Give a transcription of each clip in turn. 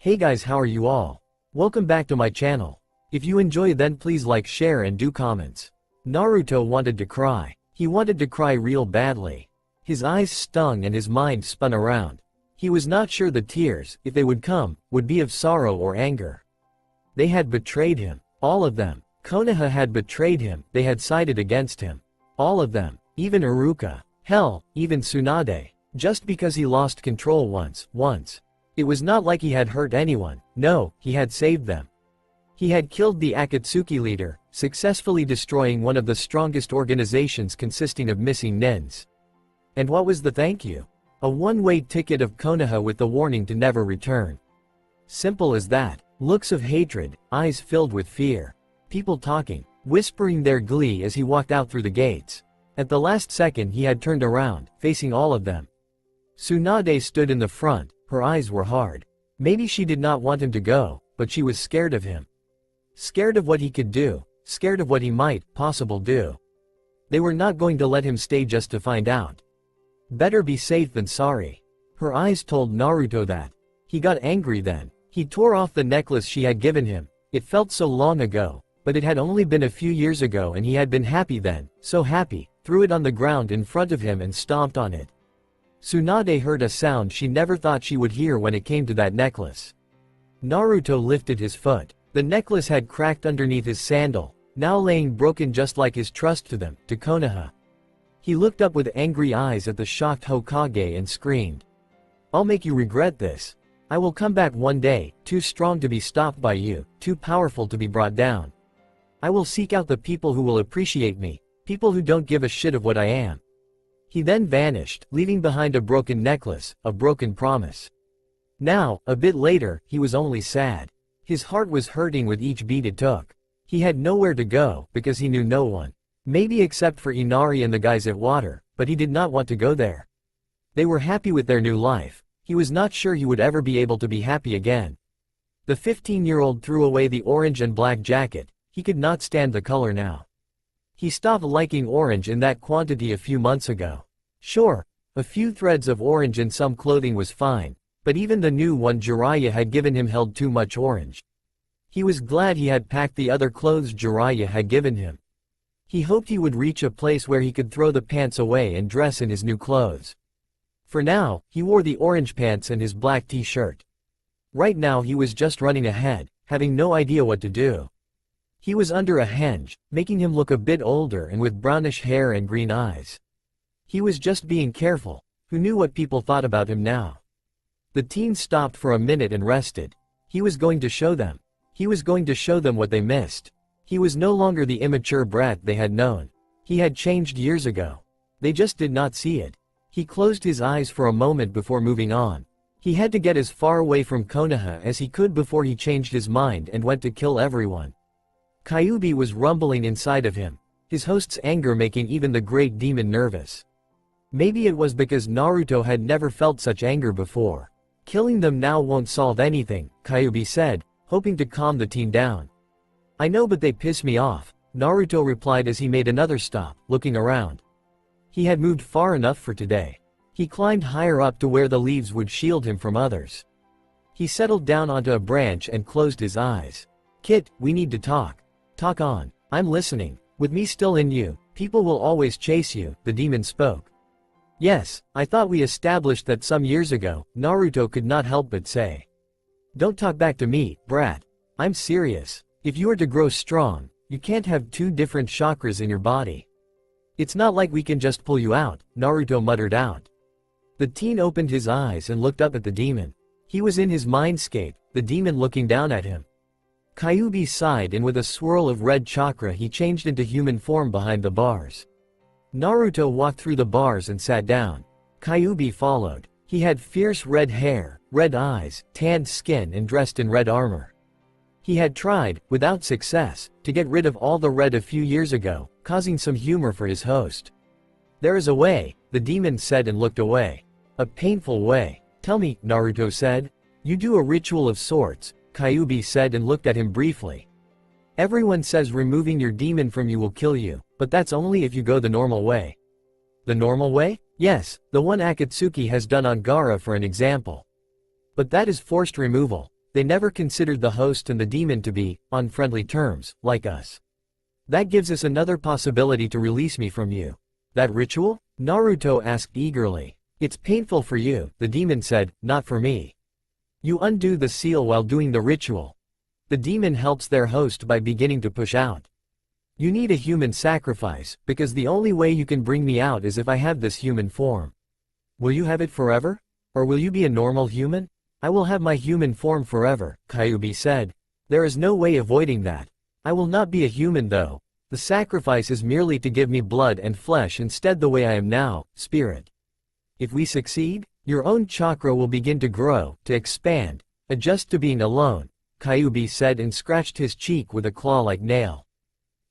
Hey guys, how are you all? Welcome back to my channel. If you enjoy then please like, share and do comments. Naruto wanted to cry. He wanted to cry real badly. His eyes stung and his mind spun around. He was not sure the tears, if they would come, would be of sorrow or anger. They had betrayed him. All of them. Konoha had betrayed him, they had sided against him. All of them. Even Iruka. Hell, even Tsunade. Just because he lost control once. It was not like he had hurt anyone, no, he had saved them. He had killed the Akatsuki leader, successfully destroying one of the strongest organizations consisting of missing nins. And what was the thank you? A one-way ticket of Konoha with the warning to never return. Simple as that. Looks of hatred, eyes filled with fear. People talking, whispering their glee as he walked out through the gates. At the last second he had turned around, facing all of them. Tsunade stood in the front, her eyes were hard. Maybe she did not want him to go, but she was scared of him. Scared of what he could do, scared of what he might, possible do. They were not going to let him stay just to find out. Better be safe than sorry. Her eyes told Naruto that. He got angry then. He tore off the necklace she had given him. It felt so long ago, but it had only been a few years ago and he had been happy then, so happy, threw it on the ground in front of him and stomped on it. Tsunade heard a sound she never thought she would hear when it came to that necklace. Naruto lifted his foot. The necklace had cracked underneath his sandal, now laying broken just like his trust to them, to Konoha. He looked up with angry eyes at the shocked Hokage and screamed. I'll make you regret this. I will come back one day, too strong to be stopped by you, too powerful to be brought down. I will seek out the people who will appreciate me, people who don't give a shit of what I am. He then vanished, leaving behind a broken necklace, a broken promise. Now, a bit later, he was only sad. His heart was hurting with each beat it took. He had nowhere to go, because he knew no one. Maybe except for Inari and the guys at water, but he did not want to go there. They were happy with their new life. He was not sure he would ever be able to be happy again. The 15-year-old threw away the orange and black jacket. He could not stand the color now. He stopped liking orange in that quantity a few months ago. Sure, a few threads of orange in some clothing was fine, but even the new one Jiraiya had given him held too much orange. He was glad he had packed the other clothes Jiraiya had given him. He hoped he would reach a place where he could throw the pants away and dress in his new clothes. For now, he wore the orange pants and his black t-shirt. Right now he was just running ahead, having no idea what to do. He was under a henge, making him look a bit older and with brownish hair and green eyes. He was just being careful. Who knew what people thought about him now? The teen stopped for a minute and rested. He was going to show them. He was going to show them what they missed. He was no longer the immature brat they had known. He had changed years ago. They just did not see it. He closed his eyes for a moment before moving on. He had to get as far away from Konoha as he could before he changed his mind and went to kill everyone. Kyuubi was rumbling inside of him, his host's anger making even the great demon nervous. Maybe it was because Naruto had never felt such anger before. Killing them now won't solve anything, Kyuubi said, hoping to calm the teen down. I know, but they piss me off, Naruto replied as he made another stop, looking around. He had moved far enough for today. He climbed higher up to where the leaves would shield him from others. He settled down onto a branch and closed his eyes. Kit, we need to talk. Talk on. I'm listening. With me still in you, people will always chase you, the demon spoke. Yes, I thought we established that some years ago, Naruto could not help but say. Don't talk back to me, brat. I'm serious. If you are to grow strong, you can't have two different chakras in your body. It's not like we can just pull you out, Naruto muttered out. The teen opened his eyes and looked up at the demon. He was in his mindscape, the demon looking down at him. Kyuubi sighed and with a swirl of red chakra he changed into human form behind the bars. Naruto walked through the bars and sat down. Kyuubi followed. He had fierce red hair, red eyes, tanned skin and dressed in red armor. He had tried, without success, to get rid of all the red a few years ago, causing some humor for his host. There is a way, the demon said and looked away. A painful way. Tell me, Naruto said. You do a ritual of sorts, Kyuubi said and looked at him briefly. Everyone says removing your demon from you will kill you, but that's only if you go the normal way. The normal way? Yes, the one Akatsuki has done on Gaara for an example. But that is forced removal. They never considered the host and the demon to be on friendly terms, like us. That gives us another possibility to release me from you. That ritual? Naruto asked eagerly. It's painful for you, the demon said, not for me. You undo the seal while doing the ritual. The demon helps their host by beginning to push out. You need a human sacrifice, because the only way you can bring me out is if I have this human form. Will you have it forever? Or will you be a normal human? I will have my human form forever, Kyuubi said. There is no way avoiding that. I will not be a human though. The sacrifice is merely to give me blood and flesh instead the way I am now, spirit. If we succeed, your own chakra will begin to grow, to expand, adjust to being alone, Kyuubi said and scratched his cheek with a claw-like nail.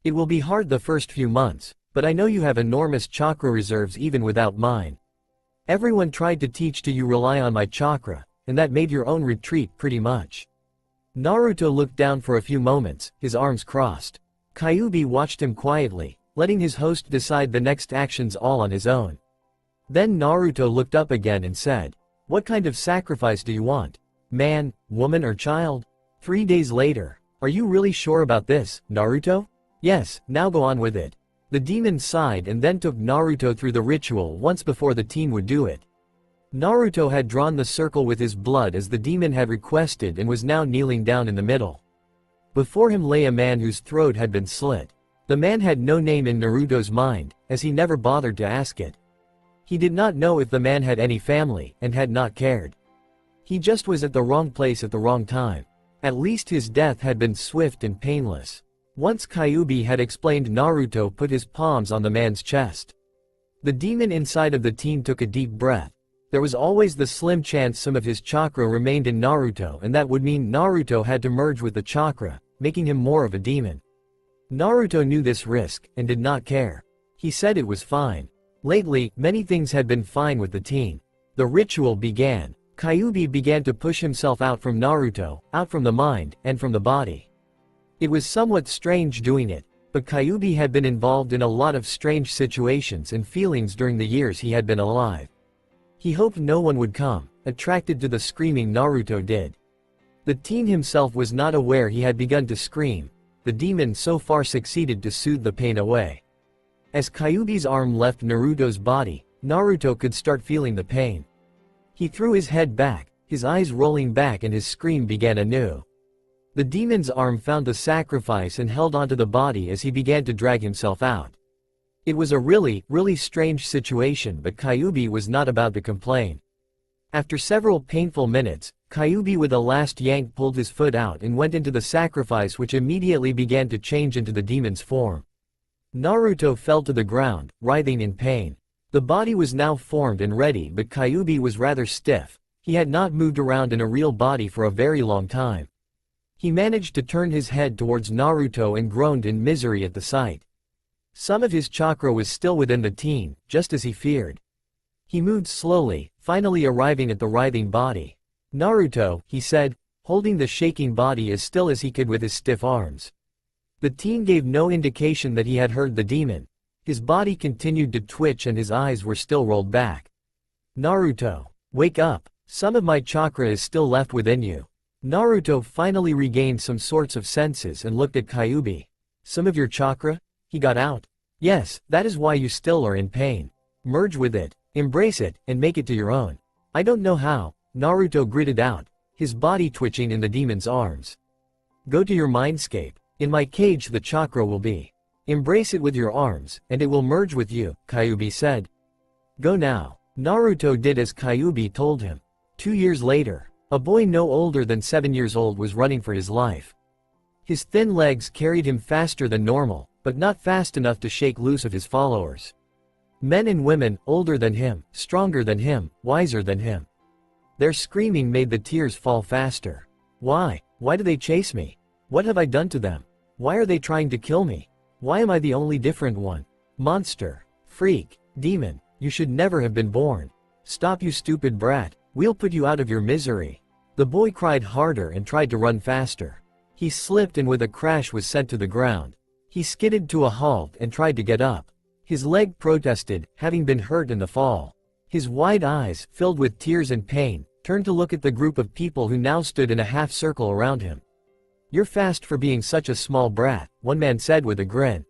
It will be hard the first few months, but I know you have enormous chakra reserves even without mine. Everyone tried to teach you rely on my chakra, and that made your own retreat pretty much. Naruto looked down for a few moments, his arms crossed. Kyuubi watched him quietly, letting his host decide the next actions all on his own. Then Naruto looked up again and said, "What kind of sacrifice do you want? Man, woman or child?" 3 days later. Are you really sure about this, Naruto? Yes, now go on with it. The demon sighed and then took Naruto through the ritual once before the teen would do it. Naruto had drawn the circle with his blood as the demon had requested and was now kneeling down in the middle. Before him lay a man whose throat had been slit. The man had no name in Naruto's mind, as he never bothered to ask it. He did not know if the man had any family, and had not cared. He just was at the wrong place at the wrong time. At least his death had been swift and painless. Once Kyuubi had explained, Naruto put his palms on the man's chest. The demon inside of the teen took a deep breath. There was always the slim chance some of his chakra remained in Naruto, and that would mean Naruto had to merge with the chakra, making him more of a demon. Naruto knew this risk, and did not care. He said it was fine. Lately, many things had been fine with the teen. The ritual began. Kyuubi began to push himself out from Naruto, out from the mind, and from the body. It was somewhat strange doing it, but Kyuubi had been involved in a lot of strange situations and feelings during the years he had been alive. He hoped no one would come, attracted to the screaming Naruto did. The teen himself was not aware he had begun to scream. The demon so far succeeded to soothe the pain away. As Kyuubi's arm left Naruto's body, Naruto could start feeling the pain. He threw his head back, his eyes rolling back, and his scream began anew. The demon's arm found the sacrifice and held onto the body as he began to drag himself out. It was a really strange situation, but Kyuubi was not about to complain. After several painful minutes, Kyuubi with a last yank pulled his foot out and went into the sacrifice, which immediately began to change into the demon's form. Naruto fell to the ground, writhing in pain. The body was now formed and ready, but Kyuubi was rather stiff. He had not moved around in a real body for a very long time. He managed to turn his head towards Naruto and groaned in misery at the sight. Some of his chakra was still within the teen, just as he feared. He moved slowly, finally arriving at the writhing body. "Naruto," he said, holding the shaking body as still as he could with his stiff arms. The teen gave no indication that he had heard the demon. His body continued to twitch and his eyes were still rolled back. "Naruto, wake up. Some of my chakra is still left within you." Naruto finally regained some sorts of senses and looked at Kyuubi. "Some of your chakra? He got out?" "Yes, that is why you still are in pain. Merge with it, embrace it, and make it to your own." "I don't know how," Naruto gritted out, his body twitching in the demon's arms. "Go to your mindscape. In my cage the chakra will be. Embrace it with your arms, and it will merge with you," Kyuubi said. "Go now." Naruto did as Kyuubi told him. 2 years later, a boy no older than 7 years old was running for his life. His thin legs carried him faster than normal, but not fast enough to shake loose of his followers. Men and women, older than him, stronger than him, wiser than him. Their screaming made the tears fall faster. Why do they chase me? What have I done to them? Why are they trying to kill me? Why am I the only different one? Monster, freak, demon, you should never have been born. Stop, you stupid brat, we'll put you out of your misery. The boy cried harder and tried to run faster. He slipped and with a crash was sent to the ground. He skidded to a halt and tried to get up. His leg protested, having been hurt in the fall. His wide eyes, filled with tears and pain, turned to look at the group of people who now stood in a half-circle around him. "You're fast for being such a small brat," one man said with a grin.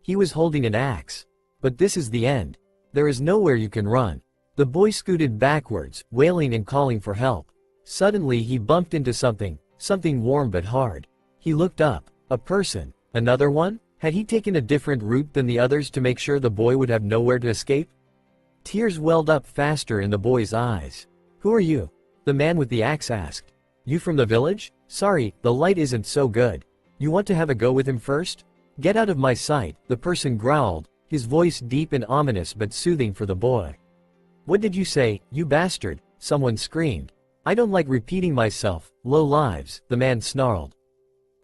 He was holding an axe. "But this is the end. There is nowhere you can run." The boy scooted backwards, wailing and calling for help. Suddenly he bumped into something warm but hard. He looked up. A person. Another one? Had he taken a different route than the others to make sure the boy would have nowhere to escape? Tears welled up faster in the boy's eyes. "Who are you?" the man with the axe asked. "You from the village? Sorry, the light isn't so good. You want to have a go with him first? Get out of my sight," the person growled, his voice deep and ominous but soothing for the boy. "What did you say, you bastard?" someone screamed. "I don't like repeating myself, low lives," the man snarled.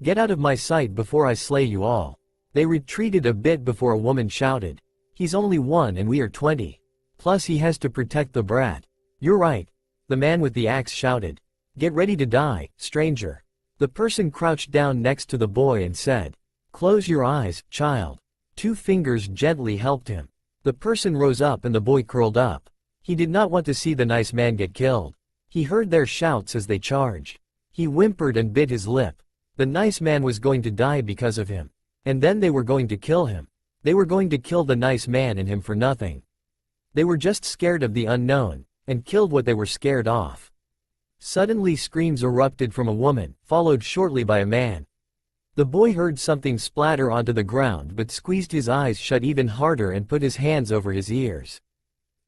"Get out of my sight before I slay you all." They retreated a bit before a woman shouted. "He's only 1 and we are 20. Plus he has to protect the brat." "You're right," the man with the axe shouted. "Get ready to die, stranger." The person crouched down next to the boy and said, "Close your eyes, child." 2 fingers gently helped him. The person rose up and the boy curled up. He did not want to see the nice man get killed. He heard their shouts as they charged. He whimpered and bit his lip. The nice man was going to die because of him. And then they were going to kill him. They were going to kill the nice man and him for nothing. They were just scared of the unknown, and killed what they were scared of. Suddenly screams erupted from a woman, followed shortly by a man. The boy heard something splatter onto the ground but squeezed his eyes shut even harder and put his hands over his ears.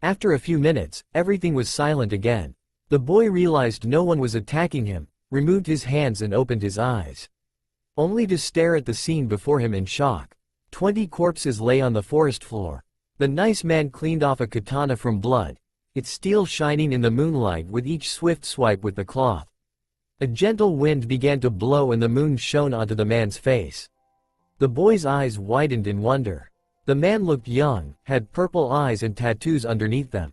After a few minutes, everything was silent again. The boy realized no one was attacking him, removed his hands and opened his eyes. Only to stare at the scene before him in shock. 20 corpses lay on the forest floor. The nice man cleaned off a katana from blood, its steel shining in the moonlight with each swift swipe with the cloth. A gentle wind began to blow and the moon shone onto the man's face. The boy's eyes widened in wonder. The man looked young, had purple eyes and tattoos underneath them.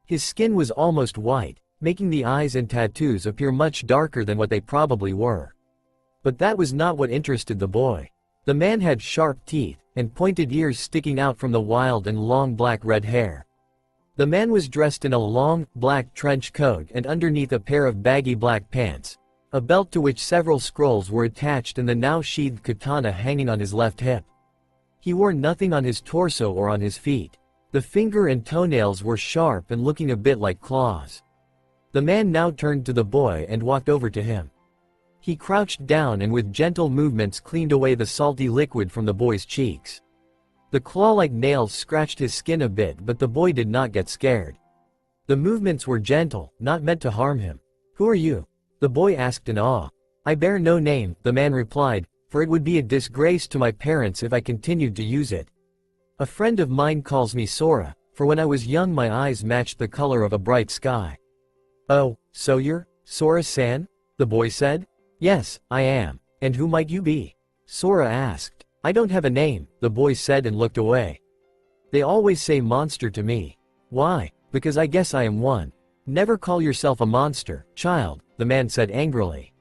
His skin was almost white, making the eyes and tattoos appear much darker than what they probably were. But that was not what interested the boy. The man had sharp teeth, and pointed ears sticking out from the wild and long black red hair. The man was dressed in a long, black trench coat and underneath a pair of baggy black pants, a belt to which several scrolls were attached and the now sheathed katana hanging on his left hip. He wore nothing on his torso or on his feet. The finger and toenails were sharp and looking a bit like claws. The man now turned to the boy and walked over to him. He crouched down and with gentle movements cleaned away the salty liquid from the boy's cheeks. The claw-like nails scratched his skin a bit but the boy did not get scared. The movements were gentle, not meant to harm him. "Who are you?" the boy asked in awe. "I bear no name," the man replied, "for it would be a disgrace to my parents if I continued to use it. A friend of mine calls me Sora, for when I was young my eyes matched the color of a bright sky." "Oh, so you're Sora-san?" the boy said. "Yes, I am. And who might you be?" Sora asked. "I don't have a name," the boy said and looked away. "They always say monster to me." "Why?" "Because I guess I am one." "Never call yourself a monster, child," the man said angrily.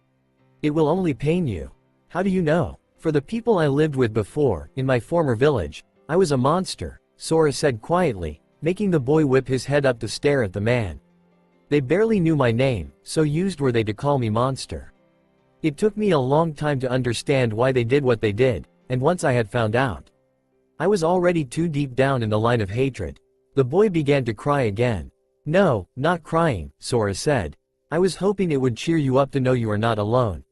"It will only pain you." "How do you know?" "For the people I lived with before, in my former village, I was a monster," Sora said quietly, making the boy whip his head up to stare at the man. "They barely knew my name, so used were they to call me monster. It took me a long time to understand why they did what they did, and once I had found out, I was already too deep down in the line of hatred." The boy began to cry again. "No, not crying," Sora said. "I was hoping it would cheer you up to know you are not alone."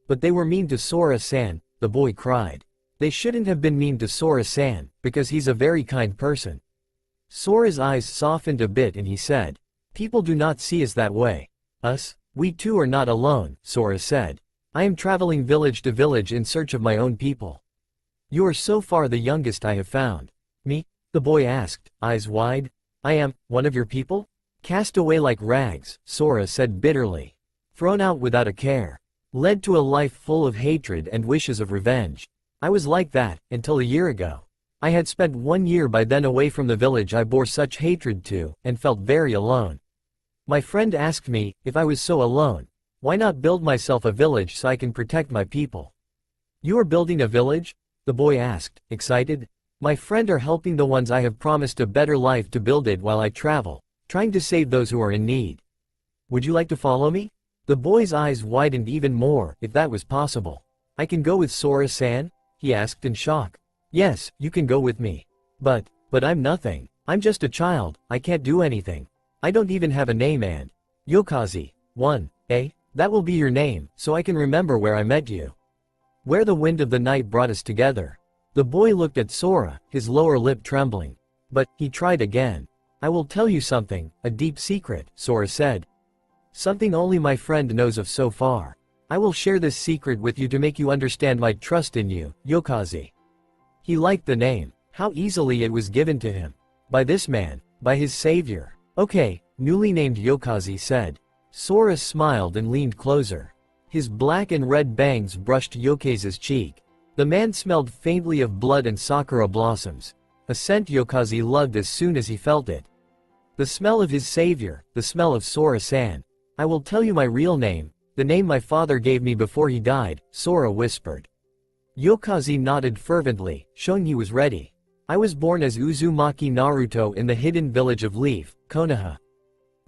"But they were mean to Sora-san," the boy cried. "They shouldn't have been mean to Sora-san, because he's a very kind person." Sora's eyes softened a bit and he said, "People do not see us that way." "Us? We too are not alone," Sora said. "I am traveling village to village in search of my own people. You are so far the youngest I have found." "Me?" the boy asked, eyes wide. "I am one of your people?" "Cast away like rags," Sora said bitterly. "Thrown out without a care. Led to a life full of hatred and wishes of revenge. I was like that, until a year ago. I had spent 1 year by then away from the village I bore such hatred to, and felt very alone. My friend asked me, if I was so alone, why not build myself a village so I can protect my people?" "You are building a village?" the boy asked, excited. "My friend are helping the ones I have promised a better life to build it while I travel, trying to save those who are in need." Would you like to follow me? The boy's eyes widened even more, if that was possible. I can go with Sora-san? He asked in shock. Yes, you can go with me. But I'm nothing. I'm just a child, I can't do anything. I don't even have a name and… Yokazi. 1, eh? That will be your name, so I can remember where I met you. Where the wind of the night brought us together. The boy looked at Sora, his lower lip trembling. But, he tried again. I will tell you something, a deep secret, Sora said. Something only my friend knows of so far. I will share this secret with you to make you understand my trust in you, Yokazi. He liked the name. How easily it was given to him. By this man, by his savior. Okay, newly named Yokazi said. Sora smiled and leaned closer. His black and red bangs brushed Yokazi's cheek. The man smelled faintly of blood and sakura blossoms. A scent Yokazi loved as soon as he felt it. The smell of his savior, the smell of Sora-san. I will tell you my real name, the name my father gave me before he died, Sora whispered. Yokazi nodded fervently, showing he was ready. I was born as Uzumaki Naruto in the hidden village of Leaf, Konoha.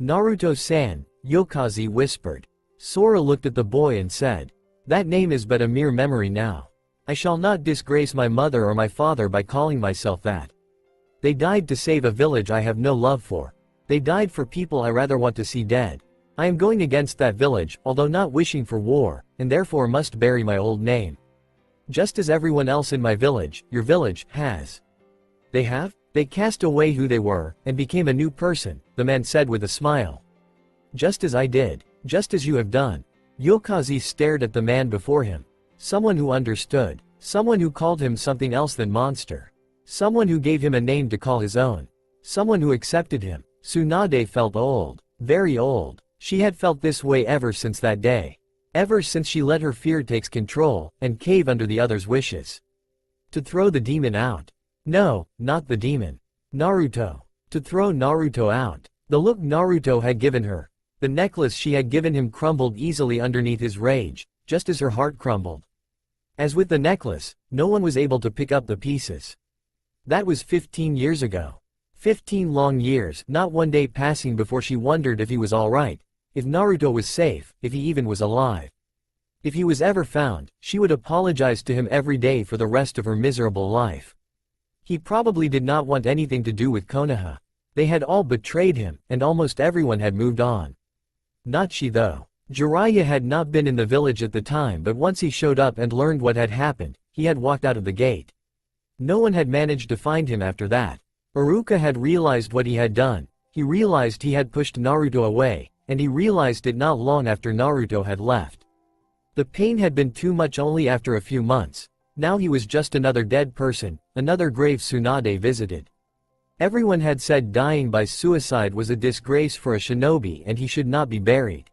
Naruto-san, Yokazi whispered. Sora looked at the boy and said, that name is but a mere memory now. I shall not disgrace my mother or my father by calling myself that. They died to save a village I have no love for. They died for people I rather want to see dead. I am going against that village, although not wishing for war, and therefore must bury my old name. Just as everyone else in my village, your village, has. They have? They cast away who they were, and became a new person, the man said with a smile. Just as I did. Just as you have done. Yokazi stared at the man before him. Someone who understood. Someone who called him something else than monster. Someone who gave him a name to call his own. Someone who accepted him. Tsunade felt old. Very old. She had felt this way ever since that day. Ever since she let her fear take control, and cave under the other's wishes. To throw the demon out. No, not the demon. Naruto. To throw Naruto out. The look Naruto had given her. The necklace she had given him crumbled easily underneath his rage, just as her heart crumbled. As with the necklace, no one was able to pick up the pieces. That was 15 years ago. 15 long years, not one day passing before she wondered if he was alright, if Naruto was safe, if he even was alive. If he was ever found, she would apologize to him every day for the rest of her miserable life. He probably did not want anything to do with Konoha. They had all betrayed him, and almost everyone had moved on. Not she though. Jiraiya had not been in the village at the time, but once he showed up and learned what had happened, he had walked out of the gate. No one had managed to find him after that. Iruka had realized what he had done. He realized he had pushed Naruto away, and he realized it not long after Naruto had left. The pain had been too much only after a few months. Now he was just another dead person, another grave Tsunade visited. Everyone had said dying by suicide was a disgrace for a shinobi and he should not be buried.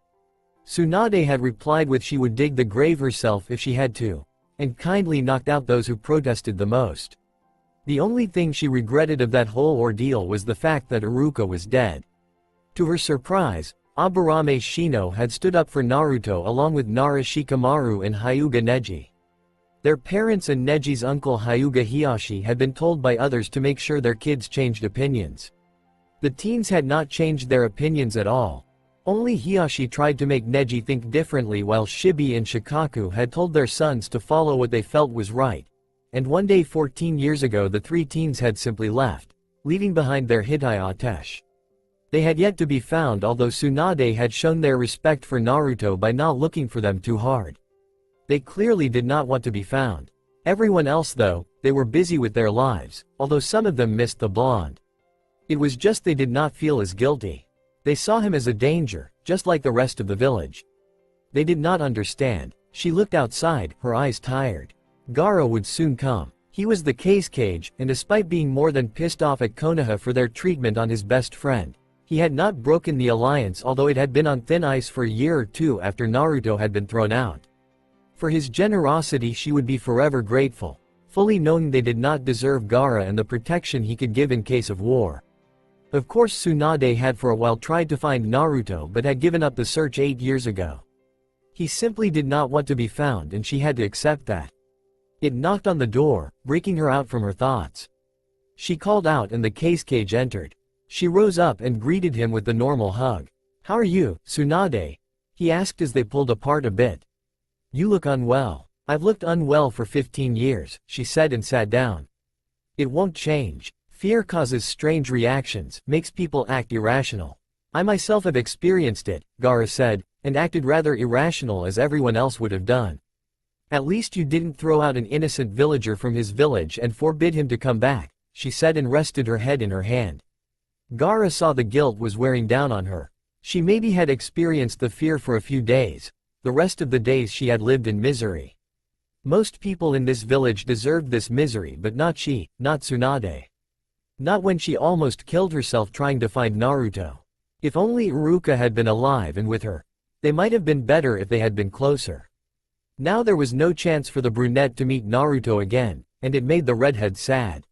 Tsunade had replied with she would dig the grave herself if she had to, and kindly knocked out those who protested the most. The only thing she regretted of that whole ordeal was the fact that Iruka was dead. To her surprise, Aburame Shino had stood up for Naruto along with Nara Shikamaru and Hyuga Neji. Their parents and Neji's uncle Hyuga Hiyashi had been told by others to make sure their kids changed opinions. The teens had not changed their opinions at all. Only Hiyashi tried to make Neji think differently while Shibi and Shikaku had told their sons to follow what they felt was right. And one day 14 years ago the three teens had simply left, leaving behind their Hitai Atesh. They had yet to be found, although Tsunade had shown their respect for Naruto by not looking for them too hard. They clearly did not want to be found. Everyone else though, they were busy with their lives, although some of them missed the blonde. It was just they did not feel as guilty. They saw him as a danger, just like the rest of the village. They did not understand. She looked outside, her eyes tired. Gaara would soon come. He was the case cage, and despite being more than pissed off at Konoha for their treatment on his best friend, he had not broken the alliance, although it had been on thin ice for a year or two after Naruto had been thrown out. For his generosity she would be forever grateful, fully knowing they did not deserve Gaara and the protection he could give in case of war. Of course Tsunade had for a while tried to find Naruto but had given up the search 8 years ago. He simply did not want to be found and she had to accept that. It knocked on the door, breaking her out from her thoughts. She called out and the case cage entered. She rose up and greeted him with the normal hug. "How are you, Tsunade?" he asked as they pulled apart a bit. "You look unwell." "I've looked unwell for 15 years, she said and sat down. "It won't change. Fear causes strange reactions, makes people act irrational. I myself have experienced it," Gaara said, "and acted rather irrational as everyone else would have done." "At least you didn't throw out an innocent villager from his village and forbid him to come back," she said and rested her head in her hand. Gaara saw the guilt was wearing down on her. She maybe had experienced the fear for a few days. The rest of the days she had lived in misery. Most people in this village deserved this misery, but not she, not Tsunade. Not when she almost killed herself trying to find Naruto. If only Iruka had been alive and with her. They might have been better if they had been closer. Now there was no chance for the brunette to meet Naruto again, and it made the redhead sad.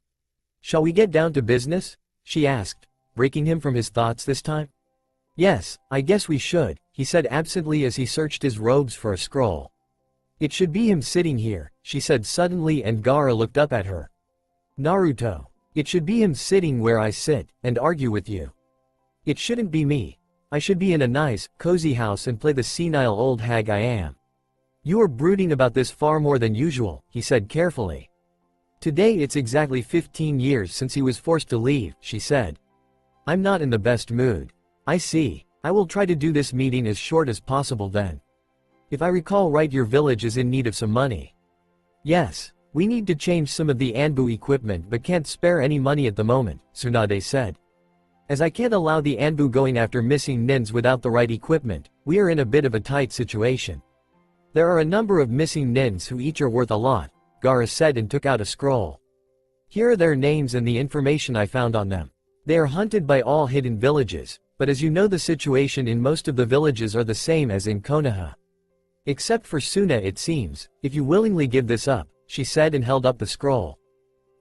"Shall we get down to business?" she asked, breaking him from his thoughts this time. "Yes, I guess we should," he said absently as he searched his robes for a scroll. "It should be him sitting here," she said suddenly, and Gaara looked up at her. "Naruto. It should be him sitting where I sit, and argue with you. It shouldn't be me. I should be in a nice, cozy house and play the senile old hag I am." "You are brooding about this far more than usual," he said carefully. "Today it's exactly 15 years since he was forced to leave," she said. "I'm not in the best mood." "I see. I will try to do this meeting as short as possible then. If I recall right, your village is in need of some money." "Yes. We need to change some of the Anbu equipment but can't spare any money at the moment," Tsunade said. "As I can't allow the Anbu going after missing nins without the right equipment, we are in a bit of a tight situation. There are a number of missing nins who each are worth a lot," Gaara said and took out a scroll. "Here are their names and the information I found on them. They are hunted by all hidden villages, but as you know the situation in most of the villages are the same as in Konoha. Except for Suna, it seems, if you willingly give this up," she said and held up the scroll.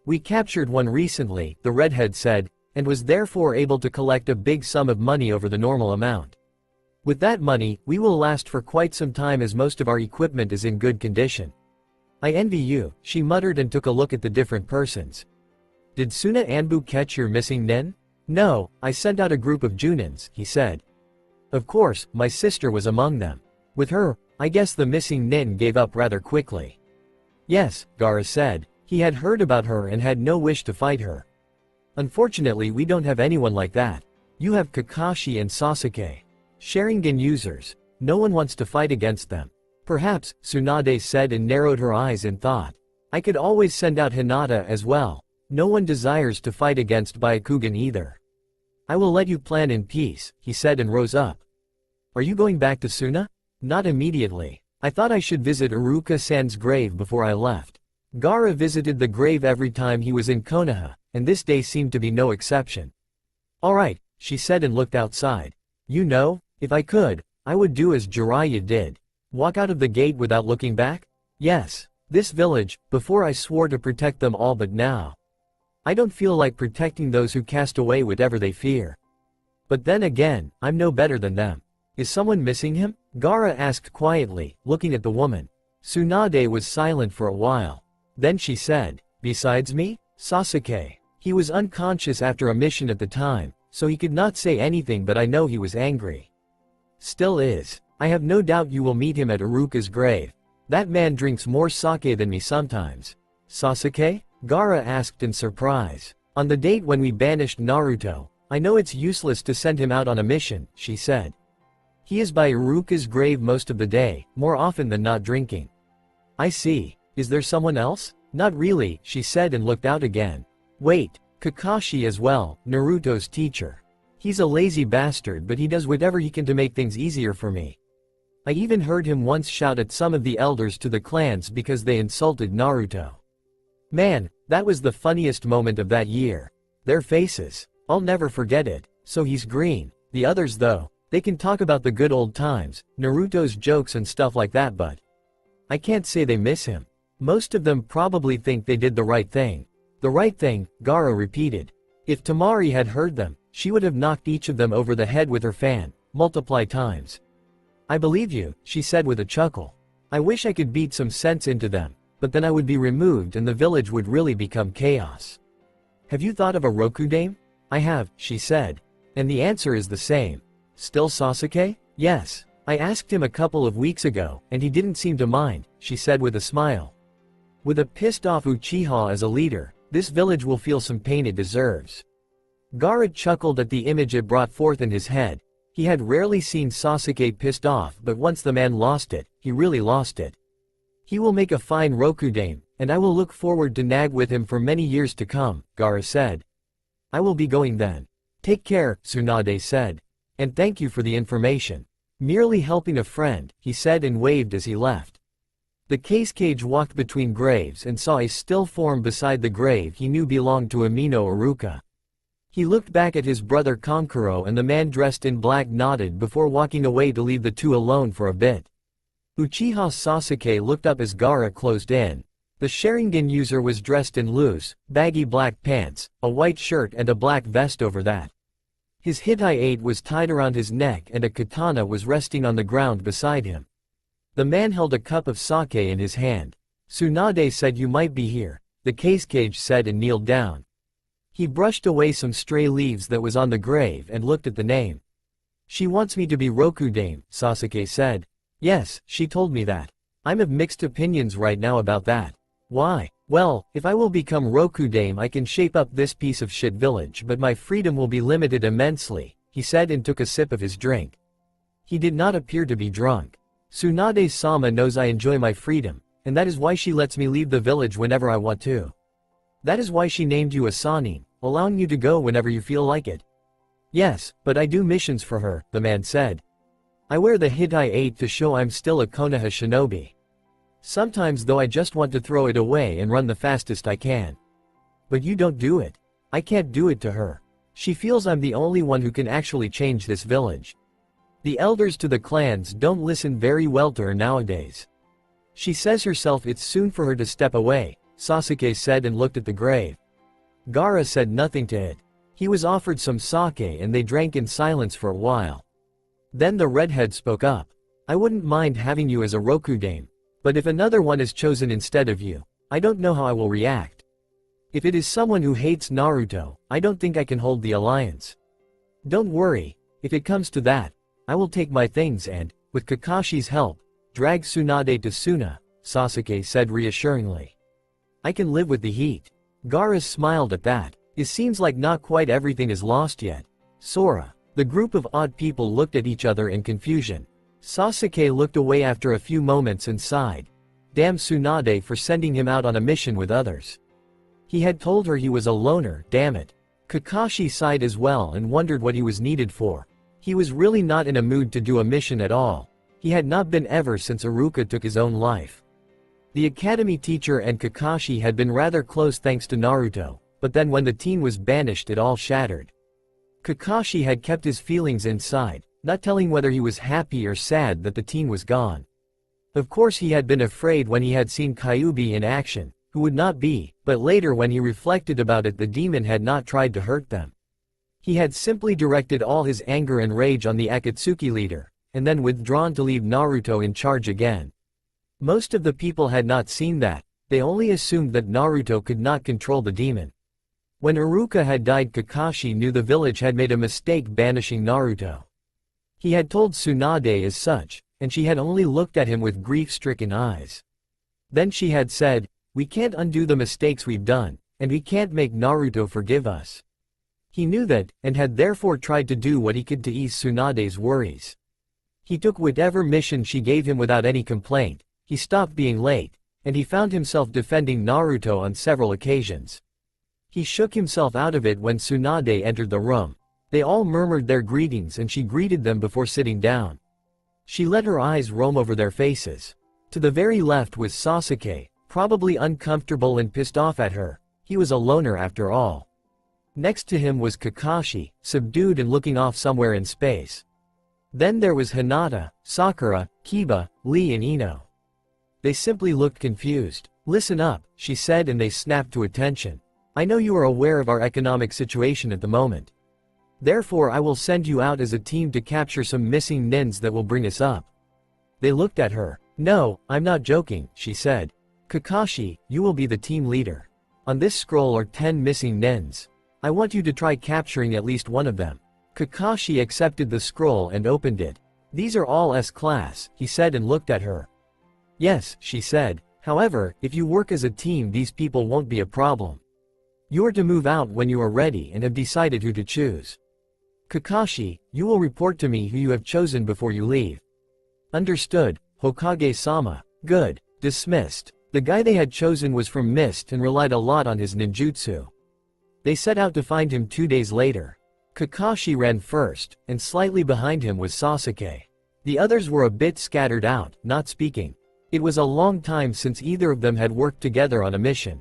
"We captured one recently," the redhead said, "and was therefore able to collect a big sum of money over the normal amount. With that money, we will last for quite some time as most of our equipment is in good condition. I envy you," she muttered and took a look at the different persons. "Did Suna Anbu catch your missing nin?" "No, I sent out a group of Junins," he said. "Of course, my sister was among them. With her, I guess the missing nin gave up rather quickly." "Yes," Gaara said. He had heard about her and had no wish to fight her. "Unfortunately, we don't have anyone like that. You have Kakashi and Sasuke. Sharingan users. No one wants to fight against them." "Perhaps," Tsunade said and narrowed her eyes in thought. "I could always send out Hinata as well. No one desires to fight against Byakugan either." "I will let you plan in peace," he said and rose up. "Are you going back to Suna?" "Not immediately. I thought I should visit Iruka-san's grave before I left." Gaara visited the grave every time he was in Konoha, and this day seemed to be no exception. "All right," she said and looked outside. "You know, if I could, I would do as Jiraiya did. Walk out of the gate without looking back? Yes. This village, before I swore to protect them all, but now I don't feel like protecting those who cast away whatever they fear. But then again, I'm no better than them. Is someone missing him?" Gaara asked quietly, looking at the woman. Tsunade was silent for a while. Then she said, "Besides me? Sasuke. He was unconscious after a mission at the time, so he could not say anything, but I know he was angry. Still is. I have no doubt you will meet him at Iruka's grave. That man drinks more sake than me sometimes." "Sasuke?" Gaara asked in surprise. "On the date when we banished Naruto, I know it's useless to send him out on a mission," she said. "He is by Iruka's grave most of the day, more often than not drinking." "I see. Is there someone else?" "Not really," she said and looked out again. "Wait, Kakashi as well, Naruto's teacher. He's a lazy bastard, but he does whatever he can to make things easier for me. I even heard him once shout at some of the elders to the clans because they insulted Naruto. Man, that was the funniest moment of that year. Their faces. I'll never forget it. So he's green. The others though, they can talk about the good old times, Naruto's jokes and stuff like that, but I can't say they miss him. Most of them probably think they did the right thing." "The right thing," Gaara repeated. If Tamari had heard them, she would have knocked each of them over the head with her fan, multiply times. "I believe you," she said with a chuckle. "I wish I could beat some sense into them, but then I would be removed and the village would really become chaos." "Have you thought of a Rokudame?" "I have," she said. "And the answer is the same. Still Sasuke? Yes. I asked him a couple of weeks ago, and he didn't seem to mind, she said with a smile. With a pissed-off Uchiha as a leader, this village will feel some pain it deserves. Gaara chuckled at the image it brought forth in his head. He had rarely seen Sasuke pissed off, but once the man lost it, he really lost it. He will make a fine Rokudame, and I will look forward to nag with him for many years to come, Gaara said. I will be going then. Take care, Tsunade said. And thank you for the information. Merely helping a friend, he said and waved as he left. The case cage walked between graves and saw a still form beside the grave he knew belonged to Amino Iruka. He looked back at his brother Kankuro, and the man dressed in black nodded before walking away to leave the two alone for a bit. Uchiha Sasuke looked up as Gaara closed in. The Sharingan user was dressed in loose, baggy black pants, a white shirt and a black vest over that. His Hitai-8 was tied around his neck and a katana was resting on the ground beside him. The man held a cup of sake in his hand. Tsunade said, "You might be here," the case cage said, and kneeled down. He brushed away some stray leaves that was on the grave and looked at the name. "She wants me to be Rokudame," Sasuke said. "Yes, she told me that. I'm of mixed opinions right now about that." "Why?" "Well, if I will become Rokudame I can shape up this piece of shit village, but my freedom will be limited immensely," he said and took a sip of his drink. He did not appear to be drunk. "Tsunade-sama knows I enjoy my freedom, and that is why she lets me leave the village whenever I want to. That is why she named you a Sanin, allowing you to go whenever you feel like it." "Yes, but I do missions for her," the man said. "I wear the Hitai-8 to show I'm still a Konoha shinobi. Sometimes though I just want to throw it away and run the fastest I can." "But you don't do it." "I can't do it to her. She feels I'm the only one who can actually change this village. The elders to the clans don't listen very well to her nowadays. She says herself it's soon for her to step away," Sasuke said and looked at the grave. Gaara said nothing to it. He was offered some sake and they drank in silence for a while. Then the redhead spoke up. "I wouldn't mind having you as a Rokudame. But if another one is chosen instead of you, I don't know how I will react. If it is someone who hates Naruto, I don't think I can hold the alliance. Don't worry, if it comes to that, I will take my things and, with Kakashi's help, drag Tsunade to Suna," Sasuke said reassuringly. "I can live with the heat." Gaara smiled at that. "It seems like not quite everything is lost yet." Sora. The group of odd people looked at each other in confusion. Sasuke looked away after a few moments and sighed. Damn Tsunade for sending him out on a mission with others. He had told her he was a loner, damn it. Kakashi sighed as well and wondered what he was needed for. He was really not in a mood to do a mission at all. He had not been ever since Iruka took his own life. The academy teacher and Kakashi had been rather close thanks to Naruto, but then when the teen was banished it all shattered. Kakashi had kept his feelings inside, not telling whether he was happy or sad that the teen was gone. Of course he had been afraid when he had seen Kyuubi in action, who would not be, but later when he reflected about it the demon had not tried to hurt them. He had simply directed all his anger and rage on the Akatsuki leader, and then withdrawn to leave Naruto in charge again. Most of the people had not seen that, they only assumed that Naruto could not control the demon. When Iruka had died Kakashi knew the village had made a mistake banishing Naruto. He had told Tsunade as such, and she had only looked at him with grief-stricken eyes. Then she had said, "We can't undo the mistakes we've done, and we can't make Naruto forgive us." He knew that, and had therefore tried to do what he could to ease Tsunade's worries. He took whatever mission she gave him without any complaint, he stopped being late, and he found himself defending Naruto on several occasions. He shook himself out of it when Tsunade entered the room. They all murmured their greetings and she greeted them before sitting down. She let her eyes roam over their faces. To the very left was Sasuke, probably uncomfortable and pissed off at her. He was a loner after all. Next to him was Kakashi, subdued and looking off somewhere in space. Then there was Hinata, Sakura, Kiba, Lee and Ino. They simply looked confused. "Listen up," she said, and they snapped to attention. "I know you are aware of our economic situation at the moment. Therefore I will send you out as a team to capture some missing nins that will bring us up." They looked at her. "No, I'm not joking," she said. "Kakashi, you will be the team leader. On this scroll are 10 missing nins. I want you to try capturing at least one of them." Kakashi accepted the scroll and opened it. "These are all S-class," he said and looked at her. "Yes," she said. "However, if you work as a team these people won't be a problem. You are to move out when you are ready and have decided who to choose. Kakashi, you will report to me who you have chosen before you leave." "Understood, Hokage-sama." "Good." Dismissed. The guy they had chosen was from Mist and relied a lot on his ninjutsu. They set out to find him 2 days later. Kakashi ran first, and slightly behind him was Sasuke. The others were a bit scattered out, not speaking. It was a long time since either of them had worked together on a mission.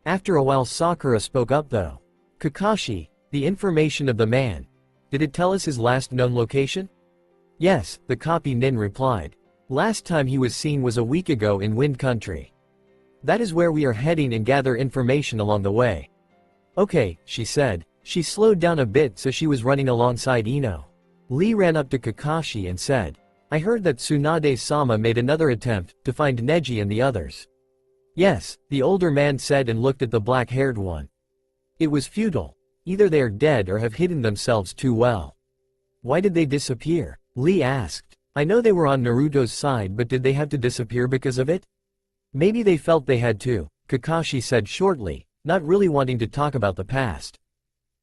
After a while Sakura spoke up though. "Kakashi, the information of the man. Did it tell us his last known location?" "Yes," the copy nin replied. "Last time he was seen was a week ago in Wind Country. That is where we are heading and gather information along the way." "Okay," she said. She slowed down a bit so she was running alongside Ino. Lee ran up to Kakashi and said, "I heard that Tsunade-sama made another attempt to find Neji and the others." "Yes," the older man said and looked at the black-haired one. "It was futile. Either they are dead or have hidden themselves too well." "Why did they disappear?" Lee asked. "I know they were on Naruto's side, but did they have to disappear because of it?" "Maybe they felt they had to," Kakashi said shortly, not really wanting to talk about the past.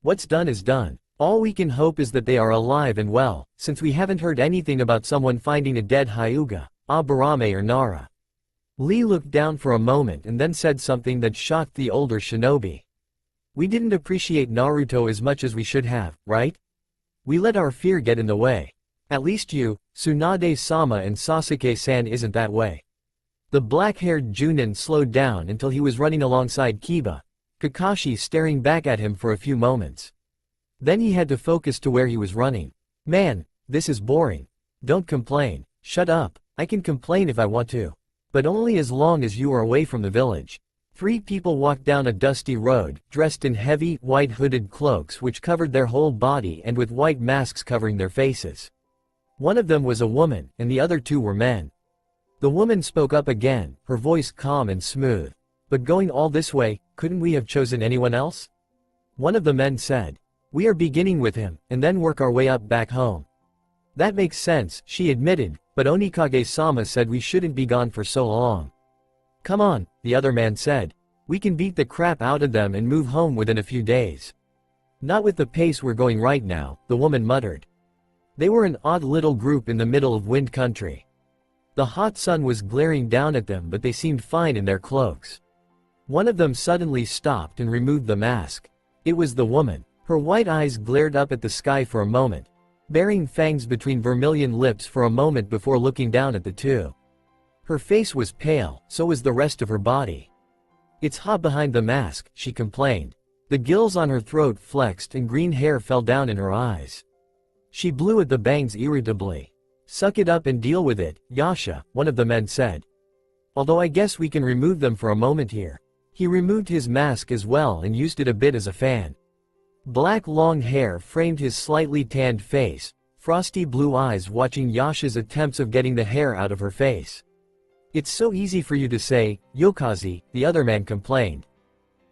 "What's done is done. All we can hope is that they are alive and well, since we haven't heard anything about someone finding a dead Hyuga, Aburame or Nara." Lee looked down for a moment and then said something that shocked the older shinobi. "We didn't appreciate Naruto as much as we should have, right? We let our fear get in the way. At least you, Tsunade-sama and Sasuke-san isn't that way." The black-haired Junin slowed down until he was running alongside Kiba, Kakashi staring back at him for a few moments. Then he had to focus to where he was running. "Man, this is boring. Don't complain." "Shut up, I can complain if I want to. But only as long as you are away from the village." 3 people walked down a dusty road, dressed in heavy, white hooded cloaks which covered their whole body and with white masks covering their faces. One of them was a woman, and the other 2 were men. The woman spoke up again, her voice calm and smooth. "But going all this way, couldn't we have chosen anyone else?" One of the men said. "We are beginning with him, and then work our way up back home." "That makes sense," she admitted, "but Onikage-sama said we shouldn't be gone for so long." "Come on," the other man said. "We can beat the crap out of them and move home within a few days." "Not with the pace we're going right now," the woman muttered. They were an odd little group in the middle of Wind Country. The hot sun was glaring down at them, but they seemed fine in their cloaks. One of them suddenly stopped and removed the mask. It was the woman. Her white eyes glared up at the sky for a moment, baring fangs between vermilion lips for a moment before looking down at the 2. Her face was pale, so was the rest of her body. "It's hot behind the mask," she complained. The gills on her throat flexed and green hair fell down in her eyes. She blew at the bangs irritably. "Suck it up and deal with it, Yasha," one of the men said. "Although I guess we can remove them for a moment here." He removed his mask as well and used it a bit as a fan. Black long hair framed his slightly tanned face, frosty blue eyes watching Yasha's attempts of getting the hair out of her face. "It's so easy for you to say, Yokaze," the other man complained.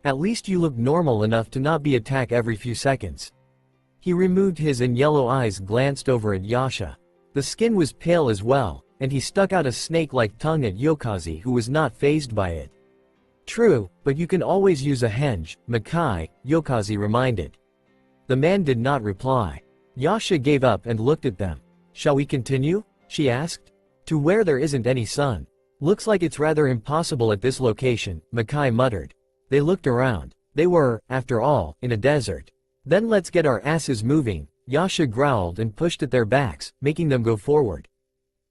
"At least you look normal enough to not be attacked every few seconds." He removed his and yellow eyes glanced over at Yasha. The skin was pale as well, and he stuck out a snake-like tongue at Yokaze who was not fazed by it. "True, but you can always use a henge, Makai," Yokaze reminded. The man did not reply. Yasha gave up and looked at them. "Shall we continue?" she asked. "To where there isn't any sun. Looks like it's rather impossible at this location," Makai muttered. They looked around. They were, after all, in a desert. "Then let's get our asses moving," Yasha growled and pushed at their backs, making them go forward.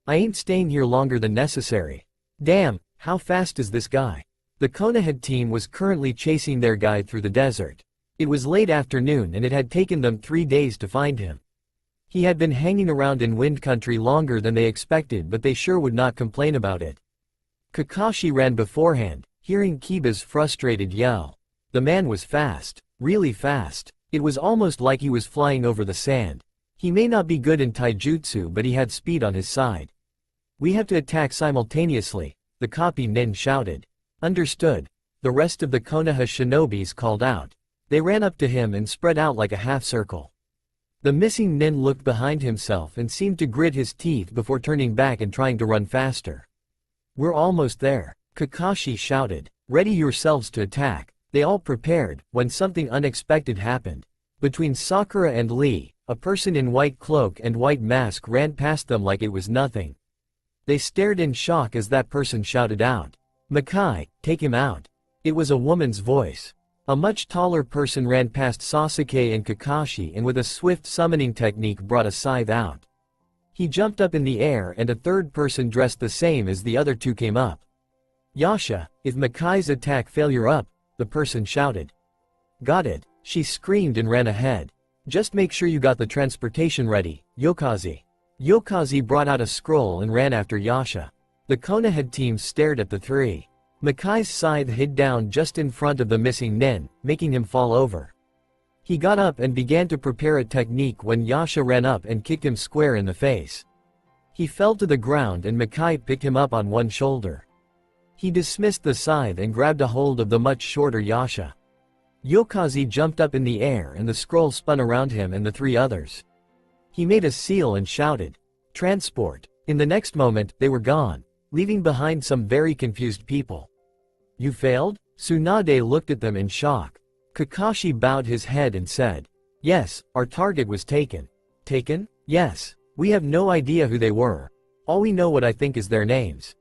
"I ain't staying here longer than necessary." "Damn, how fast is this guy?" The Konoha team was currently chasing their guy through the desert. It was late afternoon and it had taken them 3 days to find him. He had been hanging around in Wind Country longer than they expected, but they sure would not complain about it. Kakashi ran beforehand, hearing Kiba's frustrated yell. The man was fast, really fast. It was almost like he was flying over the sand. He may not be good in taijutsu, but he had speed on his side. "We have to attack simultaneously," the copy nin shouted. "Understood." The rest of the Konoha shinobis called out. They ran up to him and spread out like a half circle. The missing nin looked behind himself and seemed to grit his teeth before turning back and trying to run faster. "We're almost there," Kakashi shouted. "Ready yourselves to attack." They all prepared, when something unexpected happened. Between Sakura and Lee, a person in white cloak and white mask ran past them like it was nothing. They stared in shock as that person shouted out, "Makai, take him out." It was a woman's voice. A much taller person ran past Sasuke and Kakashi and with a swift summoning technique brought a scythe out. He jumped up in the air and a third person dressed the same as the other two came up. "Yasha, if Makai's attack failure up," the person shouted. "Got it," she screamed and ran ahead. "Just make sure you got the transportation ready, Yokazi." Yokazi brought out a scroll and ran after Yasha. The Konoha team stared at the three. Makai's scythe hid down just in front of the missing nin, making him fall over. He got up and began to prepare a technique when Yasha ran up and kicked him square in the face. He fell to the ground and Makai picked him up on one shoulder. He dismissed the scythe and grabbed a hold of the much shorter Yasha. Yokazi jumped up in the air and the scroll spun around him and the three others. He made a seal and shouted, "Transport." In the next moment, they were gone, leaving behind some very confused people. "You failed?" Tsunade looked at them in shock. Kakashi bowed his head and said, "Yes, our target was taken." "Taken?" "Yes. We have no idea who they were. All we know what I think is their names.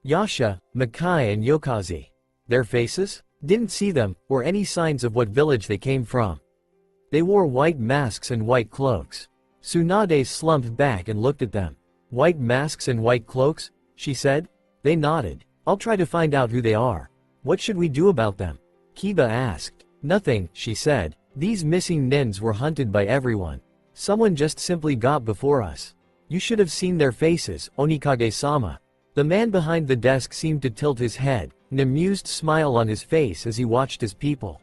Yasha, Makai and Yokazi. Their faces? Didn't see them, or any signs of what village they came from. They wore white masks and white cloaks." Tsunade slumped back and looked at them. "White masks and white cloaks?" she said. They nodded. "I'll try to find out who they are. What should we do about them?" Kiba asked. "Nothing," she said. "These missing nins were hunted by everyone. Someone just simply got before us. You should have seen their faces, Onikage-sama." The man behind the desk seemed to tilt his head, an amused smile on his face as he watched his people.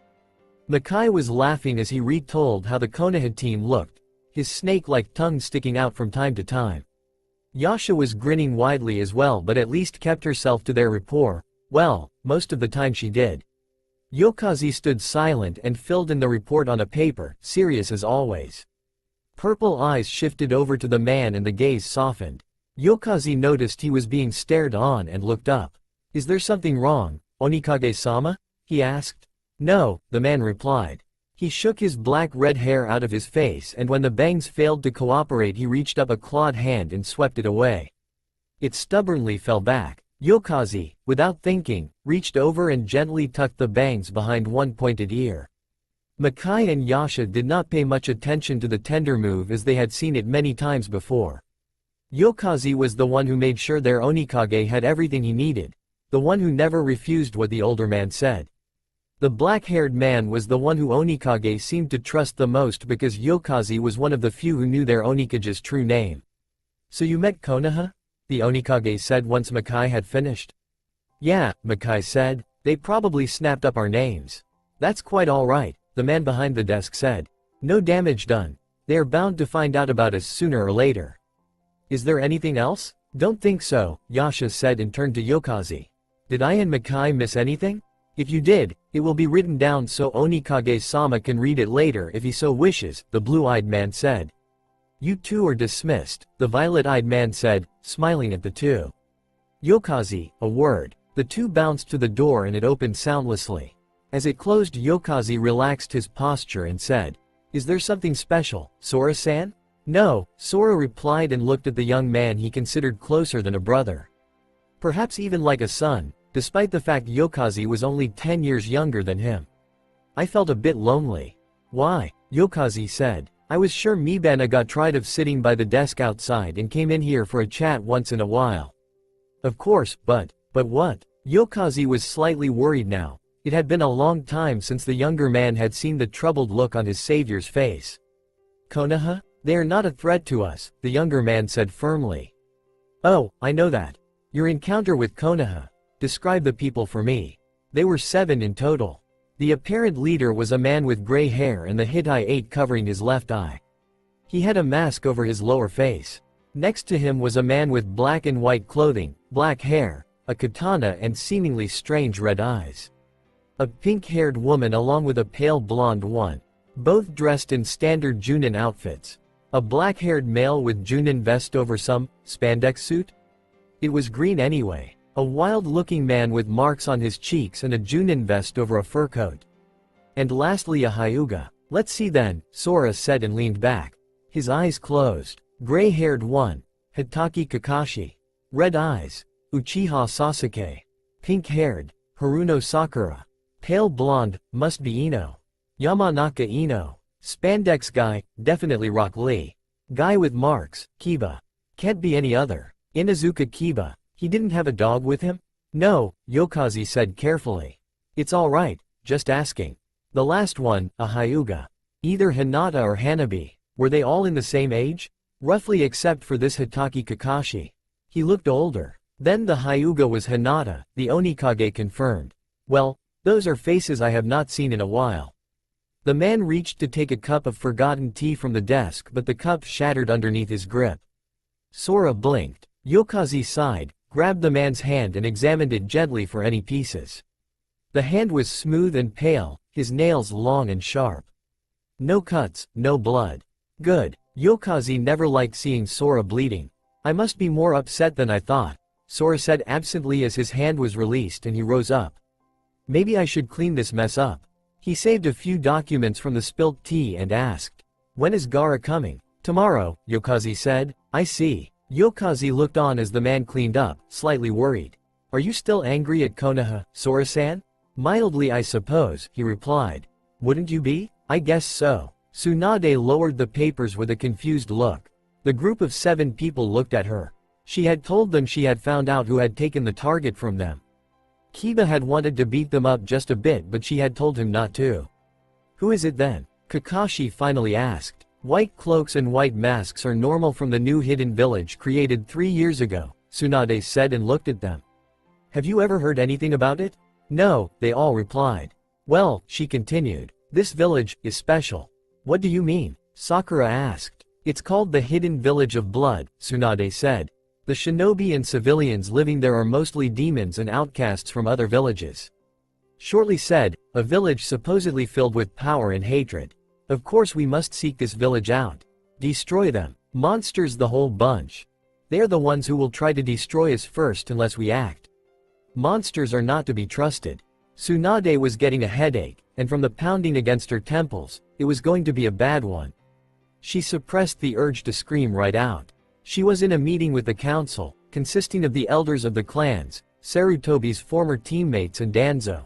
Makai was laughing as he retold how the Konoha team looked, his snake-like tongue sticking out from time to time. Yasha was grinning widely as well, but at least kept herself to their rapport. Well, most of the time she did. Yokazi stood silent and filled in the report on a paper, serious as always. Purple eyes shifted over to the man and the gaze softened. Yokazi noticed he was being stared on and looked up. "Is there something wrong, Onikage-sama?" he asked. "No," the man replied. He shook his black red hair out of his face and when the bangs failed to cooperate he reached up a clawed hand and swept it away. It stubbornly fell back. Yokazi, without thinking, reached over and gently tucked the bangs behind one pointed ear. Makai and Yasha did not pay much attention to the tender move as they had seen it many times before. Yokazi was the one who made sure their Onikage had everything he needed, the one who never refused what the older man said. The black-haired man was the one who Onikage seemed to trust the most because Yokazi was one of the few who knew their Onikage's true name. "So you met Konoha?" the Onikage said once Makai had finished. "Yeah," Makai said, "they probably snapped up our names." "That's quite alright," the man behind the desk said. "No damage done. They are bound to find out about us sooner or later." "Is there anything else?" "Don't think so," Yasha said and turned to Yokazi. "Did I and Makai miss anything? If you did, it will be written down so Onikage-sama can read it later if he so wishes," the blue-eyed man said. "You two are dismissed," the violet-eyed man said, smiling at the two. "Yokazi, a word." The two bounced to the door and it opened soundlessly. As it closed, Yokazi relaxed his posture and said, "Is there something special, Sora-san?" "No," Sora replied and looked at the young man he considered closer than a brother. Perhaps even like a son, despite the fact Yokazi was only 10 years younger than him. "I felt a bit lonely." "Why?" Yokazi said. "I was sure Mibana got tired of sitting by the desk outside and came in here for a chat once in a while." "Of course, but what?" Yokazi was slightly worried now. It had been a long time since the younger man had seen the troubled look on his savior's face. "Konoha? They are not a threat to us," the younger man said firmly. "Oh, I know that. Your encounter with Konoha. Describe the people for me." They were 7 in total. The apparent leader was a man with gray hair and the Hittite 8 covering his left eye. He had a mask over his lower face. Next to him was a man with black and white clothing, black hair, a katana and seemingly strange red eyes. A pink-haired woman along with a pale blonde one. both dressed in standard Junin outfits. A black-haired male with Junin vest over some spandex suit? It was green anyway. A wild-looking man with marks on his cheeks and a Junin vest over a fur coat. And lastly a Hyuga. Let's see then, Sora said and leaned back. His eyes closed. Gray-haired one. Hitaki Kakashi. Red eyes. Uchiha Sasuke. Pink-haired. Haruno Sakura. Pale blonde, must be Ino. Yamanaka Ino. Spandex guy, definitely Rock Lee. Guy with marks, Kiba. Can't be any other. Inazuka Kiba. He didn't have a dog with him? No, Yokazi said carefully. It's alright, just asking. The last one, a Hyuga. Either Hinata or Hanabi. Were they all in the same age? Roughly except for this Hitaki Kakashi. He looked older. Then the Hyuga was Hinata, the Onikage confirmed. Well, those are faces I have not seen in a while. The man reached to take a cup of forgotten tea from the desk but the cup shattered underneath his grip. Sora blinked. Yokazi sighed, grabbed the man's hand and examined it gently for any pieces. The hand was smooth and pale, his nails long and sharp. No cuts, no blood. Good. Yokazi never liked seeing Sora bleeding. I must be more upset than I thought, Sora said absently as his hand was released and he rose up. Maybe I should clean this mess up. He saved a few documents from the spilt tea and asked, when is Gaara coming? Tomorrow, Yokazi said. I see. Yokazi looked on as the man cleaned up, slightly worried. Are you still angry at Konoha, Sora-san? Mildly I suppose, he replied. Wouldn't you be? I guess so. Tsunade lowered the papers with a confused look. The group of 7 people looked at her. She had told them she had found out who had taken the target from them. Kiba had wanted to beat them up just a bit but she had told him not to. Who is it then? Kakashi finally asked. White cloaks and white masks are normal from the new hidden village created 3 years ago, Tsunade said and looked at them. Have you ever heard anything about it? No, they all replied. Well, she continued, this village is special. What do you mean? Sakura asked. It's called the Hidden Village of Blood, Tsunade said. The shinobi and civilians living there are mostly demons and outcasts from other villages. Shortly said, a village supposedly filled with power and hatred. Of course we must seek this village out. Destroy them. Monsters the whole bunch. They are the ones who will try to destroy us first unless we act. Monsters are not to be trusted. Tsunade was getting a headache, and from the pounding against her temples, it was going to be a bad one. She suppressed the urge to scream right out. She was in a meeting with the council, consisting of the elders of the clans, Sarutobi's former teammates and Danzo.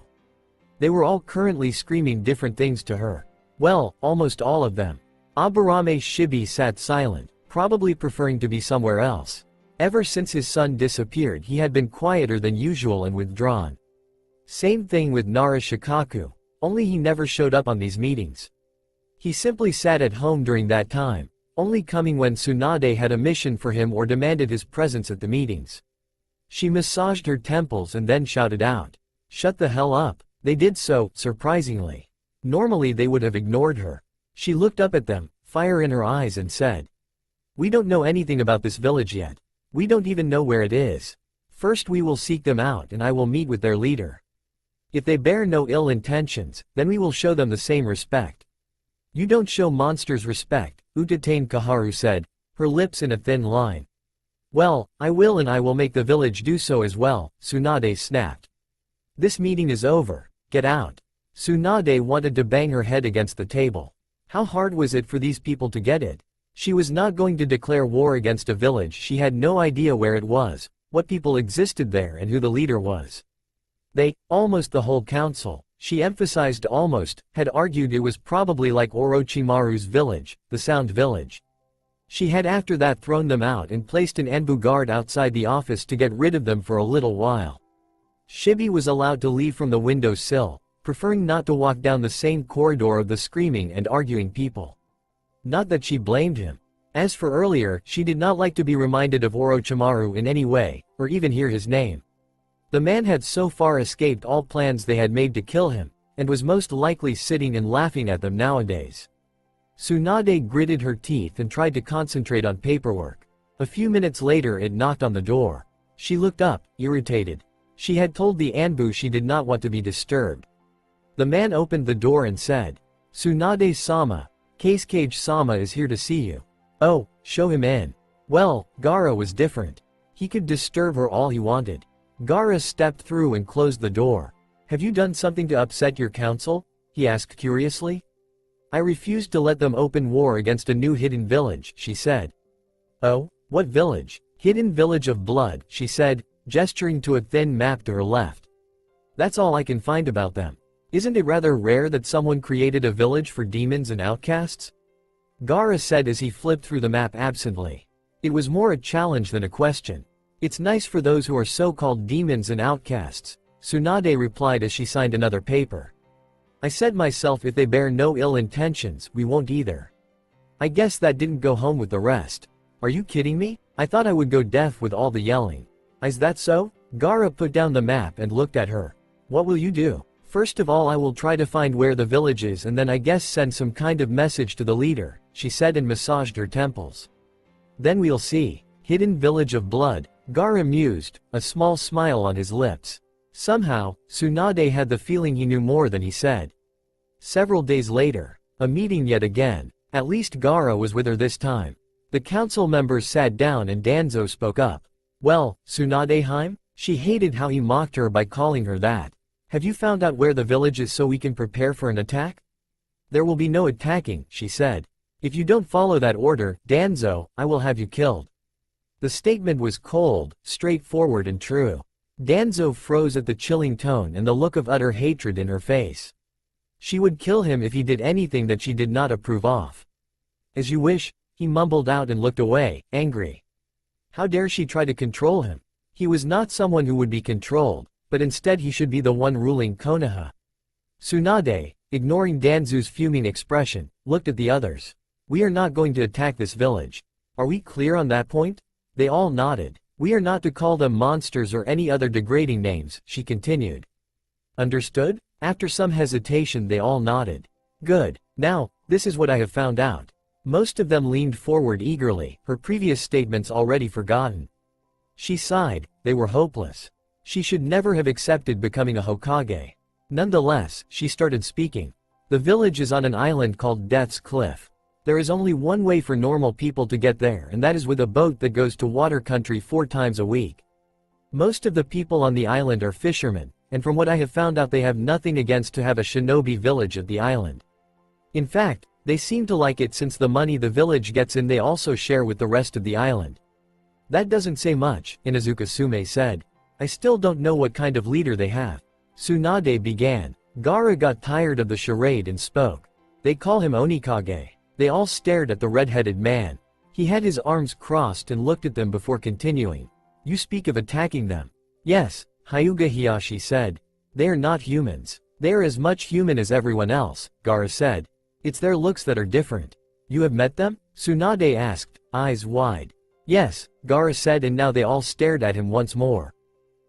They were all currently screaming different things to her. Well, almost all of them. Aburame Shibi sat silent, probably preferring to be somewhere else. Ever since his son disappeared he had been quieter than usual and withdrawn. Same thing with Nara Shikaku, only he never showed up on these meetings. He simply sat at home during that time, only coming when Tsunade had a mission for him or demanded his presence at the meetings. She massaged her temples and then shouted out, "Shut the hell up." They did so, surprisingly. Normally they would have ignored her. She looked up at them, fire in her eyes and said, "We don't know anything about this village yet. We don't even know where it is. First we will seek them out and I will meet with their leader. If they bear no ill intentions, then we will show them the same respect." "You don't show monsters respect," Utatane Kaharu said, her lips in a thin line. "Well, I will and I will make the village do so as well," Tsunade snapped. "This meeting is over, get out." Tsunade wanted to bang her head against the table. How hard was it for these people to get it? She was not going to declare war against a village she had no idea where it was, what people existed there and who the leader was. They, almost the whole council, she emphasized almost, had argued it was probably like Orochimaru's village, the Sound Village. She had after that thrown them out and placed an Enbu guard outside the office to get rid of them for a little while. Shibi was allowed to leave from the window sill, preferring not to walk down the same corridor of the screaming and arguing people. Not that she blamed him. As for earlier, she did not like to be reminded of Orochimaru in any way, or even hear his name. The man had so far escaped all plans they had made to kill him, and was most likely sitting and laughing at them nowadays. Tsunade gritted her teeth and tried to concentrate on paperwork. A few minutes later it knocked on the door. She looked up, irritated. She had told the Anbu she did not want to be disturbed. The man opened the door and said, Tsunade-sama, Cage-sama is here to see you. Oh, show him in. Well, Gaara was different. He could disturb her all he wanted. Gaara stepped through and closed the door. Have you done something to upset your council? He asked curiously. I refused to let them open war against a new hidden village, she said. Oh, what village? Hidden Village of Blood, she said, gesturing to a thin map to her left. That's all I can find about them. Isn't it rather rare that someone created a village for demons and outcasts? Gaara said as he flipped through the map absently. It was more a challenge than a question. It's nice for those who are so-called demons and outcasts, Tsunade replied as she signed another paper. I said myself if they bear no ill intentions, we won't either. I guess that didn't go home with the rest. Are you kidding me? I thought I would go deaf with all the yelling. Is that so? Gaara put down the map and looked at her. What will you do? First of all I will try to find where the village is and then I guess send some kind of message to the leader, she said and massaged her temples. Then we'll see. Hidden Village of Blood, Gaara mused, a small smile on his lips. Somehow, Tsunade had the feeling he knew more than he said. Several days later, a meeting yet again. At least Gaara was with her this time. The council members sat down and Danzo spoke up. Well, Tsunade-heim? She hated how he mocked her by calling her that. Have you found out where the village is so we can prepare for an attack? There will be no attacking, she said. If you don't follow that order, Danzo, I will have you killed. The statement was cold, straightforward and true. Danzo froze at the chilling tone and the look of utter hatred in her face. She would kill him if he did anything that she did not approve of. As you wish, he mumbled out and looked away, angry. How dare she try to control him? He was not someone who would be controlled, but instead he should be the one ruling Konoha. Tsunade, ignoring Danzo's fuming expression, looked at the others. We are not going to attack this village. Are we clear on that point? They all nodded. We are not to call them monsters or any other degrading names, she continued. Understood? After some hesitation they all nodded. Good. Now, this is what I have found out. Most of them leaned forward eagerly, her previous statements already forgotten. She sighed, they were hopeless. She should never have accepted becoming a Hokage. Nonetheless, she started speaking. The village is on an island called Death's Cliff. There is only one way for normal people to get there and that is with a boat that goes to water country 4 times a week. Most of the people on the island are fishermen, and from what I have found out they have nothing against to have a shinobi village at the island. In fact, they seem to like it since the money the village gets in they also share with the rest of the island. That doesn't say much, Inuzuka-sume said. I still don't know what kind of leader they have. Tsunade began. Gaara got tired of the charade and spoke. They call him Onikage. They all stared at the red-headed man. He had his arms crossed and looked at them before continuing. You speak of attacking them. Yes, Hyuga Hiyashi said. They are not humans. They are as much human as everyone else, Gaara said. It's their looks that are different. You have met them? Tsunade asked, eyes wide. Yes, Gaara said and now they all stared at him once more.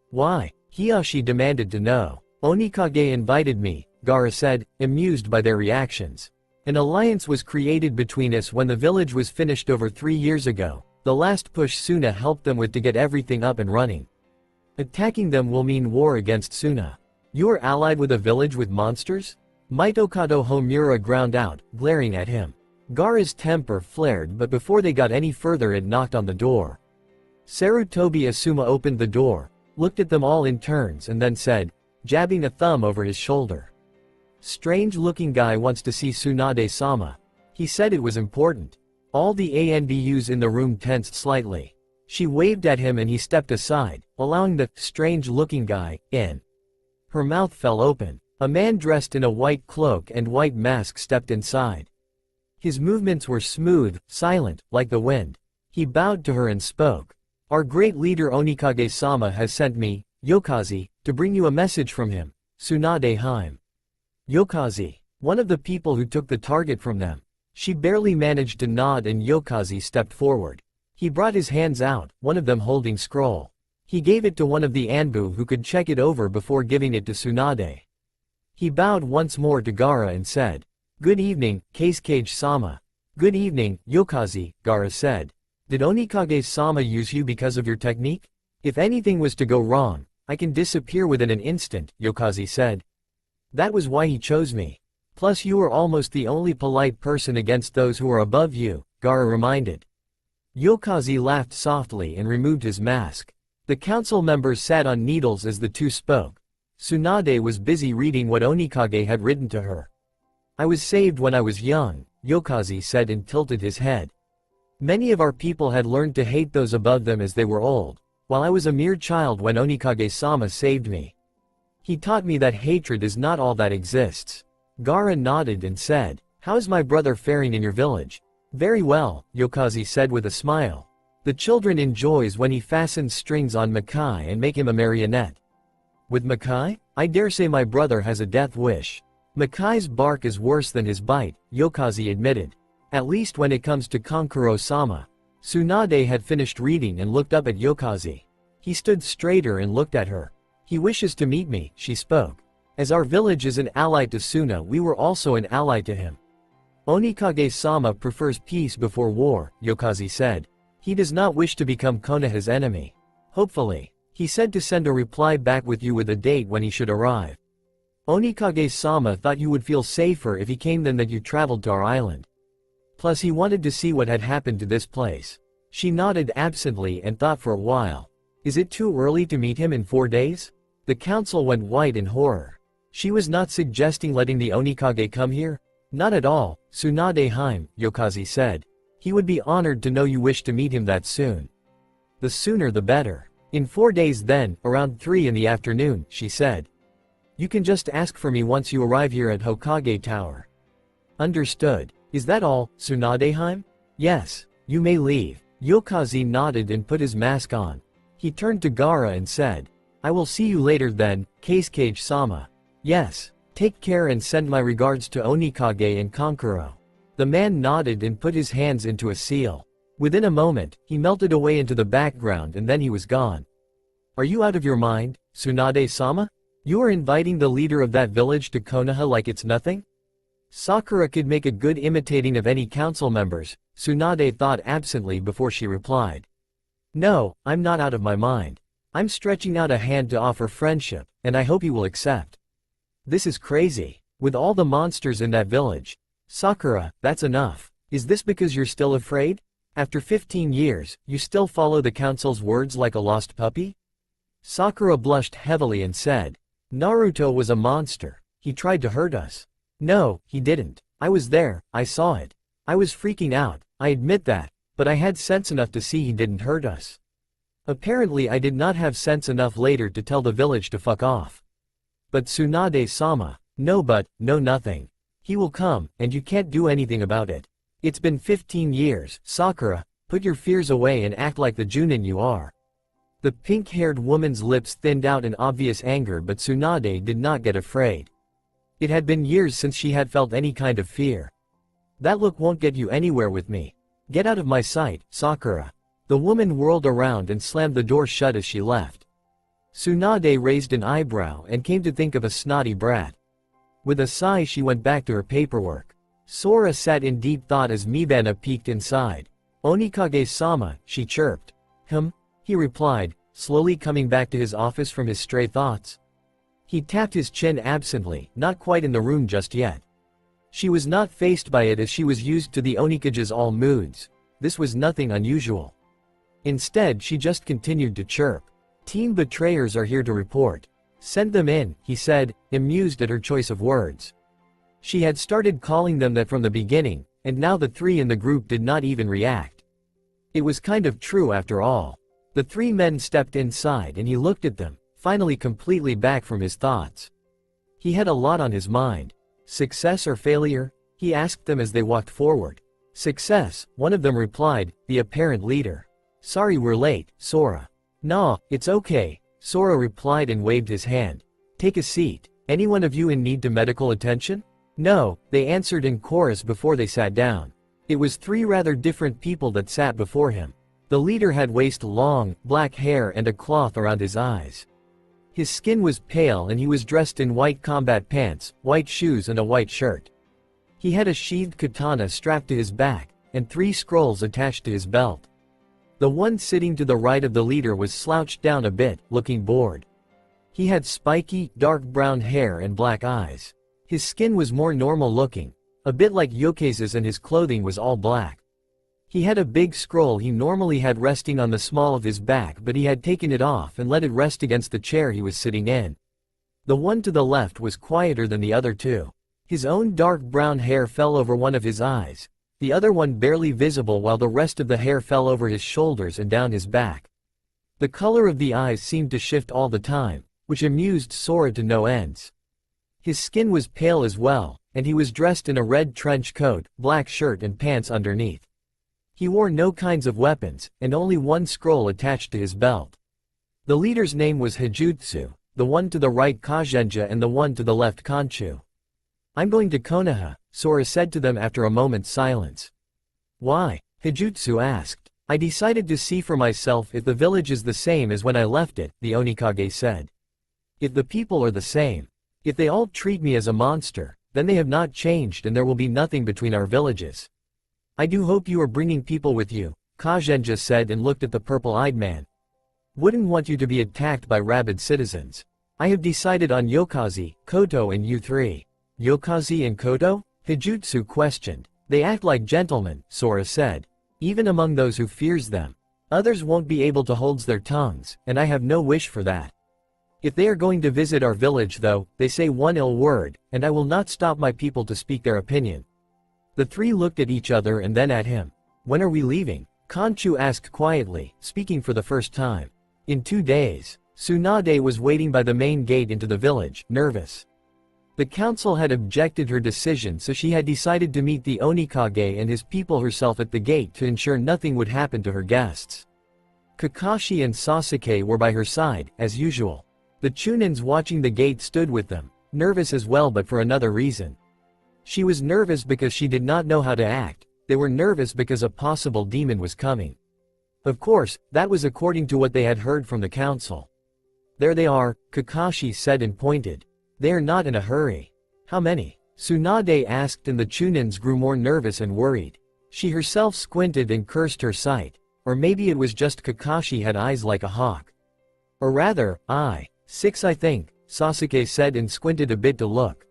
Why? Hiyashi demanded to know. Onikage invited me, Gaara said, amused by their reactions. An alliance was created between us when the village was finished over 3 years ago. The last push Suna helped them with to get everything up and running. Attacking them will mean war against Suna. You are allied with a village with monsters? Mitokado Homura ground out, glaring at him. Gaara's temper flared but before they got any further it knocked on the door. Sarutobi Asuma opened the door, looked at them all in turns and then said, jabbing a thumb over his shoulder. Strange-looking guy wants to see Tsunade-sama. He said it was important. All the ANBUs in the room tensed slightly. She waved at him and he stepped aside, allowing the strange-looking guy in. Her mouth fell open. A man dressed in a white cloak and white mask stepped inside. His movements were smooth, silent, like the wind. He bowed to her and spoke. Our great leader Onikage-sama has sent me, Yokazi, to bring you a message from him, Tsunade-heim. Yokazi, one of the people who took the target from them. She barely managed to nod and Yokazi stepped forward. He brought his hands out, one of them holding scroll. He gave it to one of the Anbu who could check it over before giving it to Tsunade. He bowed once more to Gaara and said, Good evening, Cage-sama. Good evening, Yokazi, Gaara said. Did Onikage-sama use you because of your technique? If anything was to go wrong, I can disappear within an instant, Yokazi said. That was why he chose me. Plus you are almost the only polite person against those who are above you, Gaara reminded. Yokazi laughed softly and removed his mask. The council members sat on needles as the two spoke. Tsunade was busy reading what Onikage had written to her. I was saved when I was young, Yokazi said and tilted his head. Many of our people had learned to hate those above them as they were old, while I was a mere child when Onikage-sama saved me. He taught me that hatred is not all that exists. Gaara nodded and said, how is my brother faring in your village? Very well, Yokazi said with a smile. The children enjoys when he fastens strings on Makai and make him a marionette. With Makai? I dare say my brother has a death wish. Makai's bark is worse than his bite, Yokazi admitted. At least when it comes to Kankuro-sama. Tsunade had finished reading and looked up at Yokazi. He stood straighter and looked at her. He wishes to meet me, she spoke. As our village is an ally to Suna, we were also an ally to him. Onikage-sama prefers peace before war, Yokazi said. He does not wish to become Konoha's enemy. Hopefully. He said to send a reply back with you with a date when he should arrive. Onikage-sama thought you would feel safer if he came than that you traveled to our island. Plus he wanted to see what had happened to this place. She nodded absently and thought for a while. Is it too early to meet him in 4 days? The council went white in horror. She was not suggesting letting the Onikage come here? Not at all, Tsunade-heim, Yokazi said. He would be honored to know you wish to meet him that soon. The sooner the better. In 4 days then, around 3 in the afternoon, she said. You can just ask for me once you arrive here at Hokage Tower. Understood. Is that all, Tsunade-heim? Yes. You may leave. Yokazi nodded and put his mask on. He turned to Gaara and said. I will see you later then, Kazekage-sama. Yes. Take care and send my regards to Onikage and Kankuro. The man nodded and put his hands into a seal. Within a moment, he melted away into the background and then he was gone. Are you out of your mind, Tsunade-sama? You are inviting the leader of that village to Konoha like it's nothing? Sakura could make a good imitating of any council members, Tsunade thought absently before she replied. No, I'm not out of my mind. I'm stretching out a hand to offer friendship, and I hope he will accept. This is crazy. With all the monsters in that village. Sakura, that's enough. Is this because you're still afraid? After 15 years, you still follow the council's words like a lost puppy? Sakura blushed heavily and said. Naruto was a monster. He tried to hurt us. No, he didn't. I was there, I saw it. I was freaking out, I admit that, but I had sense enough to see he didn't hurt us. Apparently I did not have sense enough later to tell the village to fuck off. But Tsunade-sama, no nothing. He will come, and you can't do anything about it. It's been 15 years, Sakura, put your fears away and act like the Junin you are. The pink-haired woman's lips thinned out in obvious anger, but Tsunade did not get afraid. It had been years since she had felt any kind of fear. That look won't get you anywhere with me. Get out of my sight, Sakura. The woman whirled around and slammed the door shut as she left. Tsunade raised an eyebrow and came to think of a snotty brat. With a sigh she went back to her paperwork. Sora sat in deep thought as Mibana peeked inside. Onikage-sama, she chirped. He replied, slowly coming back to his office from his stray thoughts. He tapped his chin absently, not quite in the room just yet. She was not faced by it as she was used to the Onikage's all moods. This was nothing unusual. Instead she just continued to chirp. Teen betrayers are here to report. Send them in, he said, amused at her choice of words. She had started calling them that from the beginning, and now the 3 in the group did not even react. It was kind of true after all. The 3 men stepped inside and he looked at them, finally completely back from his thoughts. He had a lot on his mind. Success or failure? He asked them as they walked forward. Success, one of them replied, the apparent leader. Sorry we're late, Sora. Nah, it's okay, Sora replied and waved his hand. Take a seat. Any one of you in need to medical attention? No, they answered in chorus before they sat down. It was 3 rather different people that sat before him. The leader had waist-long, black hair and a cloth around his eyes. His skin was pale and he was dressed in white combat pants, white shoes and a white shirt. He had a sheathed katana strapped to his back, and 3 scrolls attached to his belt. The one sitting to the right of the leader was slouched down a bit, looking bored. He had spiky, dark brown hair and black eyes. His skin was more normal looking, a bit like Yokaze's, and his clothing was all black. He had a big scroll he normally had resting on the small of his back, but he had taken it off and let it rest against the chair he was sitting in. The one to the left was quieter than the other two. His own dark brown hair fell over one of his eyes, the other one barely visible, while the rest of the hair fell over his shoulders and down his back. The color of the eyes seemed to shift all the time, which amused Sora to no ends. His skin was pale as well, and he was dressed in a red trench coat, black shirt and pants underneath. He wore no kinds of weapons, and only one scroll attached to his belt. The leader's name was Hijutsu, the one to the right Kazenja and the one to the left Kanchu. I'm going to Konoha, Sora said to them after a moment's silence. Why? Hijutsu asked. I decided to see for myself if the village is the same as when I left it, the Onikage said. If the people are the same, if they all treat me as a monster, then they have not changed and there will be nothing between our villages. I do hope you are bringing people with you, Kazenja said and looked at the purple-eyed man. Wouldn't want you to be attacked by rabid citizens. I have decided on Yokaze, Koto and you three. Yokaze and Koto? Hijutsu questioned. They act like gentlemen, Sora said. Even among those who fears them. Others won't be able to hold their tongues, and I have no wish for that. If they are going to visit our village though, they say one ill word, and I will not stop my people to speak their opinion. The three looked at each other and then at him. When are we leaving? Kanchu asked quietly, speaking for the first time. In 2 days. Tsunade was waiting by the main gate into the village, nervous. The council had objected her decision, so she had decided to meet the Onikage and his people herself at the gate to ensure nothing would happen to her guests. Kakashi and Sasuke were by her side, as usual. The Chunins watching the gate stood with them, nervous as well, but for another reason. She was nervous because she did not know how to act. They were nervous because a possible demon was coming. Of course, that was according to what they had heard from the council. There they are, Kakashi said and pointed. They are not in a hurry. How many? Tsunade asked, and the Chunins grew more nervous and worried. She herself squinted and cursed her sight. Or maybe it was just Kakashi had eyes like a hawk. Or rather, 6 I think, Sasuke said and squinted a bit to look.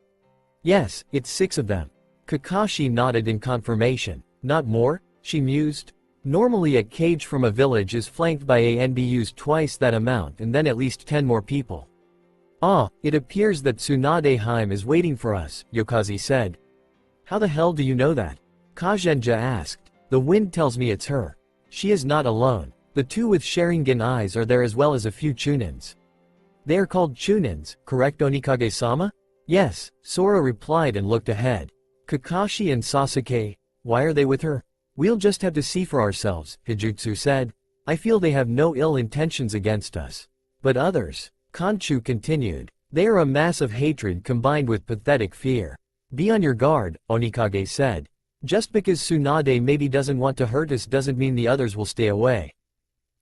Yes, it's 6 of them. Kakashi nodded in confirmation. Not more? She mused. Normally a cage from a village is flanked by a and be used twice that amount and then at least 10 more people. Ah, it appears that Tsunade Heim is waiting for us, Yokaze said. How the hell do you know that? Kazenja asked. The wind tells me it's her. She is not alone. The two with Sharingan eyes are there as well as a few Chunins. They are called Chunins, correct Onikage-sama? Yes, Sora replied and looked ahead. Kakashi and Sasuke, why are they with her? We'll just have to see for ourselves, Hijutsu said. I feel they have no ill intentions against us. But others, Kanchu continued, they are a mass of hatred combined with pathetic fear. Be on your guard, Onikage said. Just because Tsunade maybe doesn't want to hurt us doesn't mean the others will stay away.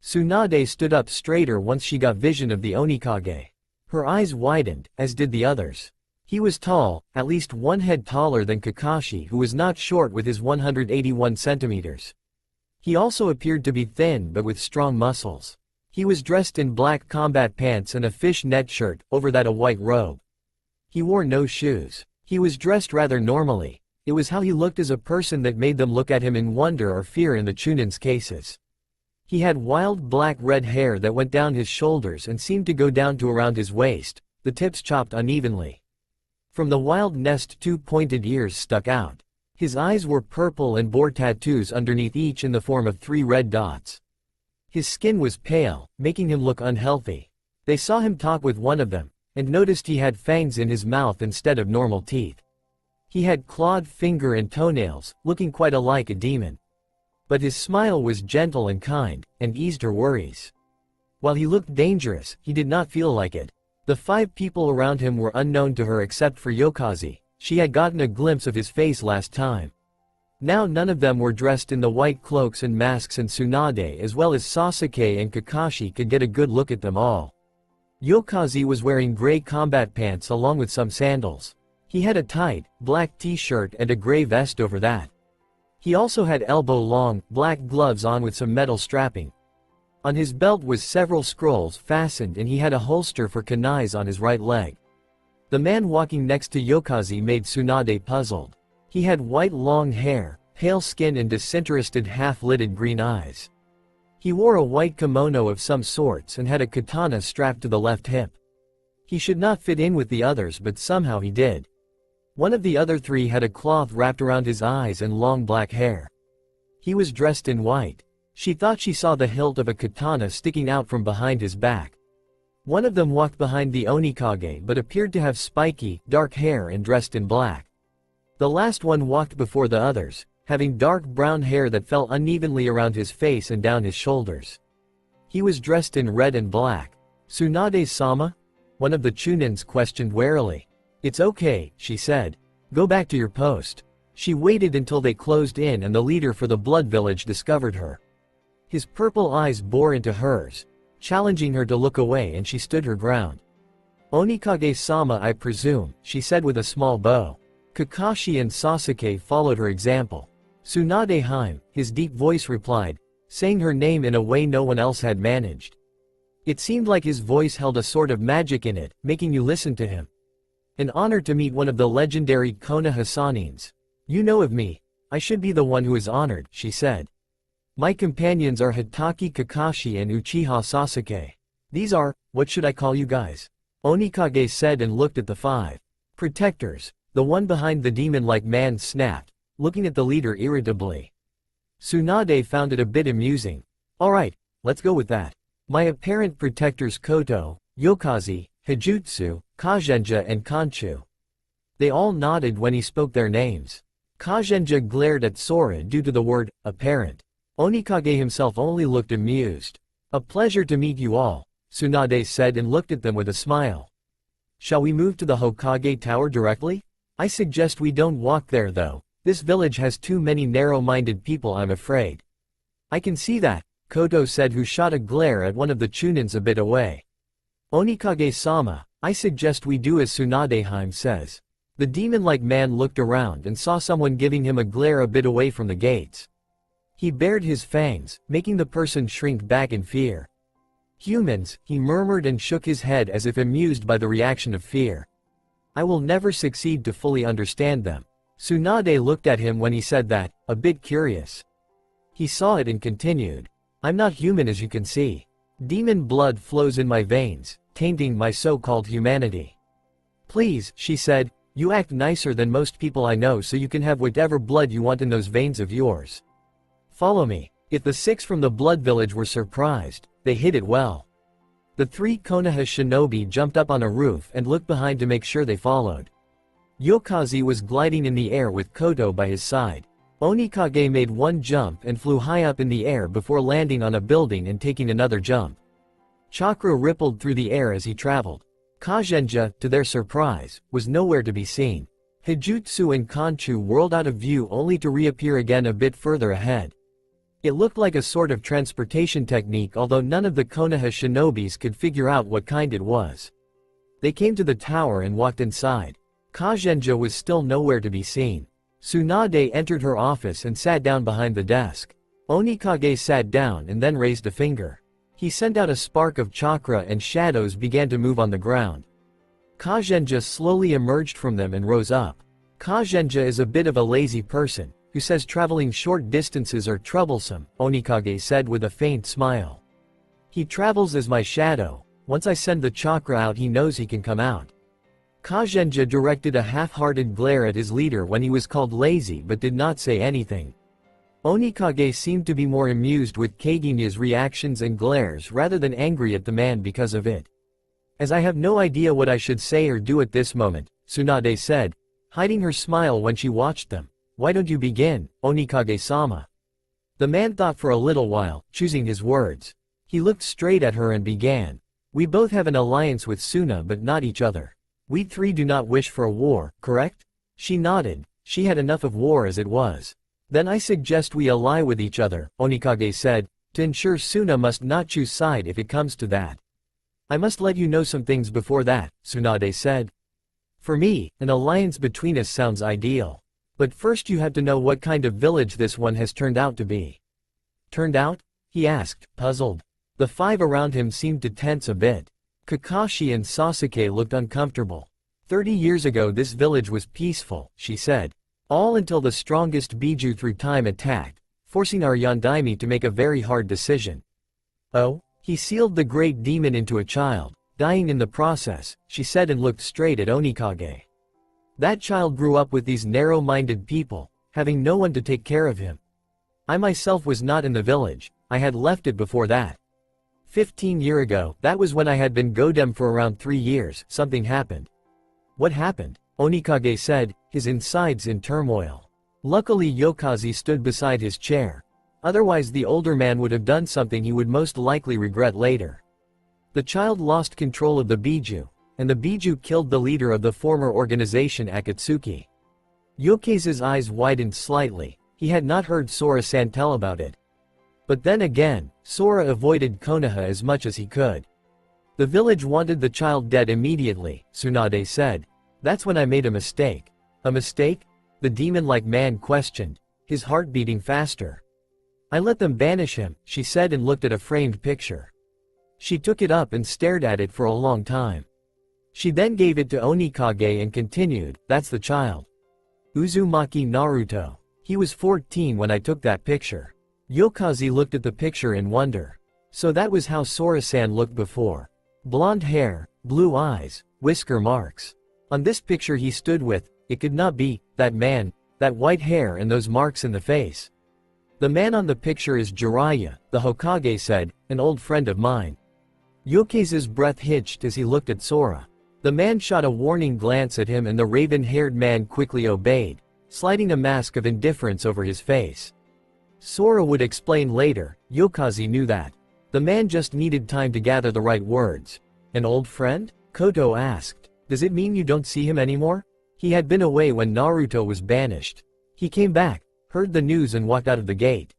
Tsunade stood up straighter once she got vision of the Onikage. Her eyes widened, as did the others. He was tall, at least 1 head taller than Kakashi, who was not short with his 181 centimeters. He also appeared to be thin but with strong muscles. He was dressed in black combat pants and a fishnet shirt, over that a white robe. He wore no shoes. He was dressed rather normally. It was how he looked as a person that made them look at him in wonder or fear in the Chunin's cases. He had wild black-red hair that went down his shoulders and seemed to go down to around his waist, the tips chopped unevenly. From the wild nest 2 pointed ears stuck out. His eyes were purple and bore tattoos underneath each in the form of 3 red dots. His skin was pale, making him look unhealthy. They saw him talk with one of them, and noticed he had fangs in his mouth instead of normal teeth. He had clawed finger and toenails, looking quite alike a demon. But his smile was gentle and kind, and eased her worries. While he looked dangerous, he did not feel like it. The 5 people around him were unknown to her except for Yokaze. She had gotten a glimpse of his face last time. Now none of them were dressed in the white cloaks and masks, and Tsunade as well as Sasuke and Kakashi could get a good look at them all. Yokaze was wearing gray combat pants along with some sandals. He had a tight, black t-shirt and a gray vest over that. He also had elbow-long, black gloves on with some metal strapping. On his belt was several scrolls fastened and he had a holster for kunais on his right leg. The man walking next to Yokazi made Tsunade puzzled. He had white long hair, pale skin and disinterested half-lidded green eyes. He wore a white kimono of some sorts and had a katana strapped to the left hip. He should not fit in with the others, but somehow he did. One of the other three had a cloth wrapped around his eyes and long black hair. He was dressed in white. She thought she saw the hilt of a katana sticking out from behind his back. One of them walked behind the Onikage but appeared to have spiky, dark hair and dressed in black. The last one walked before the others, having dark brown hair that fell unevenly around his face and down his shoulders. He was dressed in red and black. "Tsunade-sama?" One of the Chunins questioned warily. "It's okay," she said. "Go back to your post." She waited until they closed in and the leader for the Blood Village discovered her. His purple eyes bore into hers, challenging her to look away, and she stood her ground. "Onikage-sama, I presume," she said with a small bow. Kakashi and Sasuke followed her example. "Tsunade-hime," his deep voice replied, saying her name in a way no one else had managed. It seemed like his voice held a sort of magic in it, making you listen to him. "An honor to meet one of the legendary Konoha Sanins. You know of me. I should be the one who is honored," she said. "My companions are Hitaki Kakashi and Uchiha Sasuke. These are, what should I call you guys?" Onikage said and looked at the five protectors. The one behind the demon-like man snapped, looking at the leader irritably. Tsunade found it a bit amusing. "Alright, let's go with that. My apparent protectors Koto, Yokazi, Hijutsu, Kagenja and Kanchu." They all nodded when he spoke their names. Kagenja glared at Sora due to the word, apparent. Onikage himself only looked amused. "A pleasure to meet you all," Tsunade said and looked at them with a smile. "Shall we move to the Hokage Tower directly? I suggest we don't walk there though. This village has too many narrow-minded people, I'm afraid." "I can see that," Koto said, who shot a glare at one of the Chunins a bit away. "Onikage-sama, I suggest we do as Tsunade-hime says." The demon-like man looked around and saw someone giving him a glare a bit away from the gates. He bared his fangs, making the person shrink back in fear. "Humans," he murmured and shook his head as if amused by the reaction of fear. "I will never succeed to fully understand them." Tsunade looked at him when he said that, a bit curious. He saw it and continued. "I'm not human, as you can see. Demon blood flows in my veins, tainting my so-called humanity." "Please," she said, "you act nicer than most people I know, so you can have whatever blood you want in those veins of yours. Follow me." If the six from the Blood Village were surprised, they hid it well. The three Konoha shinobi jumped up on a roof and looked behind to make sure they followed. Yokazi was gliding in the air with Koto by his side. Onikage made one jump and flew high up in the air before landing on a building and taking another jump. Chakra rippled through the air as he traveled. Kagenja, to their surprise, was nowhere to be seen. Hijutsu and Kanchu whirled out of view only to reappear again a bit further ahead. It looked like a sort of transportation technique, although none of the Konoha shinobis could figure out what kind it was. They came to the tower and walked inside. Kagenja was still nowhere to be seen. Tsunade entered her office and sat down behind the desk. Onikage sat down and then raised a finger. He sent out a spark of chakra and shadows began to move on the ground. Kagenja slowly emerged from them and rose up. Kagenja is a bit of a lazy person, who says traveling short distances are troublesome, Onikage said with a faint smile. "He travels as my shadow. Once I send the chakra out, he knows he can come out." Kagenja directed a half-hearted glare at his leader when he was called lazy but did not say anything. Onikage seemed to be more amused with Kagenya's reactions and glares rather than angry at the man because of it. "As I have no idea what I should say or do at this moment," Tsunade said, hiding her smile when she watched them. "Why don't you begin, Onikage-sama?" The man thought for a little while, choosing his words. He looked straight at her and began. "We both have an alliance with Suna but not each other. We three do not wish for a war, correct?" She nodded. She had enough of war as it was. "Then I suggest we ally with each other," Onikage said, "to ensure Suna must not choose side if it comes to that." "I must let you know some things before that," Tsunade said. "For me, an alliance between us sounds ideal. But first you have to know what kind of village this one has turned out to be." "Turned out?" he asked, puzzled. The five around him seemed to tense a bit. Kakashi and Sasuke looked uncomfortable. 30 years ago this village was peaceful, she said. All until the strongest Biju through time attacked, forcing our Yondaime to make a very hard decision. Oh? He sealed the great demon into a child, dying in the process, she said and looked straight at Onikage. That child grew up with these narrow-minded people, having no one to take care of him. I myself was not in the village, I had left it before that. 15 years ago, that was when I had been Godem for around 3 years, something happened. What happened? Onikage said, his insides in turmoil. Luckily Yokaze stood beside his chair. Otherwise the older man would have done something he would most likely regret later. The child lost control of the Biju, and the Biju killed the leader of the former organization Akatsuki. Yokaze's eyes widened slightly, he had not heard Sora-san tell about it. But then again, Sora avoided Konoha as much as he could. The village wanted the child dead immediately, Tsunade said. That's when I made a mistake. A mistake? The demon-like man questioned, his heart beating faster. I let them banish him, she said and looked at a framed picture. She took it up and stared at it for a long time. She then gave it to Onikage and continued, that's the child. Uzumaki Naruto. He was 14 when I took that picture. Yokaze looked at the picture in wonder. So that was how Sora-san looked before. Blonde hair, blue eyes, whisker marks. On this picture he stood with, it could not be, that man, that white hair and those marks in the face. The man on the picture is Jiraiya, the Hokage said, an old friend of mine. Yokaze's breath hitched as he looked at Sora. The man shot a warning glance at him and the raven-haired man quickly obeyed, sliding a mask of indifference over his face. Sora would explain later, Yokaze knew that. The man just needed time to gather the right words. An old friend? Koto asked. Does it mean you don't see him anymore? He had been away when Naruto was banished. He came back, heard the news and walked out of the gate.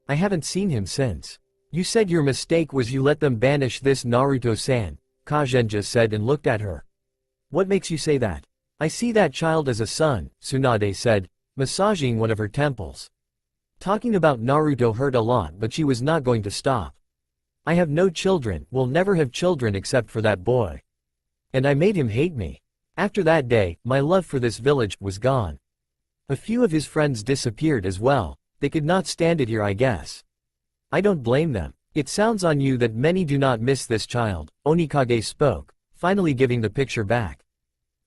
I haven't seen him since. You said your mistake was you let them banish this Naruto-san, Kagenja said and looked at her. What makes you say that? I see that child as a son, Tsunade said, massaging one of her temples. Talking about Naruto hurt a lot but she was not going to stop. I have no children, will never have children except for that boy. And I made him hate me. After that day, my love for this village was gone. A few of his friends disappeared as well, they could not stand it here I guess. I don't blame them. It sounds on you that many do not miss this child, Onikage spoke, finally giving the picture back.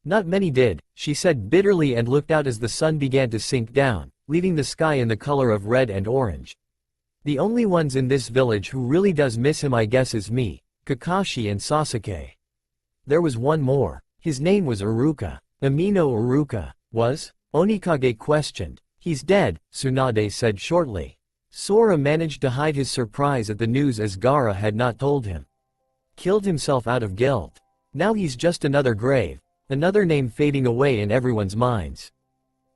Not many did, she said bitterly and looked out as the sun began to sink down, leaving the sky in the color of red and orange. The only ones in this village who really does miss him I guess is me, Kakashi and Sasuke. There was one more. His name was Iruka. Amino Iruka. Was? Onikage questioned. He's dead, Tsunade said shortly. Sora managed to hide his surprise at the news as Gaara had not told him. Killed himself out of guilt. Now he's just another grave, another name fading away in everyone's minds.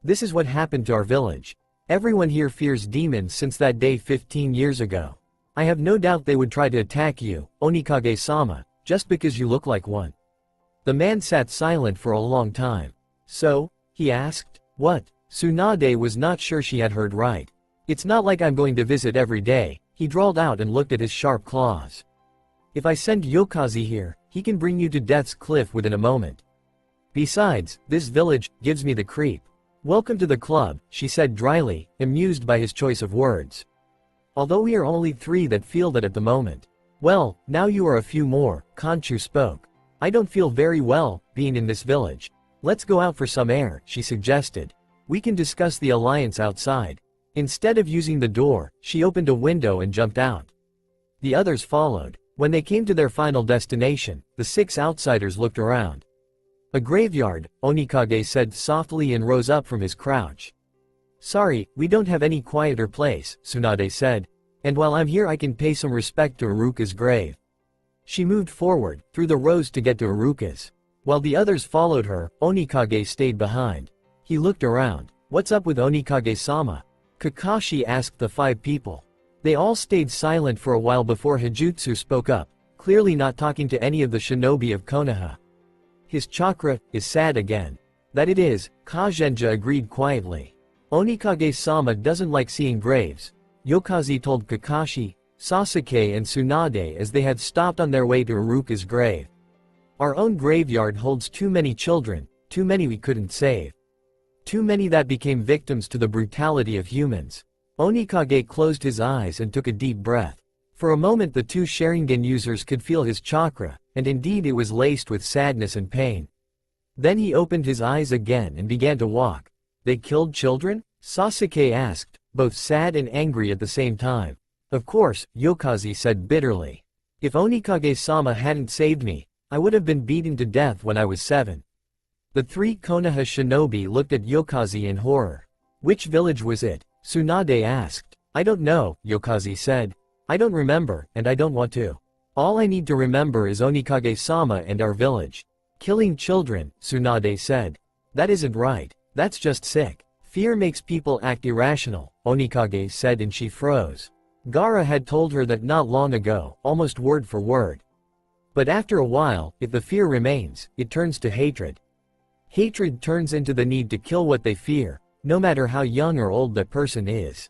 This is what happened to our village. Everyone here fears demons since that day 15 years ago. I have no doubt they would try to attack you, Onikage-sama, just because you look like one. The man sat silent for a long time. So? He asked. What? Tsunade was not sure she had heard right. It's not like I'm going to visit every day, he drawled out and looked at his sharp claws. If I send Yokaze here, he can bring you to Death's Cliff within a moment. Besides, this village gives me the creep. Welcome to the club, she said dryly, amused by his choice of words. Although we are only 3 that feel that at the moment. Well, now you are a few more, Kanchu spoke. I don't feel very well, being in this village. Let's go out for some air, she suggested. We can discuss the alliance outside. Instead of using the door, she opened a window and jumped out. The others followed. When they came to their final destination, the 6 outsiders looked around. A graveyard, Onikage said softly and rose up from his crouch. Sorry, we don't have any quieter place, Tsunade said. And while I'm here I can pay some respect to Iruka's grave. She moved forward, through the rows to get to Iruka's. While the others followed her, Onikage stayed behind. He looked around. What's up with Onikage-sama? Kakashi asked the 5 people. They all stayed silent for a while before Hijutsu spoke up, clearly not talking to any of the shinobi of Konoha. His chakra is sad again. That it is, Kagenja agreed quietly. Onikage-sama doesn't like seeing graves. Yokaze told Kakashi, Sasuke and Tsunade as they had stopped on their way to Iruka's grave. Our own graveyard holds too many children, too many we couldn't save. Too many that became victims to the brutality of humans. Onikage closed his eyes and took a deep breath. For a moment the two Sharingan users could feel his chakra, and indeed it was laced with sadness and pain. Then he opened his eyes again and began to walk. They killed children? Sasuke asked, both sad and angry at the same time. Of course, Yokaze said bitterly. If Onikage-sama hadn't saved me, I would have been beaten to death when I was 7. The three Konoha shinobi looked at Yokaze in horror. Which village was it? Tsunade asked. I don't know, Yokaze said. I don't remember, and I don't want to. All I need to remember is Onikage-sama and our village. Killing children, Tsunade said. That isn't right. That's just sick. Fear makes people act irrational, Onikage said, and she froze. Gaara had told her that not long ago, almost word for word. But after a while, if the fear remains, it turns to hatred. Hatred turns into the need to kill what they fear, no matter how young or old that person is.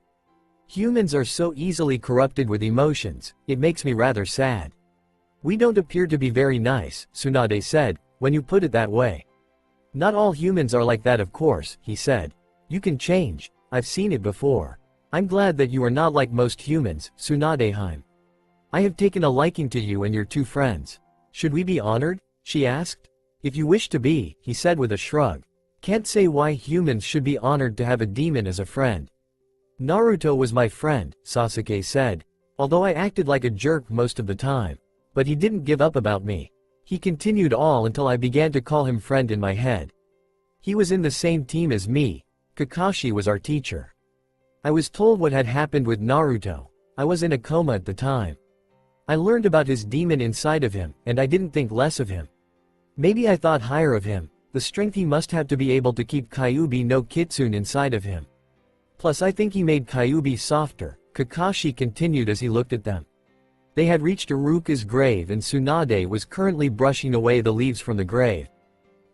Humans are so easily corrupted with emotions, it makes me rather sad. We don't appear to be very nice, Tsunade said, when you put it that way. Not all humans are like that, of course, he said. You can change, I've seen it before. I'm glad that you are not like most humans, Tsunadeheim. I have taken a liking to you and your two friends. Should we be honored? She asked. If you wish to be, he said with a shrug. Can't say why humans should be honored to have a demon as a friend. Naruto was my friend, Sasuke said, although I acted like a jerk most of the time. But he didn't give up about me. He continued all until I began to call him friend in my head. He was in the same team as me. Kakashi was our teacher. I was told what had happened with Naruto. I was in a coma at the time. I learned about his demon inside of him, and I didn't think less of him. Maybe I thought higher of him, the strength he must have to be able to keep Kyuubi no Kitsune inside of him. Plus I think he made Kyuubi softer, Kakashi continued as he looked at them. They had reached Iruka's grave and Tsunade was currently brushing away the leaves from the grave.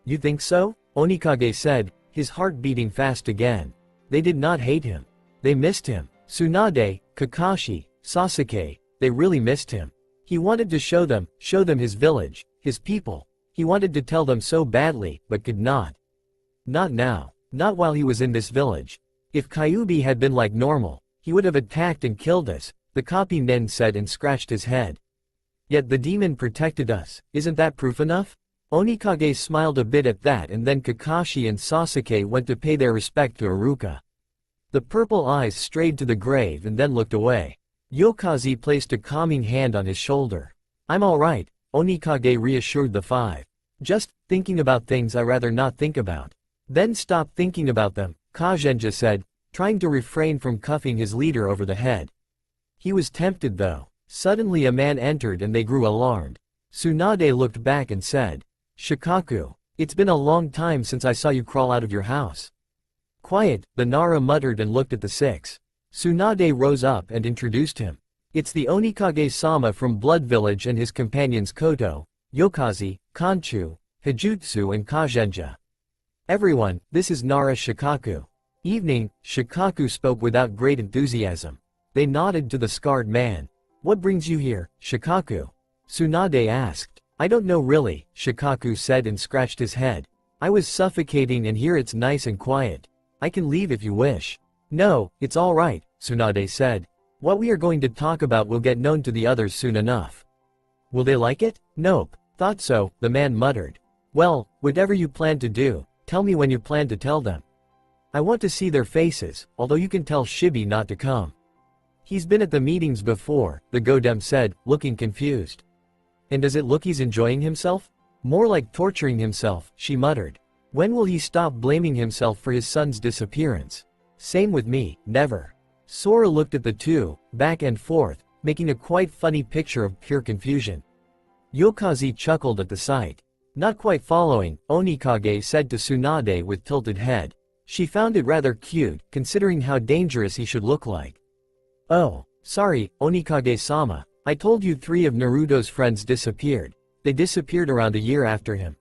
You think so? Onikage said, his heart beating fast again. They did not hate him. They missed him. Tsunade, Kakashi, Sasuke, they really missed him. He wanted to show them his village, his people. He wanted to tell them so badly, but could not. Not now. Not while he was in this village. If Kyuubi had been like normal, he would have attacked and killed us, the copy nen said and scratched his head. Yet the demon protected us, isn't that proof enough? Onikage smiled a bit at that and then Kakashi and Sasuke went to pay their respect to Iruka. The purple eyes strayed to the grave and then looked away. Yokaze placed a calming hand on his shoulder. I'm alright, Onikage reassured the five. Just thinking about things I rather not think about. Then stop thinking about them, Kagenja said, trying to refrain from cuffing his leader over the head. He was tempted though. Suddenly a man entered and they grew alarmed. Tsunade looked back and said, Shikaku, it's been a long time since I saw you crawl out of your house. Quiet, the Nara muttered and looked at the six. Tsunade rose up and introduced him. It's the Onikage-sama from Blood Village and his companions Koto, Yokaze, Kanchu, Hijutsu and Kagenja. Everyone, this is Nara Shikaku. Evening, Shikaku spoke without great enthusiasm. They nodded to the scarred man. What brings you here, Shikaku? Tsunade asked. I don't know really, Shikaku said and scratched his head. I was suffocating and here it's nice and quiet. I can leave if you wish. No, it's all right, Tsunade said. What we are going to talk about will get known to the others soon enough. Will they like it? Nope. Thought so, the man muttered. Well, whatever you plan to do, tell me when you plan to tell them. I want to see their faces, although you can tell Shibi not to come. He's been at the meetings before, the Godem said, looking confused. And does it look he's enjoying himself? More like torturing himself, she muttered. When will he stop blaming himself for his son's disappearance? Same with me, never. Sora looked at the two, back and forth, making a quite funny picture of pure confusion. Yokaze chuckled at the sight. Not quite following, Onikage said to Tsunade with tilted head. She found it rather cute, considering how dangerous he should look like. Oh, sorry, Onikage-sama, I told you 3 of Naruto's friends disappeared. They disappeared around a year after him.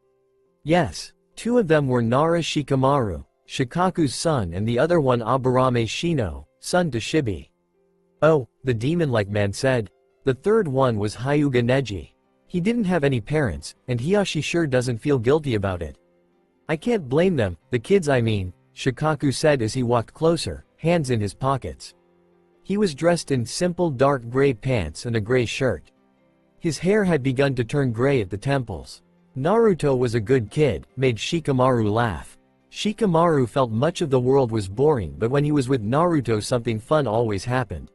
Yes, 2 of them were Nara Shikamaru, Shikaku's son, and the other one Aburame Shino, son to Shibi. Oh, the demon-like man said. The third one was Hyuga Neji. He didn't have any parents, and Hiyashi sure doesn't feel guilty about it. I can't blame them, the kids I mean, Shikaku said as he walked closer, hands in his pockets. He was dressed in simple dark gray pants and a gray shirt. His hair had begun to turn gray at the temples. Naruto was a good kid, made Shikamaru laugh. Shikamaru felt much of the world was boring, but when he was with Naruto something fun always happened.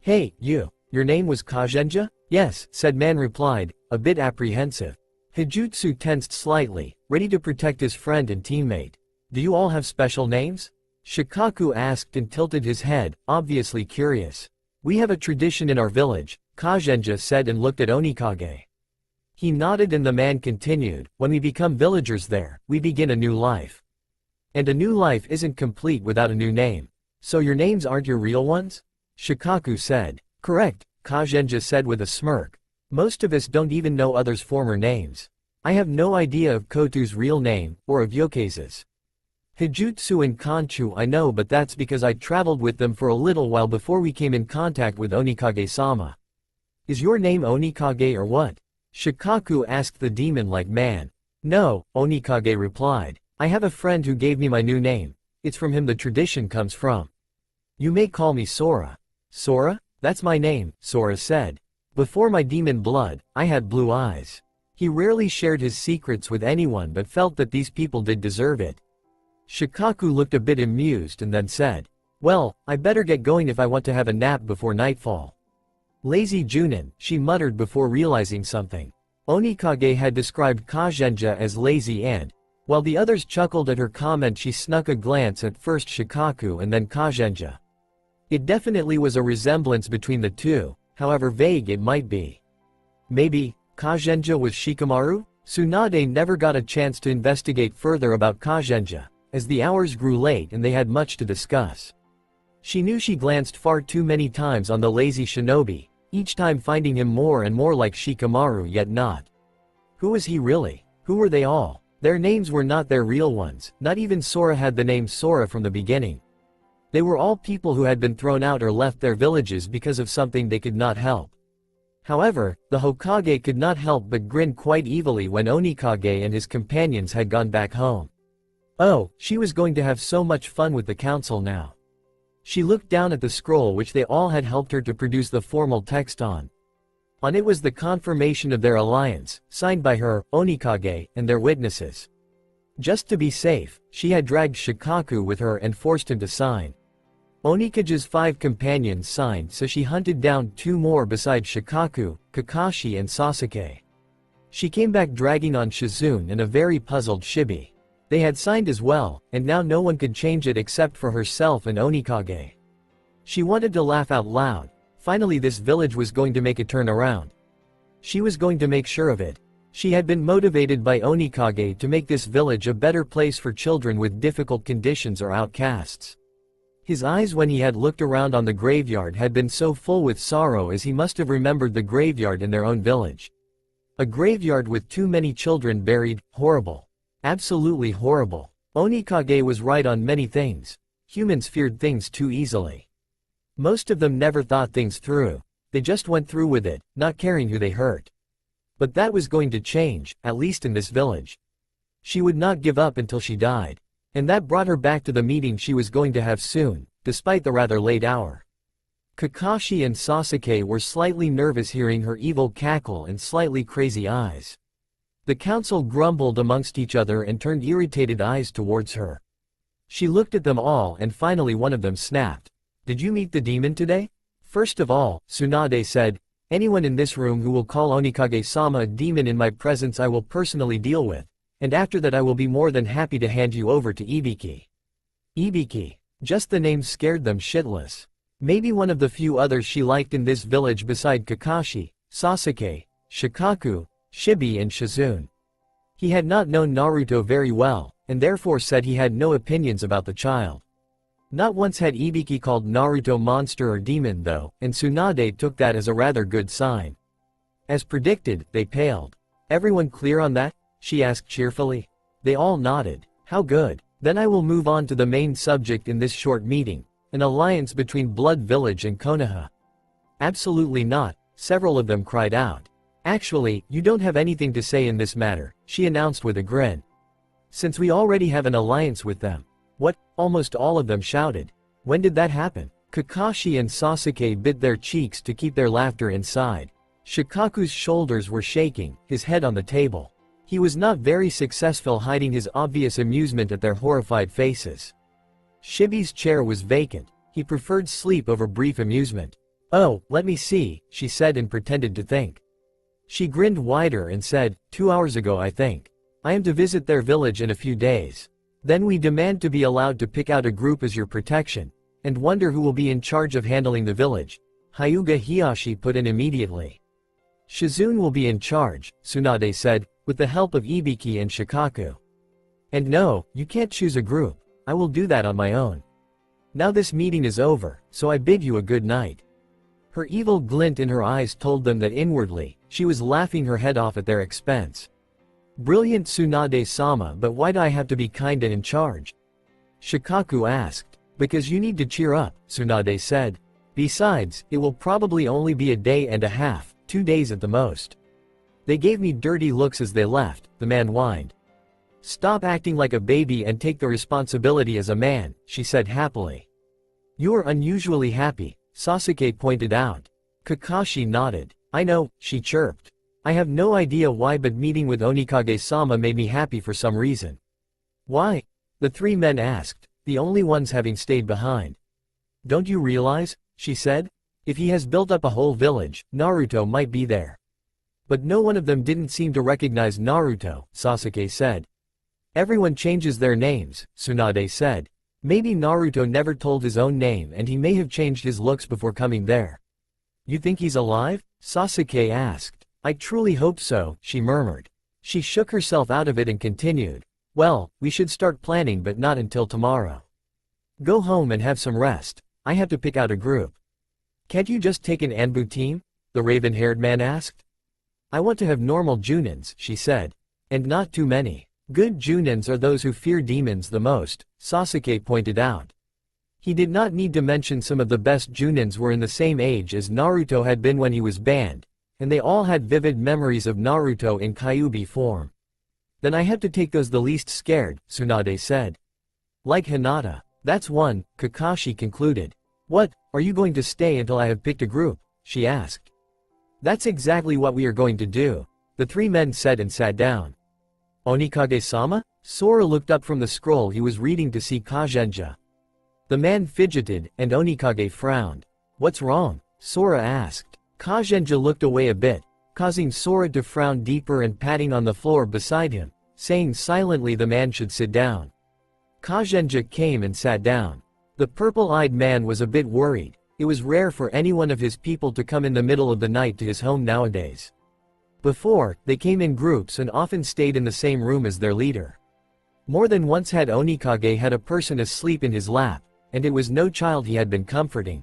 Hey, your name was Kagenja? Yes, said man replied, a bit apprehensive. Hijutsu tensed slightly, ready to protect his friend and teammate. Do you all have special names? Shikaku asked and tilted his head, obviously curious. We have a tradition in our village, Kagenja said and looked at Onikage. He nodded and the man continued, when we become villagers there, we begin a new life. And a new life isn't complete without a new name. So your names aren't your real ones? Shikaku said. Correct, Kagenja said with a smirk. Most of us don't even know others' former names. I have no idea of Kotu's real name, or of Yokeza's. Hijutsu and Kanchu I know, but that's because I traveled with them for a little while before we came in contact with Onikage-sama. Is your name Onikage or what? Shikaku asked the demon-like man. No, Onikage replied. I have a friend who gave me my new name. It's from him the tradition comes from. You may call me Sora. Sora? That's my name, Sora said. Before my demon blood, I had blue eyes. He rarely shared his secrets with anyone but felt that these people did deserve it. Shikaku looked a bit amused and then said, well, I better get going if I want to have a nap before nightfall. Lazy Junin, she muttered before realizing something. Onikage had described Kagenja as lazy and, while the others chuckled at her comment, she snuck a glance at first Shikaku and then Kagenja. It definitely was a resemblance between the two, however vague it might be. Maybe, Kagenja was Shikamaru? Tsunade never got a chance to investigate further about Kagenja, as the hours grew late and they had much to discuss. She knew she glanced far too many times on the lazy shinobi, each time finding him more and more like Shikamaru yet not. Who was he really? Who were they all? Their names were not their real ones, not even Sora had the name Sora from the beginning. They were all people who had been thrown out or left their villages because of something they could not help. However, the Hokage could not help but grin quite evilly when Onikage and his companions had gone back home. Oh, she was going to have so much fun with the council now. She looked down at the scroll which they all had helped her to produce the formal text on. On it was the confirmation of their alliance, signed by her, Onikage, and their witnesses. Just to be safe, she had dragged Shikaku with her and forced him to sign. Onikage's 5 companions signed, so she hunted down 2 more besides Shikaku, Kakashi and Sasuke. She came back dragging on Shizune and a very puzzled Shibi. They had signed as well, and now no one could change it except for herself and Onikage. She wanted to laugh out loud. Finally this village was going to make a turn around. She was going to make sure of it. She had been motivated by Onikage to make this village a better place for children with difficult conditions or outcasts. His eyes when he had looked around on the graveyard had been so full with sorrow as he must have remembered the graveyard in their own village. A graveyard with too many children buried, horrible. Absolutely horrible. Onikage was right on many things. Humans feared things too easily. Most of them never thought things through. They just went through with it, not caring who they hurt. But that was going to change, at least in this village. She would not give up until she died. And that brought her back to the meeting she was going to have soon, despite the rather late hour. Kakashi and Sasuke were slightly nervous hearing her evil cackle and slightly crazy eyes. The council grumbled amongst each other and turned irritated eyes towards her. She looked at them all and finally one of them snapped. Did you meet the demon today? First of all, Tsunade said, anyone in this room who will call Onikage-sama a demon in my presence I will personally deal with. And after that I will be more than happy to hand you over to Ibiki. Ibiki. Just the name scared them shitless. Maybe one of the few others she liked in this village beside Kakashi, Sasuke, Shikaku, Shibi and Shizune. He had not known Naruto very well, and therefore said he had no opinions about the child. Not once had Ibiki called Naruto monster or demon though, and Tsunade took that as a rather good sign. As predicted, they paled. Everyone clear on that? She asked cheerfully. They all nodded. How good. Then I will move on to the main subject in this short meeting, an alliance between Blood Village and Konoha. Absolutely not, several of them cried out. Actually, you don't have anything to say in this matter, she announced with a grin. Since we already have an alliance with them. What? Almost all of them shouted. When did that happen? Kakashi and Sasuke bit their cheeks to keep their laughter inside. Shikaku's shoulders were shaking, his head on the table. He was not very successful hiding his obvious amusement at their horrified faces. Shibi's chair was vacant. He preferred sleep over brief amusement. Oh, let me see, she said and pretended to think. She grinned wider and said, 2 hours ago I think. I am to visit their village in a few days. Then we demand to be allowed to pick out a group as your protection, and wonder who will be in charge of handling the village. Hyuga Hiyashi put in immediately. Shizune will be in charge, Tsunade said, with the help of Ibiki and Shikaku. And no, you can't choose a group. I will do that on my own. Now this meeting is over, so I bid you a good night. Her evil glint in her eyes told them that inwardly, she was laughing her head off at their expense. Brilliant Tsunade-sama, but why do I have to be kind and in charge? Shikaku asked. Because you need to cheer up, Tsunade said. Besides, it will probably only be a day and a half, 2 days at the most. They gave me dirty looks as they left, the man whined. Stop acting like a baby and take the responsibility as a man, she said happily. You are unusually happy, Sasuke pointed out. Kakashi nodded. I know, she chirped. I have no idea why, but meeting with Onikage-sama made me happy for some reason. Why? The 3 men asked, the only ones having stayed behind. Don't you realize, she said, if he has built up a whole village, Naruto might be there. But no one of them didn't seem to recognize Naruto, Sasuke said. Everyone changes their names, Tsunade said. Maybe Naruto never told his own name and he may have changed his looks before coming there. You think he's alive? Sasuke asked. I truly hope so, she murmured. She shook herself out of it and continued. Well, we should start planning but not until tomorrow. Go home and have some rest. I have to pick out a group. Can't you just take an Anbu team? The raven-haired man asked. I want to have normal Junins, she said. And not too many. Good Junins are those who fear demons the most, Sasuke pointed out. He did not need to mention some of the best Junins were in the same age as Naruto had been when he was banned, and they all had vivid memories of Naruto in Kyuubi form. Then I have to take those the least scared, Tsunade said. Like Hinata. That's one, Kakashi concluded. What, are you going to stay until I have picked a group? She asked. That's exactly what we are going to do, the 3 men said and sat down. Onikage-sama? Sora looked up from the scroll he was reading to see Kazenja. The man fidgeted, and Onikage frowned. What's wrong? Sora asked. Kazenja looked away a bit, causing Sora to frown deeper and patting on the floor beside him, saying silently the man should sit down. Kazenja came and sat down. The purple-eyed man was a bit worried. It was rare for anyone of his people to come in the middle of the night to his home nowadays. Before, they came in groups and often stayed in the same room as their leader. More than once had Onikage had a person asleep in his lap, and it was no child he had been comforting.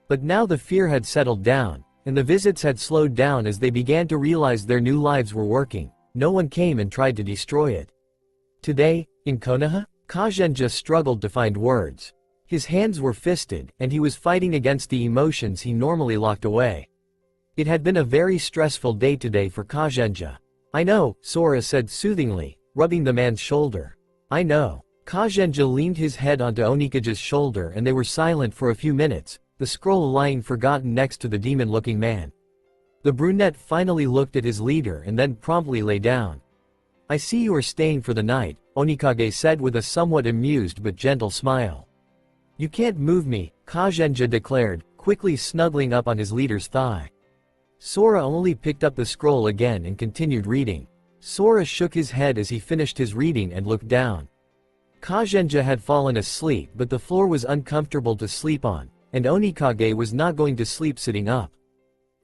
But now the fear had settled down, and the visits had slowed down as they began to realize their new lives were working. No one came and tried to destroy it. Today, in Konoha, Kazenja struggled to find words. His hands were fisted, and he was fighting against the emotions he normally locked away. It had been a very stressful day today for Kazenja. I know, Sora said soothingly, rubbing the man's shoulder. I know. Kazenja leaned his head onto Onikage's shoulder and they were silent for a few minutes, the scroll lying forgotten next to the demon-looking man. The brunette finally looked at his leader and then promptly lay down. I see you are staying for the night, Onikage said with a somewhat amused but gentle smile. You can't move me, Kazenja declared, quickly snuggling up on his leader's thigh. Sora only picked up the scroll again and continued reading. Sora shook his head as he finished his reading and looked down. Kazenja had fallen asleep, but the floor was uncomfortable to sleep on, and Onikage was not going to sleep sitting up.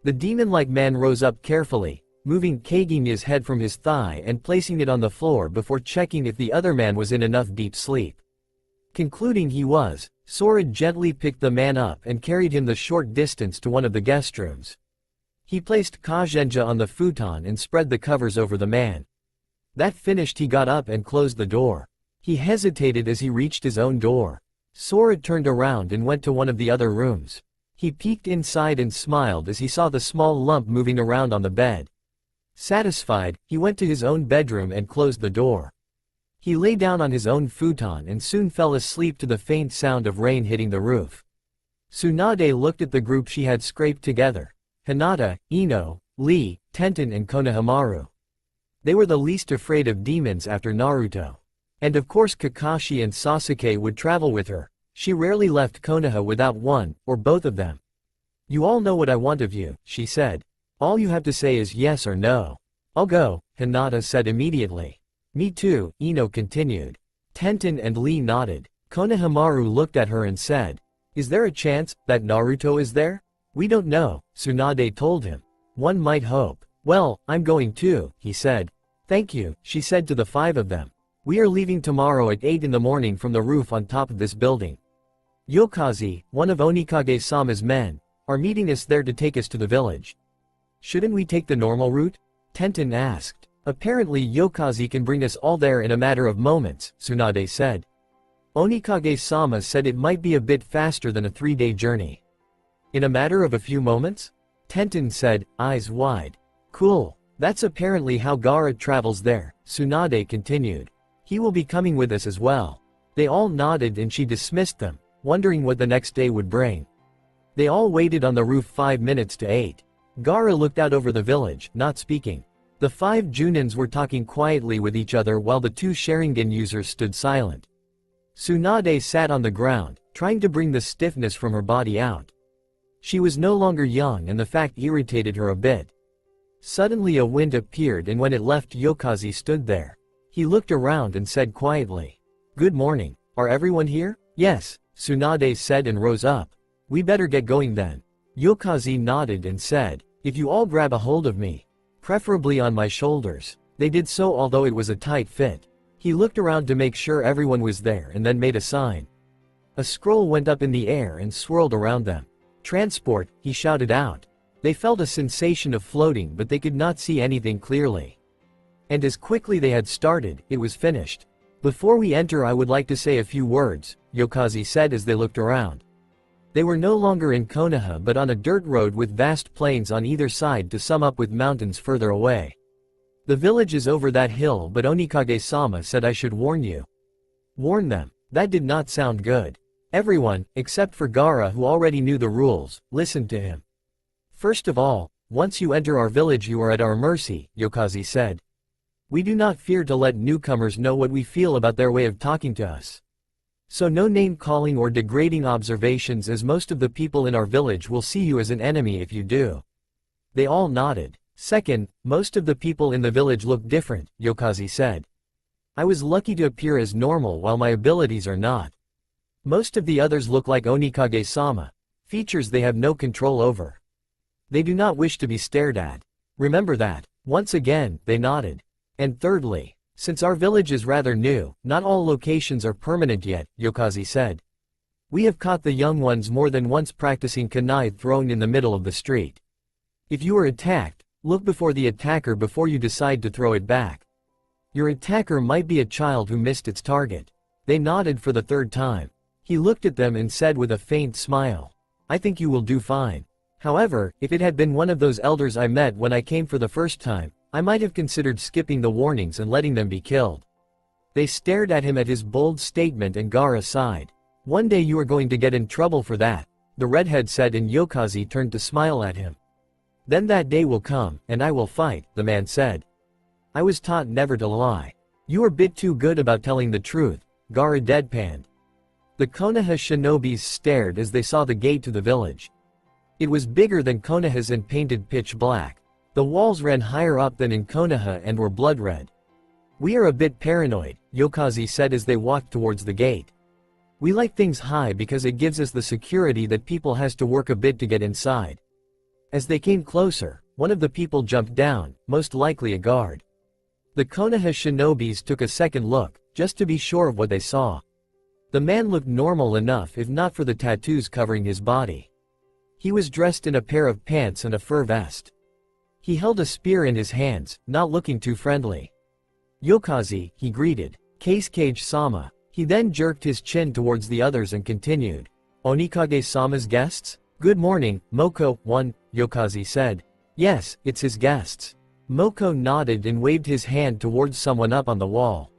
The demon-like man rose up carefully, moving Kagenya's head from his thigh and placing it on the floor before checking if the other man was in enough deep sleep. Concluding he was, Sora gently picked the man up and carried him the short distance to one of the guest rooms. He placed Kazenja on the futon and spread the covers over the man. That finished, he got up and closed the door. He hesitated as he reached his own door. Sora turned around and went to one of the other rooms. He peeked inside and smiled as he saw the small lump moving around on the bed. Satisfied, he went to his own bedroom and closed the door. He lay down on his own futon and soon fell asleep to the faint sound of rain hitting the roof. Tsunade looked at the group she had scraped together: Hinata, Ino, Lee, Tenten and Konohamaru. They were the least afraid of demons after Naruto. And of course Kakashi and Sasuke would travel with her. She rarely left Konoha without one, or both of them. "You all know what I want of you," she said. "All you have to say is yes or no." "I'll go," Hinata said immediately. "Me too," Ino continued. Tenten and Lee nodded. Konohamaru looked at her and said, "Is there a chance that Naruto is there?" "We don't know," Tsunade told him. "One might hope." "Well, I'm going too," he said. "Thank you," she said to the five of them. "We are leaving tomorrow at 8 in the morning from the roof on top of this building. Yokazi, one of Onikage-sama's men, are meeting us there to take us to the village." "Shouldn't we take the normal route?" Tenten asked. "Apparently Yokazi can bring us all there in a matter of moments," Tsunade said. Onikage-sama said it might be a bit faster than a 3-day journey. "In a matter of a few moments?" Tenten said, eyes wide. "Cool. That's apparently how Gaara travels there," Tsunade continued. "He will be coming with us as well." They all nodded and she dismissed them, wondering what the next day would bring. They all waited on the roof 5 minutes to 8. Gaara looked out over the village, not speaking. The 5 Junins were talking quietly with each other while the 2 Sharingan users stood silent. Tsunade sat on the ground, trying to bring the stiffness from her body out. She was no longer young and the fact irritated her a bit. Suddenly a wind appeared and when it left Yokazi stood there. He looked around and said quietly, "Good morning. Are everyone here?" "Yes," Tsunade said and rose up. "We better get going then." Yokazi nodded and said, "If you all grab a hold of me. Preferably on my shoulders." They did so although it was a tight fit. He looked around to make sure everyone was there and then made a sign. A scroll went up in the air and swirled around them. "Transport," he shouted out. They felt a sensation of floating but they could not see anything clearly. And as quickly they had started, it was finished. "Before we enter I would like to say a few words," Yokazi said as they looked around. They were no longer in Konoha but on a dirt road with vast plains on either side to sum up with mountains further away. "The village is over that hill but Onikage-sama said I should warn you." Warn them? That did not sound good. Everyone, except for Gaara who already knew the rules, listened to him. "First of all, once you enter our village you are at our mercy," Yokazi said. "We do not fear to let newcomers know what we feel about their way of talking to us. So no name-calling or degrading observations as most of the people in our village will see you as an enemy if you do." They all nodded. "Second, most of the people in the village look different," Yokazi said. "I was lucky to appear as normal while my abilities are not. Most of the others look like Onikage-sama, features they have no control over. They do not wish to be stared at. Remember that." Once again, they nodded. "And thirdly, since our village is rather new, not all locations are permanent yet," Yokazi said. "We have caught the young ones more than once practicing kunai thrown in the middle of the street. If you are attacked, look before the attacker before you decide to throw it back. Your attacker might be a child who missed its target." They nodded for the 3rd time. He looked at them and said with a faint smile, "I think you will do fine. However, if it had been one of those elders I met when I came for the first time, I might have considered skipping the warnings and letting them be killed." They stared at him at his bold statement and Gaara sighed. "One day you are going to get in trouble for that," the redhead said and Yokazi turned to smile at him. "Then that day will come, and I will fight," the man said. "I was taught never to lie. You are a bit too good about telling the truth," Gaara deadpanned. The Konoha shinobis stared as they saw the gate to the village. It was bigger than Konoha's and painted pitch black. The walls ran higher up than in Konoha and were blood red. "We are a bit paranoid," Yokazi said as they walked towards the gate. "We like things high because it gives us the security that people has to work a bit to get inside." As they came closer, one of the people jumped down, most likely a guard. The Konoha shinobis took a second look, just to be sure of what they saw. The man looked normal enough if not for the tattoos covering his body. He was dressed in a pair of pants and a fur vest. He held a spear in his hands, not looking too friendly. "Yokazi," he greeted. "Kasuke-sama." He then jerked his chin towards the others and continued. "Onikage-sama's guests? Good morning, Moko, one," Yokazi said. "Yes, it's his guests." Moko nodded and waved his hand towards someone up on the wall.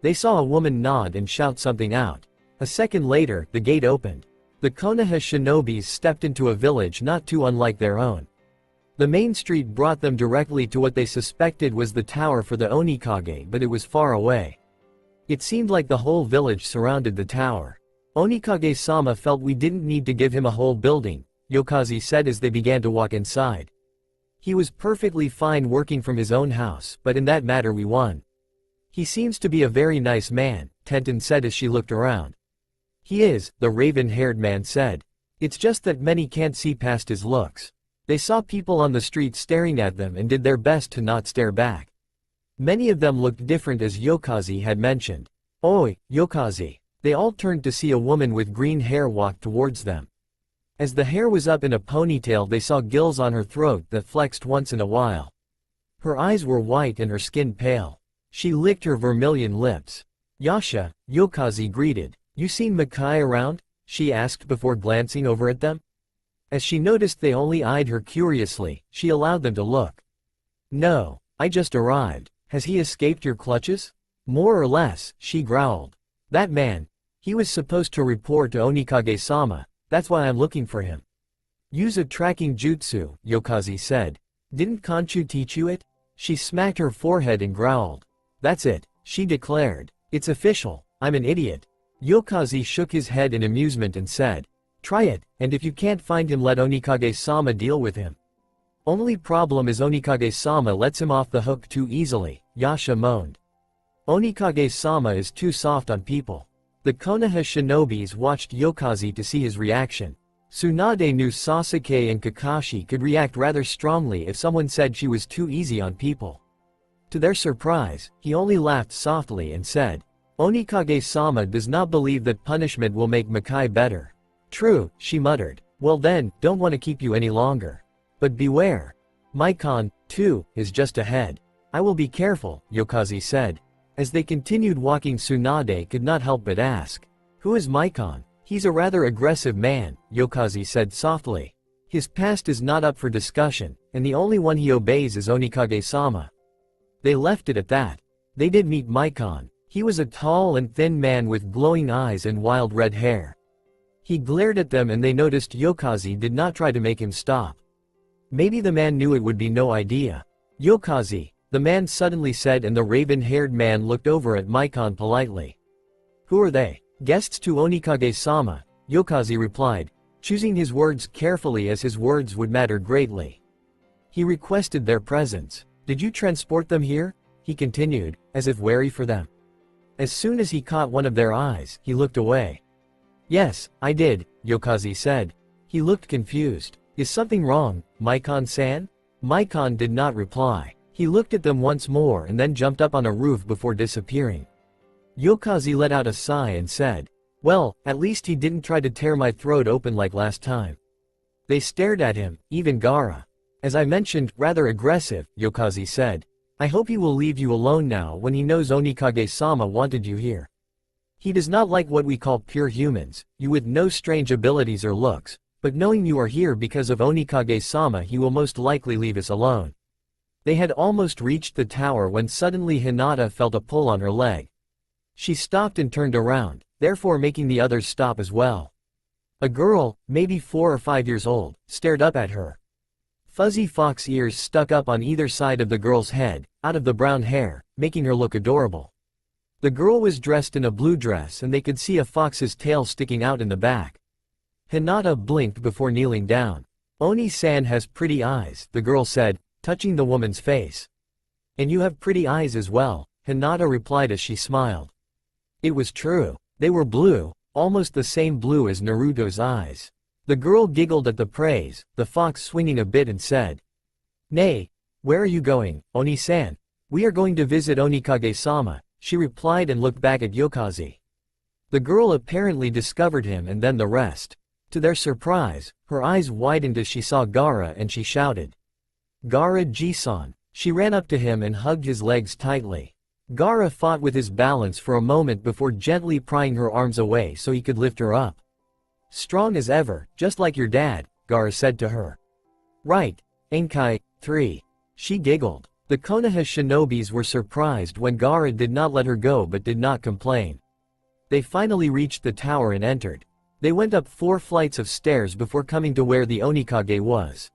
They saw a woman nod and shout something out. A second later, the gate opened. The Konoha shinobis stepped into a village not too unlike their own. The main street brought them directly to what they suspected was the tower for the Onikage, but it was far away. It seemed like the whole village surrounded the tower. Onikage-sama felt we didn't need to give him a whole building, Yokaze said as they began to walk inside. He was perfectly fine working from his own house, but in that matter we won. He seems to be a very nice man, Tenten said as she looked around. He is, the raven-haired man said. It's just that many can't see past his looks. They saw people on the street staring at them and did their best to not stare back. Many of them looked different as Yokaze had mentioned. Oi, Yokaze. They all turned to see a woman with green hair walk towards them. As the hair was up in a ponytail, they saw gills on her throat that flexed once in a while. Her eyes were white and her skin pale. She licked her vermilion lips. Yasha, Yokaze greeted. You seen Makai around? She asked before glancing over at them. As she noticed they only eyed her curiously, she allowed them to look. No, I just arrived. Has he escaped your clutches? More or less, she growled. That man. He was supposed to report to Onikage-sama, that's why I'm looking for him. Use a tracking jutsu, Yokaze said. Didn't Kanchu teach you it? She smacked her forehead and growled. That's it, she declared. It's official, I'm an idiot. Yokaze shook his head in amusement and said. Try it, and if you can't find him let Onikage-sama deal with him. Only problem is Onikage-sama lets him off the hook too easily, Yasha moaned. Onikage-sama is too soft on people. The Konoha shinobis watched Yokaze to see his reaction. Tsunade knew Sasuke and Kakashi could react rather strongly if someone said she was too easy on people. To their surprise, he only laughed softly and said, Onikage-sama does not believe that punishment will make Makai better. True, she muttered. Well then, don't want to keep you any longer. But beware. Maikon, too, is just ahead. I will be careful, Yokaze said. As they continued walking, Tsunade could not help but ask. Who is Maikon? He's a rather aggressive man, Yokaze said softly. His past is not up for discussion, and the only one he obeys is Onikage-sama. They left it at that. They did meet Maikon. He was a tall and thin man with glowing eyes and wild red hair. He glared at them and they noticed Yokaze did not try to make him stop. Maybe the man knew it would be no idea. Yokaze, the man suddenly said, and the raven-haired man looked over at Maikon politely. Who are they? Guests to Onikage-sama, Yokaze replied, choosing his words carefully as his words would matter greatly. He requested their presence. Did you transport them here? He continued, as if wary for them. As soon as he caught one of their eyes, he looked away. Yes, I did, Yokaze said. He looked confused. Is something wrong, Maikon-san? Maikon did not reply. He looked at them once more and then jumped up on a roof before disappearing. Yokaze let out a sigh and said, well, at least he didn't try to tear my throat open like last time. They stared at him, even Gaara. As I mentioned, rather aggressive, Yokaze said. I hope he will leave you alone now when he knows Onikage-sama wanted you here. He does not like what we call pure humans, you with no strange abilities or looks, but knowing you are here because of Onikage-sama he will most likely leave us alone. They had almost reached the tower when suddenly Hinata felt a pull on her leg. She stopped and turned around, therefore making the others stop as well. A girl, maybe 4 or 5 years old, stared up at her. Fuzzy fox ears stuck up on either side of the girl's head, out of the brown hair, making her look adorable. The girl was dressed in a blue dress and they could see a fox's tail sticking out in the back. Hinata blinked before kneeling down. Oni-san has pretty eyes, the girl said, touching the woman's face. And you have pretty eyes as well, Hinata replied as she smiled. It was true. They were blue, almost the same blue as Naruto's eyes. The girl giggled at the praise, the fox swinging a bit and said, Nay, where are you going, Oni-san? We are going to visit Onikage-sama, she replied and looked back at Yokaze. The girl apparently discovered him and then the rest. To their surprise, her eyes widened as she saw Gaara and she shouted. Gaara-ji-san. She ran up to him and hugged his legs tightly. Gaara fought with his balance for a moment before gently prying her arms away so he could lift her up. Strong as ever, just like your dad, Gaara said to her. Right, Enkai, 3. She giggled. The Konoha shinobis were surprised when Gaara did not let her go but did not complain. They finally reached the tower and entered. They went up 4 flights of stairs before coming to where the Onikage was.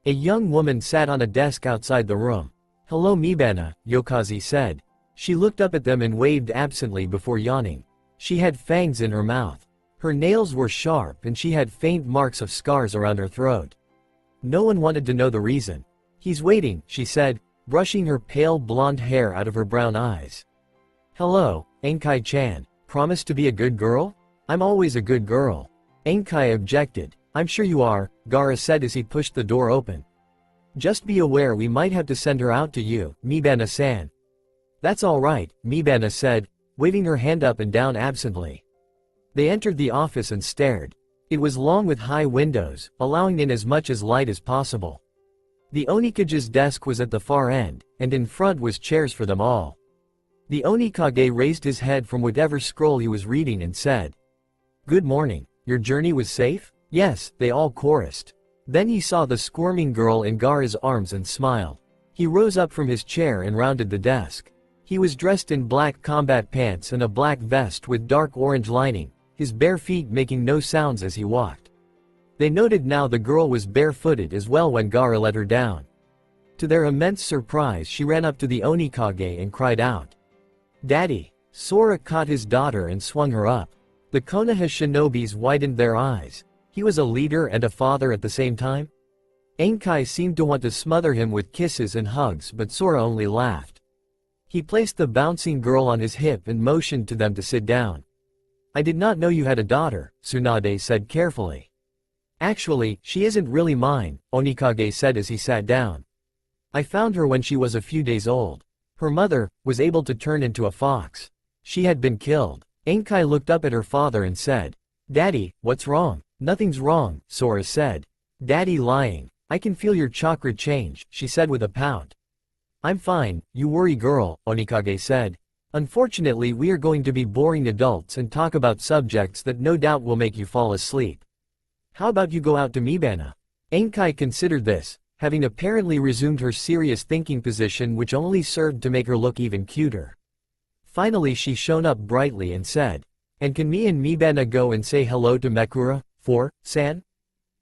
A young woman sat on a desk outside the room. "Hello Mibana," Yokaze said. She looked up at them and waved absently before yawning. She had fangs in her mouth. Her nails were sharp and she had faint marks of scars around her throat. No one wanted to know the reason. "He's waiting," she said, brushing her pale blonde hair out of her brown eyes. "Hello, Enkai-chan. Promise to be a good girl?" "I'm always a good girl." Enkai objected. "I'm sure you are," Gaara said as he pushed the door open. "Just be aware we might have to send her out to you, Mibana-san." "That's all right," Mibana said, waving her hand up and down absently. They entered the office and stared. It was long with high windows, allowing in as much as light as possible. The Onikage's desk was at the far end, and in front was chairs for them all. The Onikage raised his head from whatever scroll he was reading and said, "Good morning. Your journey was safe?" "Yes," they all chorused. Then he saw the squirming girl in Gaara's arms and smiled. He rose up from his chair and rounded the desk. He was dressed in black combat pants and a black vest with dark orange lining, his bare feet making no sounds as he walked. They noted now the girl was barefooted as well when Gaara let her down. To their immense surprise she ran up to the Onikage and cried out, "Daddy!" Sora caught his daughter and swung her up. The Konoha shinobis widened their eyes. He was a leader and a father at the same time? Enkai seemed to want to smother him with kisses and hugs but Sora only laughed. He placed the bouncing girl on his hip and motioned to them to sit down. "I did not know you had a daughter," Tsunade said carefully. "Actually, she isn't really mine," Onikage said as he sat down. "I found her when she was a few days old. Her mother was able to turn into a fox. She had been killed." Enkai looked up at her father and said, "Daddy, what's wrong?" "Nothing's wrong," Sora said. "Daddy lying. I can feel your chakra change," she said with a pout. "I'm fine, you worry girl," Onikage said. "Unfortunately we are going to be boring adults and talk about subjects that no doubt will make you fall asleep. How about you go out to Mibana?" Enkai considered this, having apparently resumed her serious thinking position which only served to make her look even cuter. Finally she shone up brightly and said, "And can me and Mibana go and say hello to Mekura, san?"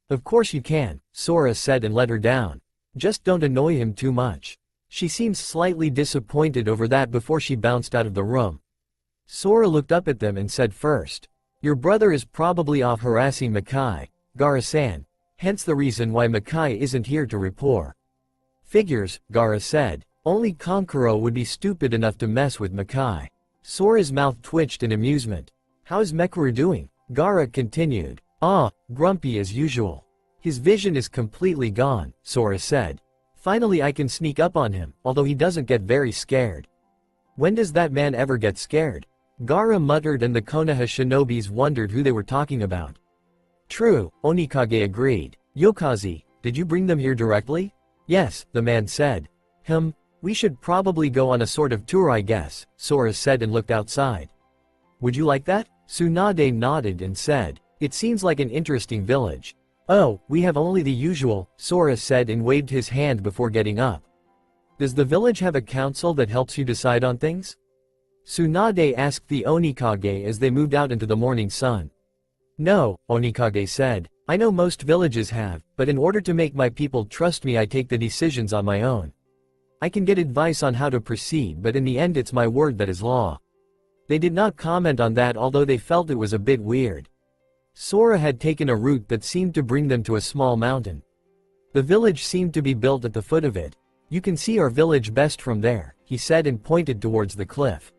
"Of course you can," Sora said and let her down. "Just don't annoy him too much." She seemed slightly disappointed over that before she bounced out of the room. Sora looked up at them and said first, "Your brother is probably off harassing Makai, Gaara-san, hence the reason why Makai isn't here to report." "Figures," Gaara said. "Only Kankuro would be stupid enough to mess with Makai." Sora's mouth twitched in amusement. "How's Mekuru doing?" Gaara continued. "Ah, grumpy as usual. His vision is completely gone," Sora said. "Finally I can sneak up on him, although he doesn't get very scared." "When does that man ever get scared?" Gaara muttered and the Konoha shinobis wondered who they were talking about. "True," Onikage agreed. "Yokaze, did you bring them here directly?" "Yes," the man said. We should probably go on a sort of tour I guess," Sora said and looked outside. "Would you like that?" Tsunade nodded and said, "It seems like an interesting village." "Oh, we have only the usual," Sora said and waved his hand before getting up. "Does the village have a council that helps you decide on things?" Tsunade asked the Onikage as they moved out into the morning sun. "No," Onikage said. "I know most villages have, but in order to make my people trust me I take the decisions on my own. I can get advice on how to proceed but in the end it's my word that is law." They did not comment on that although they felt it was a bit weird. Sora had taken a route that seemed to bring them to a small mountain. The village seemed to be built at the foot of it. "You can see our village best from there," he said and pointed towards the cliff.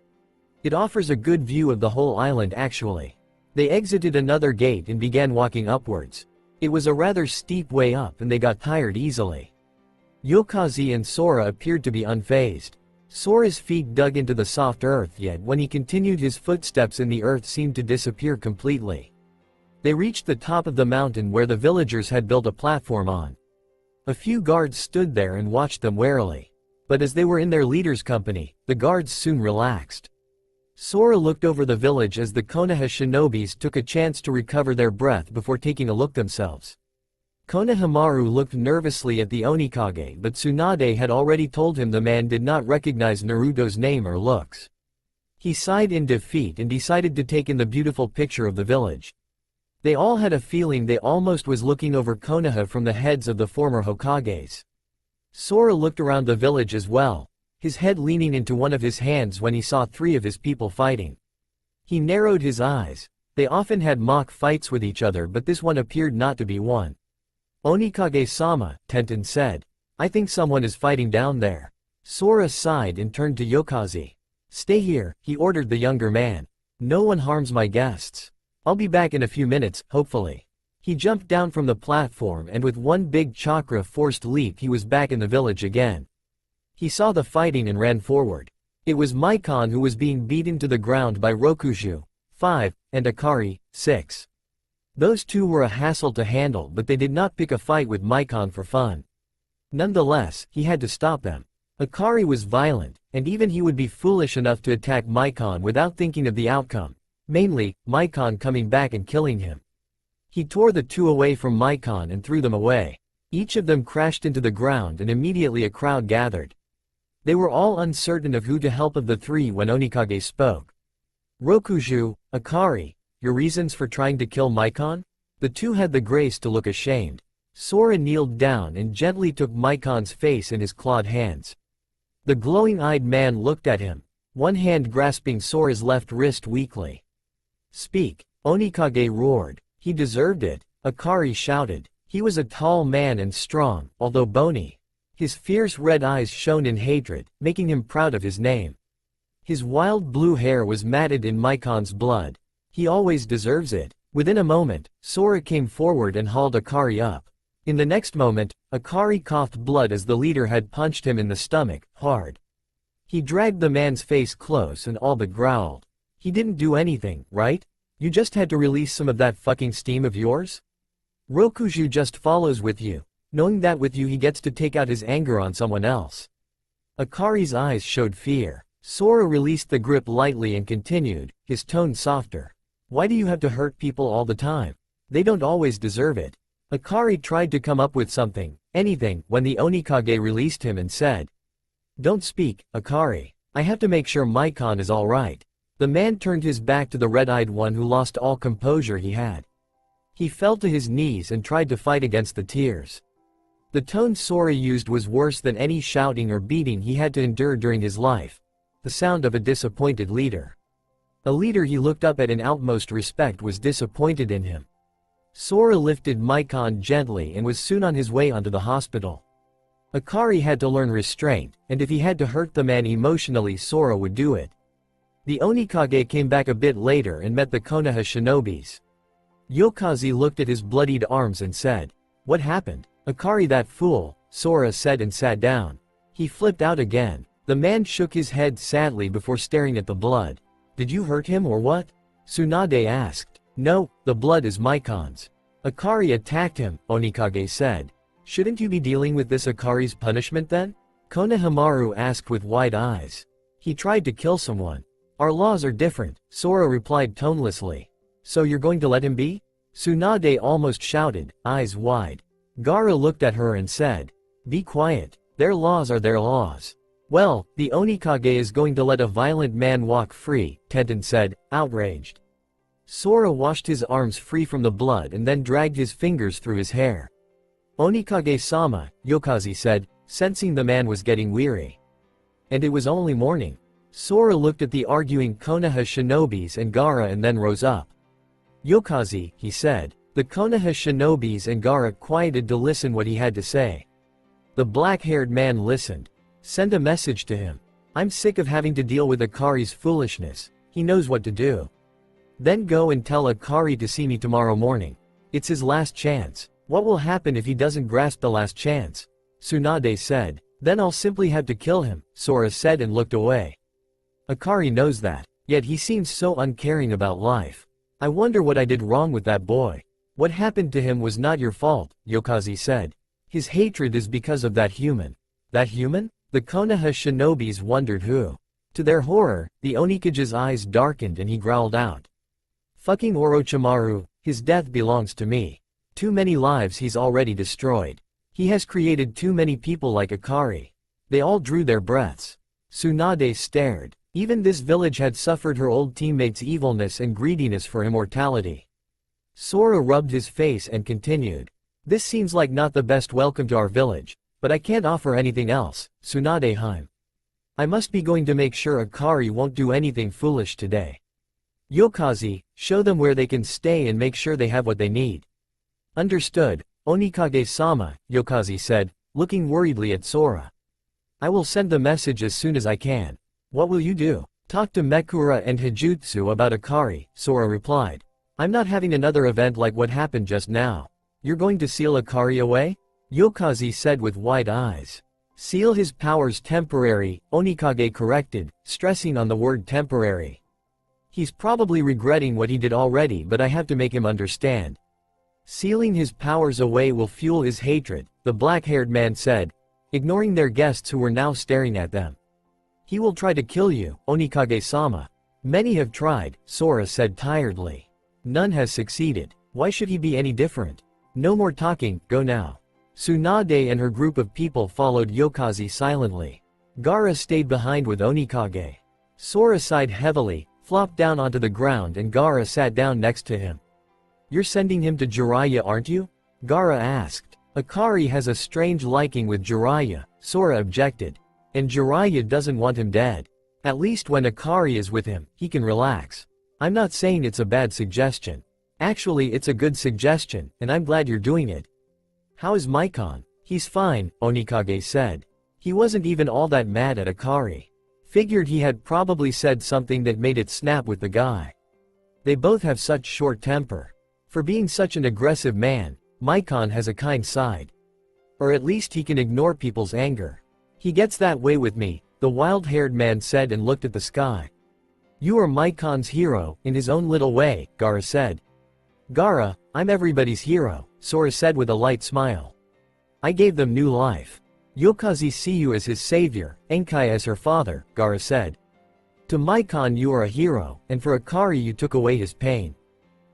"It offers a good view of the whole island actually." They exited another gate and began walking upwards. It was a rather steep way up and they got tired easily. Yokaze and Sora appeared to be unfazed. Sora's feet dug into the soft earth yet when he continued his footsteps in the earth seemed to disappear completely. They reached the top of the mountain where the villagers had built a platform on. A few guards stood there and watched them warily. But as they were in their leader's company, the guards soon relaxed. Sora looked over the village as the Konoha shinobis took a chance to recover their breath before taking a look themselves. Konohamaru looked nervously at the Onikage, but Tsunade had already told him the man did not recognize Naruto's name or looks. He sighed in defeat and decided to take in the beautiful picture of the village. They all had a feeling they almost was looking over Konoha from the heads of the former Hokages. Sora looked around the village as well, his head leaning into one of his hands when he saw 3 of his people fighting. He narrowed his eyes. They often had mock fights with each other, but this one appeared not to be one. "Onikage-sama," Tenten said. "I think someone is fighting down there." Sora sighed and turned to Yokaze. "Stay here," he ordered the younger man. "No one harms my guests. I'll be back in a few minutes, hopefully." He jumped down from the platform and with one big chakra-forced leap he was back in the village again. He saw the fighting and ran forward. It was Maikon who was being beaten to the ground by Rokushu, 5, and Akari, 6. Those 2 were a hassle to handle, but they did not pick a fight with Maikon for fun. Nonetheless, he had to stop them. Akari was violent, and even he would be foolish enough to attack Maikon without thinking of the outcome, mainly, Maikon coming back and killing him. He tore the 2 away from Maikon and threw them away. Each of them crashed into the ground and immediately a crowd gathered. They were all uncertain of who to help of the 3 when Onikage spoke. "Rokushu, Akari, your reasons for trying to kill Maikon?" The 2 had the grace to look ashamed. Sora kneeled down and gently took Maikon's face in his clawed hands. The glowing-eyed man looked at him, one hand grasping Sora's left wrist weakly. "Speak," Onikage roared. "He deserved it," Akari shouted. He was a tall man and strong, although bony. His fierce red eyes shone in hatred, making him proud of his name. His wild blue hair was matted in Maikon's blood. "He always deserves it." Within a moment, Sora came forward and hauled Akari up. In the next moment, Akari coughed blood as the leader had punched him in the stomach, hard. He dragged the man's face close and all but growled. "He didn't do anything, right? You just had to release some of that fucking steam of yours? Rokushu just follows with you, knowing that with you he gets to take out his anger on someone else." Akari's eyes showed fear. Sora released the grip lightly and continued, his tone softer. "Why do you have to hurt people all the time? They don't always deserve it." Akari tried to come up with something, anything, when the Onikage released him and said, "Don't speak, Akari. I have to make sure Maikon is alright." The man turned his back to the red-eyed one who lost all composure he had. He fell to his knees and tried to fight against the tears. The tone Sora used was worse than any shouting or beating he had to endure during his life. The sound of a disappointed leader. A leader he looked up at in utmost respect was disappointed in him. Sora lifted Maikon gently and was soon on his way onto the hospital. Akari had to learn restraint, and if he had to hurt the man emotionally, Sora would do it. The Onikage came back a bit later and met the Konoha shinobis. Yokaze looked at his bloodied arms and said, "What happened?" "Akari, that fool," Sora said and sat down. He flipped out again. The man shook his head sadly before staring at the blood. "Did you hurt him or what?" Tsunade asked. "No, the blood is Maikon's. Akari attacked him," Onikage said. "Shouldn't you be dealing with this Akari's punishment then?" Konohamaru asked with wide eyes. "He tried to kill someone. Our laws are different," Sora replied tonelessly. "So you're going to let him be?" Tsunade almost shouted, eyes wide. Gaara looked at her and said, "Be quiet. Their laws are their laws." "Well, the Onikage is going to let a violent man walk free," Tenten said, outraged. Sora washed his arms free from the blood and then dragged his fingers through his hair. "Onikage-sama," Yokaze said, sensing the man was getting weary. And it was only morning. Sora looked at the arguing Konoha shinobis and Gaara and then rose up. "Yokaze," he said. The Konoha shinobis and Gaara quieted to listen what he had to say. The black-haired man listened. "Send a message to him. I'm sick of having to deal with Akari's foolishness. He knows what to do. Then go and tell Akari to see me tomorrow morning. It's his last chance." "What will happen if he doesn't grasp the last chance?" Tsunade said. "Then I'll simply have to kill him," Sora said and looked away. "Akari knows that, yet he seems so uncaring about life. I wonder what I did wrong with that boy." "What happened to him was not your fault," Yokaze said. "His hatred is because of that human." "That human?" The Konoha shinobis wondered who. To their horror, the Onikage's eyes darkened and he growled out, "Fucking Orochimaru, his death belongs to me." Too many lives he's already destroyed. He has created too many people like Akari. They all drew their breaths. Tsunade stared. Even this village had suffered her old teammates' evilness and greediness for immortality. Sora rubbed his face and continued. This seems like not the best welcome to our village, but I can't offer anything else, Tsunade-heim. I must be going to make sure Akari won't do anything foolish today. Yokazi, show them where they can stay and make sure they have what they need. Understood, Onikage-sama, Yokazi said, looking worriedly at Sora. I will send the message as soon as I can. What will you do? Talk to Mekura and Hijutsu about Akari, Sora replied. I'm not having another event like what happened just now. You're going to seal Akari away? Yokazi said with wide eyes. Seal his powers temporary, Onikage corrected, stressing on the word temporary. He's probably regretting what he did already, but I have to make him understand. Sealing his powers away will fuel his hatred, the black-haired man said, ignoring their guests who were now staring at them. He will try to kill you, Onikage-sama. Many have tried, Sora said tiredly. None has succeeded. Why should he be any different? No more talking, go now. Tsunade and her group of people followed Yokazi silently. Gaara stayed behind with Onikage. Sora sighed heavily, flopped down onto the ground, and Gaara sat down next to him. You're sending him to Jiraiya, aren't you? Gaara asked. Akari has a strange liking with Jiraiya, Sora objected. And Jiraiya doesn't want him dead. At least when Akari is with him, he can relax. I'm not saying it's a bad suggestion. Actually, it's a good suggestion, and I'm glad you're doing it. How is Maikon? He's fine, Onikage said. He wasn't even all that mad at Akari. Figured he had probably said something that made it snap with the guy. They both have such short temper. For being such an aggressive man, Maikon has a kind side. Or at least he can ignore people's anger. He gets that way with me, the wild-haired man said and looked at the sky. You are Maikon's hero, in his own little way, Gaara said. Gaara, I'm everybody's hero, Sora said with a light smile. I gave them new life. Yokazi see you as his savior, Enkai as her father, Gaara said. To Maikon you are a hero, and for Akari you took away his pain.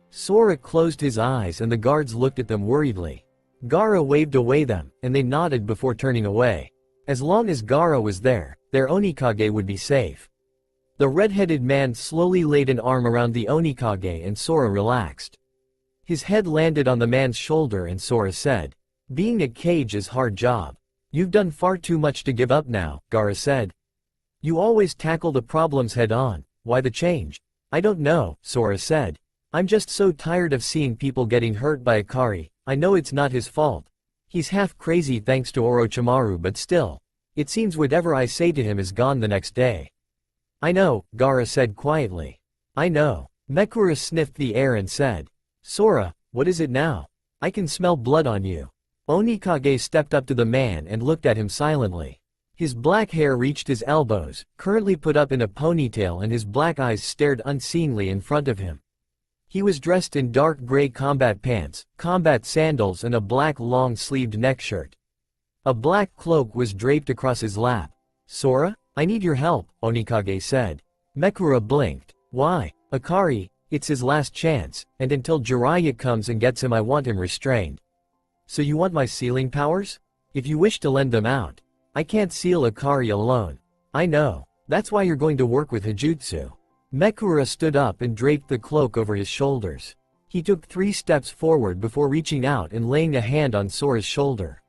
Sora closed his eyes and the guards looked at them worriedly. Gaara waved away them, and they nodded before turning away. As long as Gaara was there, their Onikage would be safe. The red-headed man slowly laid an arm around the Onikage and Sora relaxed. His head landed on the man's shoulder and Sora said, being a Kage is hard job. You've done far too much to give up now, Gaara said. You always tackle the problems head on, why the change? I don't know, Sora said. I'm just so tired of seeing people getting hurt by Akari. I know it's not his fault. He's half crazy thanks to Orochimaru, but still. It seems whatever I say to him is gone the next day. I know, Gaara said quietly. I know. Mekura sniffed the air and said. Sora, what is it now? I can smell blood on you. Onikage stepped up to the man and looked at him silently. His black hair reached his elbows, currently put up in a ponytail, and his black eyes stared unseeingly in front of him. He was dressed in dark gray combat pants, combat sandals, and a black long-sleeved neck shirt. A black cloak was draped across his lap. Sora, I need your help, Onikage said. Mekura blinked. Why? Akari, it's his last chance, and until Jiraiya comes and gets him I want him restrained. So you want my sealing powers? If you wish to lend them out. I can't seal Akari alone. I know. That's why you're going to work with Hijutsu. Mekura stood up and draped the cloak over his shoulders. He took 3 steps forward before reaching out and laying a hand on Sora's shoulder.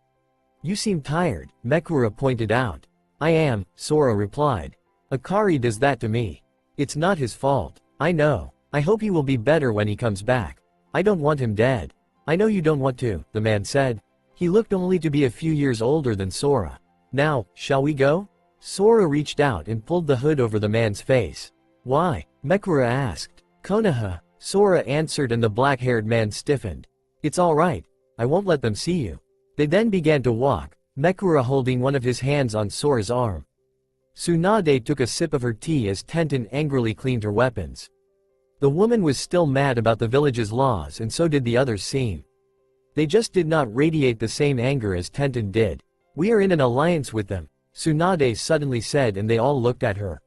You seem tired, Mekura pointed out. I am, Sora replied. Akari does that to me. It's not his fault. I know. I hope he will be better when he comes back. I don't want him dead. I know you don't want to, the man said. He looked only to be a few years older than Sora. Now, shall we go? Sora reached out and pulled the hood over the man's face. Why? Mekura asked. Konoha, Sora answered, and the black-haired man stiffened. It's all right. I won't let them see you. They then began to walk, Mekura holding one of his hands on Sora's arm. Tsunade took a sip of her tea as Tenten angrily cleaned her weapons. The woman was still mad about the village's laws, and so did the others seem. They just did not radiate the same anger as Tenten did. We are in an alliance with them, Tsunade suddenly said, and they all looked at her.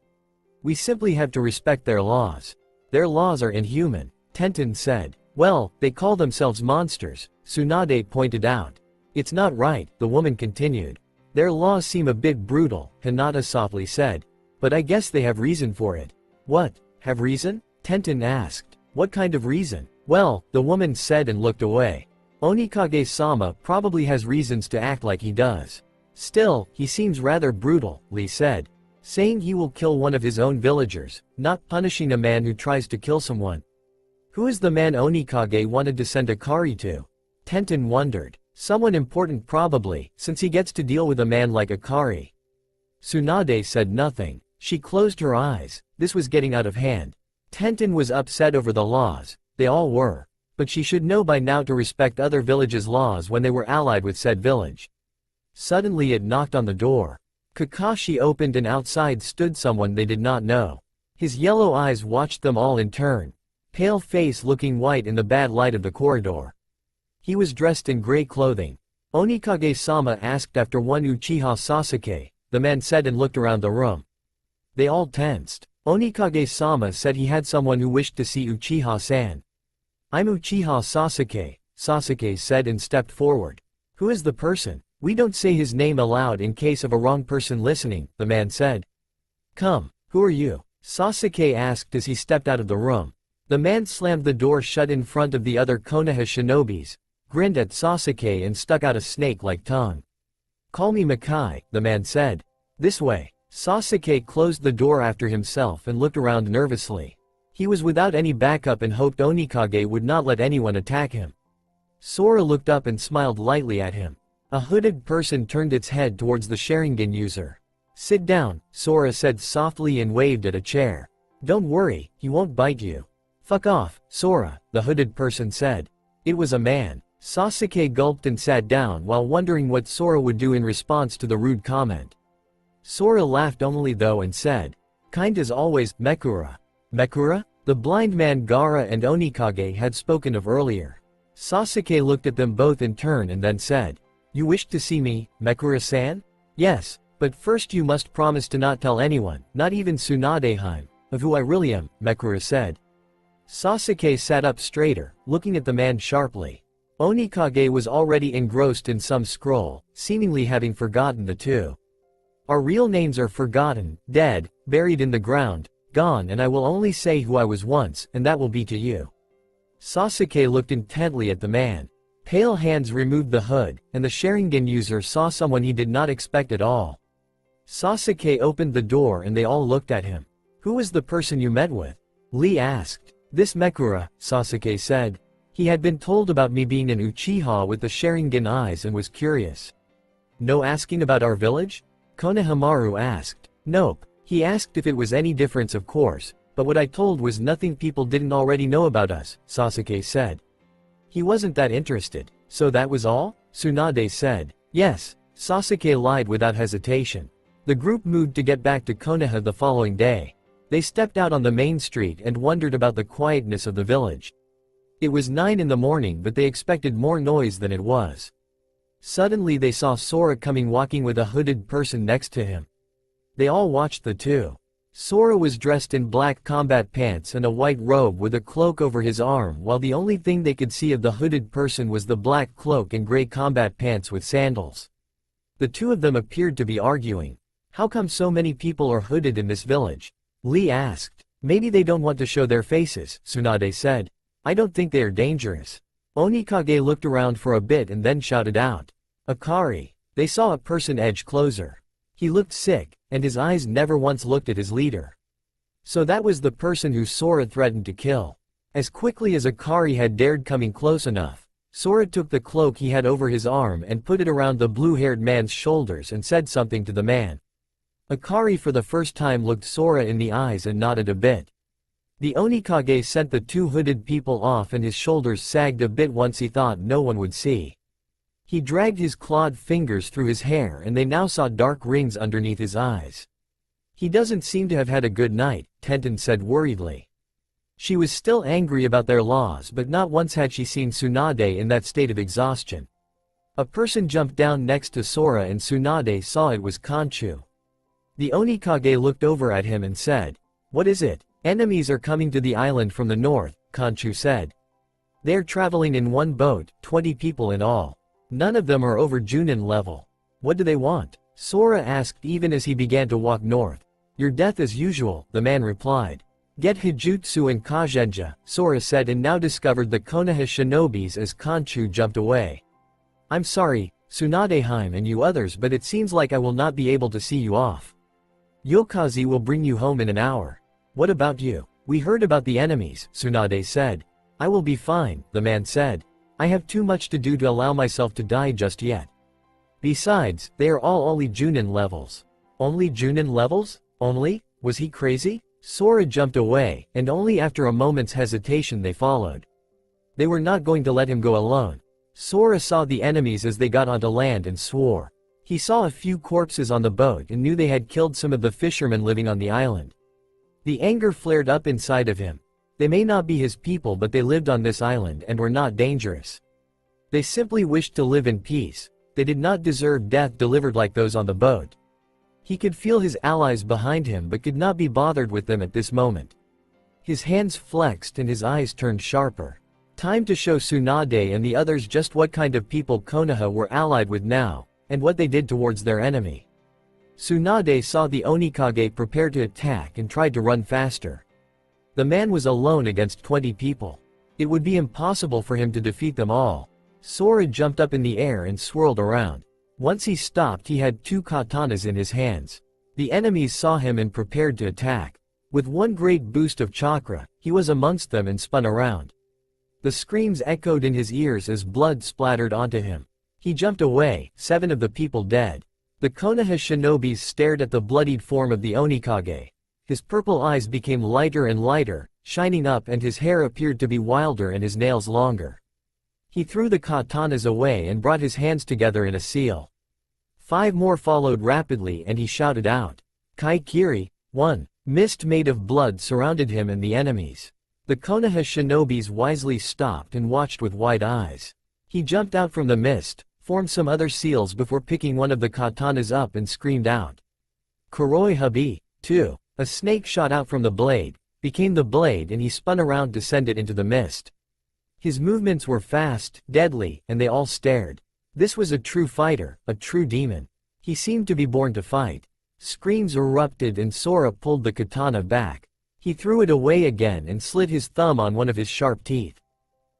We simply have to respect their laws. Their laws are inhuman, Tenten said. Well, they call themselves monsters, Tsunade pointed out. It's not right, the woman continued. Their laws seem a bit brutal, Hinata softly said. But I guess they have reason for it. What, have reason? Tenten asked. What kind of reason? Well, the woman said and looked away. Onikage-sama probably has reasons to act like he does. Still, he seems rather brutal, Lee said. Saying he will kill one of his own villagers, not punishing a man who tries to kill someone. Who is the man Onikage wanted to send Akari to? Tenten wondered. Someone important probably, since he gets to deal with a man like Akari. Tsunade said nothing. She closed her eyes. This was getting out of hand. Tenten was upset over the laws. They all were. But she should know by now to respect other villages' laws when they were allied with said village. Suddenly it knocked on the door. Kakashi opened and outside stood someone they did not know. His yellow eyes watched them all in turn. Pale face looking white in the bad light of the corridor. He was dressed in gray clothing. Onikage-sama asked after one Uchiha Sasuke, the man said and looked around the room. They all tensed. Onikage-sama said he had someone who wished to see Uchiha-san. I'm Uchiha Sasuke, Sasuke said and stepped forward. Who is the person? We don't say his name aloud in case of a wrong person listening, the man said. Come, who are you? Sasuke asked as he stepped out of the room. The man slammed the door shut in front of the other Konoha shinobis, grinned at Sasuke and stuck out a snake-like tongue. Call me Makai, the man said. This way. Sasuke closed the door after himself and looked around nervously. He was without any backup and hoped Onikage would not let anyone attack him. Sora looked up and smiled lightly at him. A hooded person turned its head towards the Sharingan user. Sit down, Sora said softly and waved at a chair. Don't worry, he won't bite you. Fuck off, Sora, the hooded person said. It was a man. Sasuke gulped and sat down while wondering what Sora would do in response to the rude comment. Sora laughed only though and said, kind as always, Mekura. Mekura? The blind man Gaara and Onikage had spoken of earlier. Sasuke looked at them both in turn and then said, You wish to see me, Mekura-san? Yes, but first you must promise to not tell anyone, not even Tsunadeheim, of who I really am, Mekura said. Sasuke sat up straighter, looking at the man sharply. Onikage was already engrossed in some scroll, seemingly having forgotten the two. Our real names are forgotten, dead, buried in the ground, gone, and I will only say who I was once, and that will be to you. Sasuke looked intently at the man. Pale hands removed the hood, and the Sharingan user saw someone he did not expect at all. Sasuke opened the door and they all looked at him. Who was the person you met with? Lee asked. This Mekura, Sasuke said. He had been told about me being an Uchiha with the Sharingan eyes and was curious. No asking about our village? Konohamaru asked. Nope. He asked if it was any difference of course, but what I told was nothing people didn't already know about us, Sasuke said. He wasn't that interested. So that was all? Tsunade said. Yes, Sasuke lied without hesitation. The group moved to get back to Konoha the following day. They stepped out on the main street and wondered about the quietness of the village. It was 9 in the morning but they expected more noise than it was. Suddenly they saw Sora coming walking with a hooded person next to him. They all watched the two. Sora was dressed in black combat pants and a white robe with a cloak over his arm while the only thing they could see of the hooded person was the black cloak and gray combat pants with sandals. The two of them appeared to be arguing. How come so many people are hooded in this village? Lee asked. Maybe they don't want to show their faces, Tsunade said. I don't think they are dangerous. Onikage looked around for a bit and then shouted out. Akari. They saw a person edge closer. He looked sick, and his eyes never once looked at his leader. So that was the person who Sora threatened to kill. As quickly as Akari had dared coming close enough, Sora took the cloak he had over his arm and put it around the blue-haired man's shoulders and said something to the man. Akari for the first time looked Sora in the eyes and nodded a bit. The Onikage sent the two hooded people off and his shoulders sagged a bit once he thought no one would see. He dragged his clawed fingers through his hair and they now saw dark rings underneath his eyes. He doesn't seem to have had a good night, Tenten said worriedly. She was still angry about their laws but not once had she seen Tsunade in that state of exhaustion. A person jumped down next to Sora and Tsunade saw it was Kanchu. The Onikage looked over at him and said, What is it? Enemies are coming to the island from the north, Kanchu said. They are traveling in one boat, 20 people in all. None of them are over Junin level. What do they want? Sora asked even as he began to walk north. Your death as usual, the man replied. Get Hijutsu and Kagenja, Sora said, and now discovered the Konoha shinobis as Kanchu jumped away. I'm sorry, Tsunadeheim and you others, but it seems like I will not be able to see you off. Yokaze will bring you home in an hour. What about you? We heard about the enemies, Tsunade said. I will be fine, the man said. I have too much to do to allow myself to die just yet. Besides, they are all only Junin levels. Only Junin levels? Only? Was he crazy? Sora jumped away, and only after a moment's hesitation they followed. They were not going to let him go alone. Sora saw the enemies as they got onto land and swore. He saw a few corpses on the boat and knew they had killed some of the fishermen living on the island. The anger flared up inside of him. They may not be his people, but they lived on this island and were not dangerous. They simply wished to live in peace. They did not deserve death delivered like those on the boat. He could feel his allies behind him but could not be bothered with them at this moment. His hands flexed and his eyes turned sharper. Time to show Tsunade and the others just what kind of people Konoha were allied with now, and what they did towards their enemy. Tsunade saw the Onikage prepare to attack and tried to run faster. The man was alone against 20 people. It would be impossible for him to defeat them all. Sora jumped up in the air and swirled around. Once he stopped, he had 2 katanas in his hands. The enemies saw him and prepared to attack. With one great boost of chakra, he was amongst them and spun around. The screams echoed in his ears as blood splattered onto him. He jumped away, 7 of the people dead. The Konoha shinobis stared at the bloodied form of the Onikage. His purple eyes became lighter and lighter, shining up, and his hair appeared to be wilder and his nails longer. He threw the katanas away and brought his hands together in a seal. 5 more followed rapidly and he shouted out. Kaikiri, 1. Mist made of blood surrounded him and the enemies. The Konoha shinobis wisely stopped and watched with wide eyes. He jumped out from the mist, formed some other seals before picking one of the katanas up and screamed out. Kuroi Habi, 2. A snake shot out from the blade, became the blade, and he spun around to send it into the mist. His movements were fast, deadly, and they all stared. This was a true fighter, a true demon. He seemed to be born to fight. Screams erupted and Sora pulled the katana back. He threw it away again and slid his thumb on one of his sharp teeth.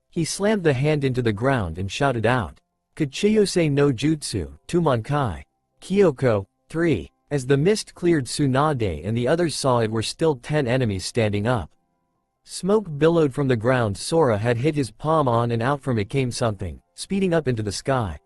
He slammed the hand into the ground and shouted out. Kachiyose no Jutsu, Tumonkai. Kyoko, 3. As the mist cleared, Tsunade and the others saw it were still 10 enemies standing up. Smoke billowed from the ground. Sora had hit his palm on, and out from it came something, speeding up into the sky.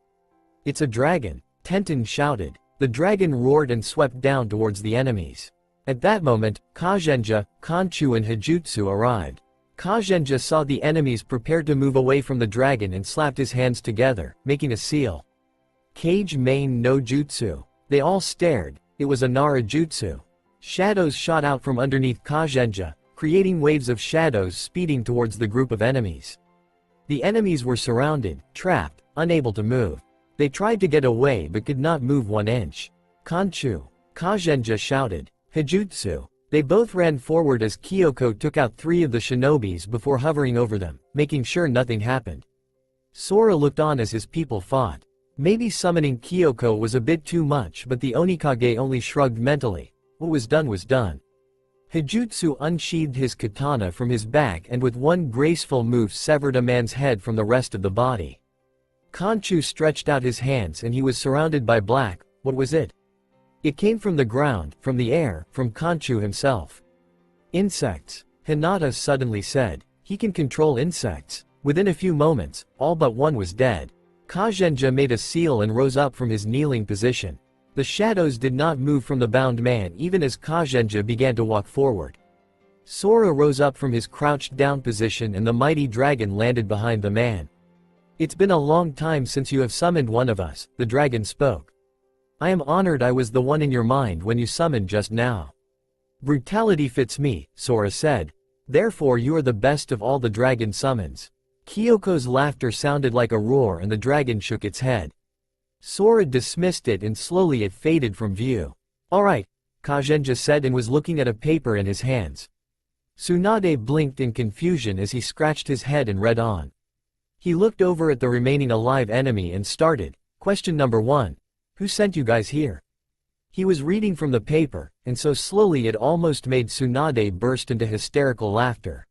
It's a dragon, Tenten shouted. The dragon roared and swept down towards the enemies. At that moment, Kagenja, Kanchu and Hijutsu arrived. Kagenja saw the enemies prepared to move away from the dragon and slapped his hands together, making a seal. Kage main no jutsu. They all stared. It was a Nara jutsu. Shadows shot out from underneath Kagenja, creating waves of shadows speeding towards the group of enemies. The enemies were surrounded, trapped, unable to move. They tried to get away but could not move 1 inch. Kanchu. Kagenja shouted. Hijutsu. They both ran forward as Kyoko took out 3 of the shinobis before hovering over them, making sure nothing happened. Sora looked on as his people fought. Maybe summoning Kyoko was a bit too much, but the Onikage only shrugged mentally. What was done was done. Hijutsu unsheathed his katana from his back and with one graceful move severed a man's head from the rest of the body. Kanchu stretched out his hands and he was surrounded by black. What was it? It came from the ground, from the air, from Kanchu himself. Insects, Hinata suddenly said. He can control insects. Within a few moments, all but one was dead. Kagenja made a seal and rose up from his kneeling position. The shadows did not move from the bound man even as Kagenja began to walk forward. Sora rose up from his crouched down position and the mighty dragon landed behind the man. It's been a long time since you have summoned one of us, the dragon spoke. I am honored I was the one in your mind when you summoned just now. Brutality fits me, Sora said. Therefore you are the best of all the dragon summons. Kyoko's laughter sounded like a roar and the dragon shook its head. Sora dismissed it and slowly it faded from view. Alright, Kagenja said and was looking at a paper in his hands. Tsunade blinked in confusion as he scratched his head and read on. He looked over at the remaining alive enemy and started. Question number 1. Who sent you guys here? He was reading from the paper, and so slowly it almost made Tsunade burst into hysterical laughter.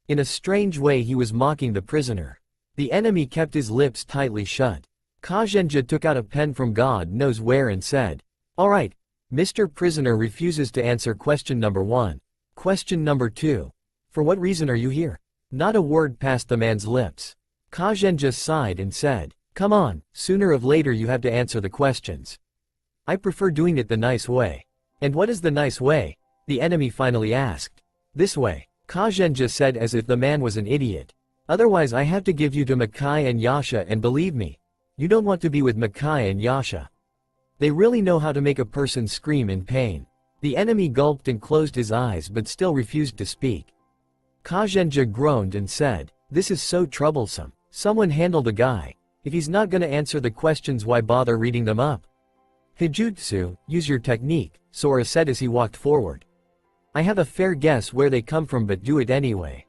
In a strange way he was mocking the prisoner. The enemy kept his lips tightly shut. Kazenja took out a pen from God knows where and said, "Alright, Mr. Prisoner refuses to answer question number 1. Question number 2. For what reason are you here?" Not a word passed the man's lips. Kazenja sighed and said, "Come on, sooner or later you have to answer the questions. I prefer doing it the nice way." "And what is the nice way?" the enemy finally asked. "This way," Kazenja said as if the man was an idiot. "Otherwise I have to give you to Makai and Yasha, and believe me, you don't want to be with Makai and Yasha. They really know how to make a person scream in pain." The enemy gulped and closed his eyes but still refused to speak. Kazenja groaned and said, "This is so troublesome. Someone handle the guy. If he's not gonna answer the questions, why bother reading them up?" "Hijutsu, use your technique," Sora said as he walked forward. "I have a fair guess where they come from, but do it anyway."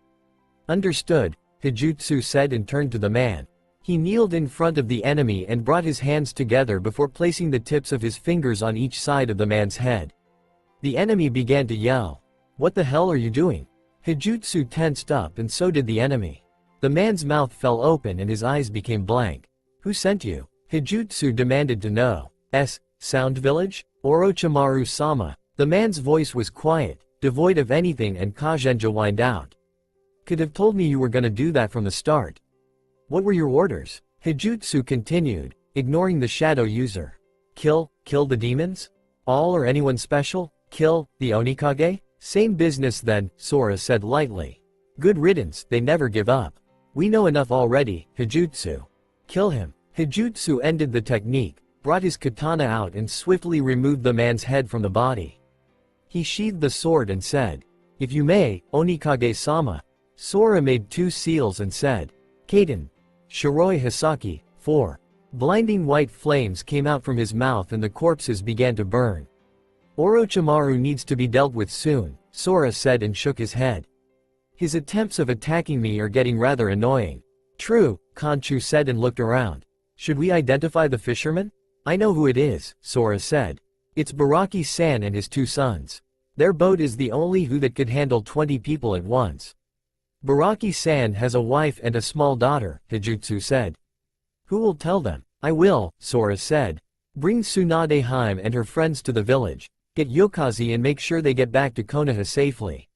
"Understood," Hijutsu said and turned to the man. He kneeled in front of the enemy and brought his hands together before placing the tips of his fingers on each side of the man's head. The enemy began to yell. "What the hell are you doing?" Hijutsu tensed up and so did the enemy. The man's mouth fell open and his eyes became blank. "Who sent you?" Hijutsu demanded to know. Sound Village? Orochimaru-sama." The man's voice was quiet, devoid of anything, and Kazenja whined out. "Could have told me you were gonna do that from the start." "What were your orders?" Hijutsu continued, ignoring the shadow user. Kill the demons? All or anyone special? Kill the Onikage? Same business then," Sora said lightly. "Good riddance, they never give up. We know enough already, Hijutsu. Kill him." Hijutsu ended the technique, brought his katana out and swiftly removed the man's head from the body. He sheathed the sword and said, "If you may, Onikage-sama." Sora made 2 seals and said, "Kaden. Shiroi Hisaki, 4. Blinding white flames came out from his mouth and the corpses began to burn. "Orochimaru needs to be dealt with soon," Sora said and shook his head. "His attempts of attacking me are getting rather annoying." "True," Khonshu said and looked around. "Should we identify the fisherman?" "I know who it is," Sora said. "It's Baraki-san and his 2 sons. Their boat is the only who that could handle 20 people at once." "Baraki-san has a wife and a small daughter," Hijutsu said. "Who will tell them?" "I will," Sora said. "Bring Tsunade Hime and her friends to the village. Get Yokazi and make sure they get back to Konoha safely.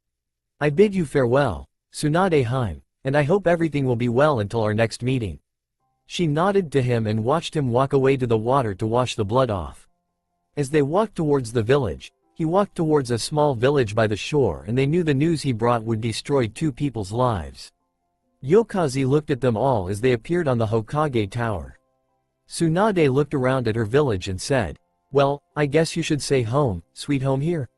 I bid you farewell, Tsunade Hime, and I hope everything will be well until our next meeting." She nodded to him and watched him walk away to the water to wash the blood off. As they walked towards the village, he walked towards a small village by the shore, and they knew the news he brought would destroy 2 people's lives. Yokazi looked at them all as they appeared on the Hokage tower. Tsunade looked around at her village and said, "Well, I guess you should say home, sweet home here."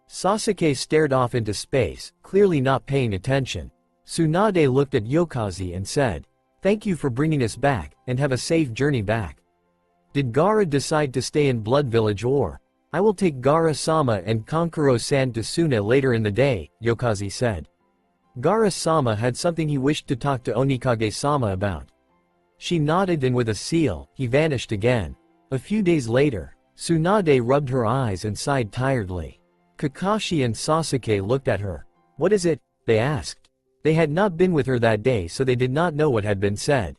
Sasuke stared off into space, clearly not paying attention. Tsunade looked at Yokazi and said, "Thank you for bringing us back, and have a safe journey back." "Did Gaara decide to stay in Blood Village or?" "I will take Gaara-sama and Kankuro-san to Suna later in the day," Yokazi said. Gaara-sama had something he wished to talk to Onikage-sama about. She nodded and with a seal, he vanished again. A few days later, Tsunade rubbed her eyes and sighed tiredly. Kakashi and Sasuke looked at her. "What is it?" they asked. They had not been with her that day, so they did not know what had been said.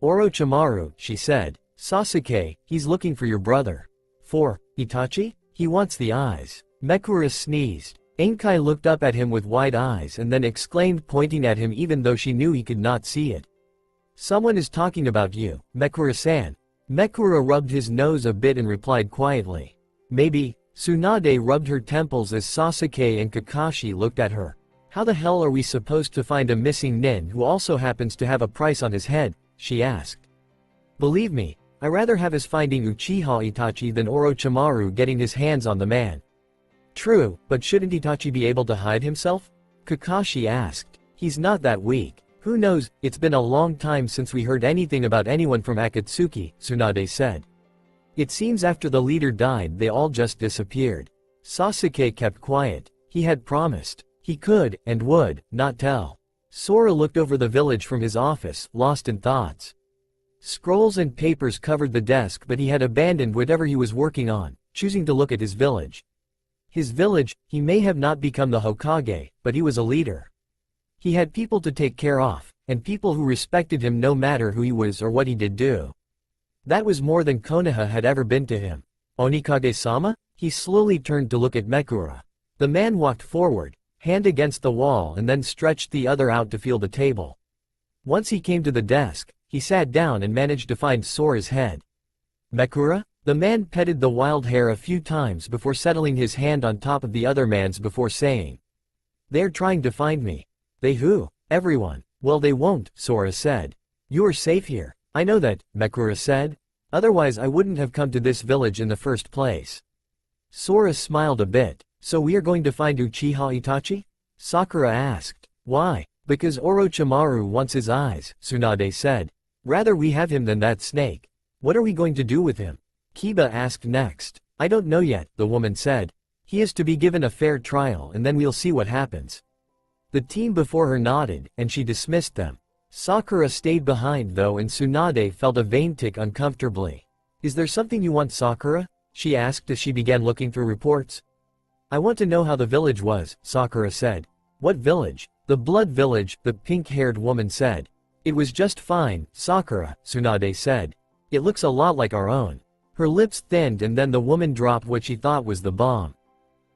"Orochimaru," she said. "Sasuke, he's looking for your brother." "For Itachi? He wants the eyes." Mekura sneezed. Enkai looked up at him with wide eyes and then exclaimed, pointing at him even though she knew he could not see it. "Someone is talking about you, Mekura-san." Mekura rubbed his nose a bit and replied quietly. "Maybe." Tsunade rubbed her temples as Sasuke and Kakashi looked at her. "How the hell are we supposed to find a missing nin who also happens to have a price on his head?" she asked. "Believe me, I rather have us finding Uchiha Itachi than Orochimaru getting his hands on the man." "True, but shouldn't Itachi be able to hide himself?" Kakashi asked. "He's not that weak." "Who knows, it's been a long time since we heard anything about anyone from Akatsuki," Tsunade said. "It seems after the leader died they all just disappeared." Sasuke kept quiet. He had promised. He could, and would, not tell. Sora looked over the village from his office, lost in thoughts. Scrolls and papers covered the desk, but he had abandoned whatever he was working on, choosing to look at his village. His village, he may have not become the Hokage, but he was a leader. He had people to take care of, and people who respected him no matter who he was or what he did do. That was more than Konoha had ever been to him. Onikage-sama? He slowly turned to look at Mekura. The man walked forward, hand against the wall, and then stretched the other out to feel the table. Once he came to the desk, he sat down and managed to find Sora's head. Mekura? The man petted the wild hair a few times before settling his hand on top of the other man's before saying, "They're trying to find me." "They who?" "Everyone." "Well, they won't," Sora said. "You are safe here." "I know that," Mekura said. "Otherwise I wouldn't have come to this village in the first place." Sora smiled a bit. "So we are going to find Uchiha Itachi?" Sakura asked. "Why?" "Because Orochimaru wants his eyes," Tsunade said. "Rather we have him than that snake." "What are we going to do with him?" Kiba asked next. "I don't know yet," the woman said. "He is to be given a fair trial and then we'll see what happens." The team before her nodded, and she dismissed them. Sakura stayed behind though, and Tsunade felt a vein tick uncomfortably. "Is there something you want, Sakura?" she asked as she began looking through reports. "I want to know how the village was," Sakura said. "What village?" "The Blood Village," the pink-haired woman said. "It was just fine, Sakura," Tsunade said. "It looks a lot like our own." Her lips thinned and then the woman dropped what she thought was the bomb.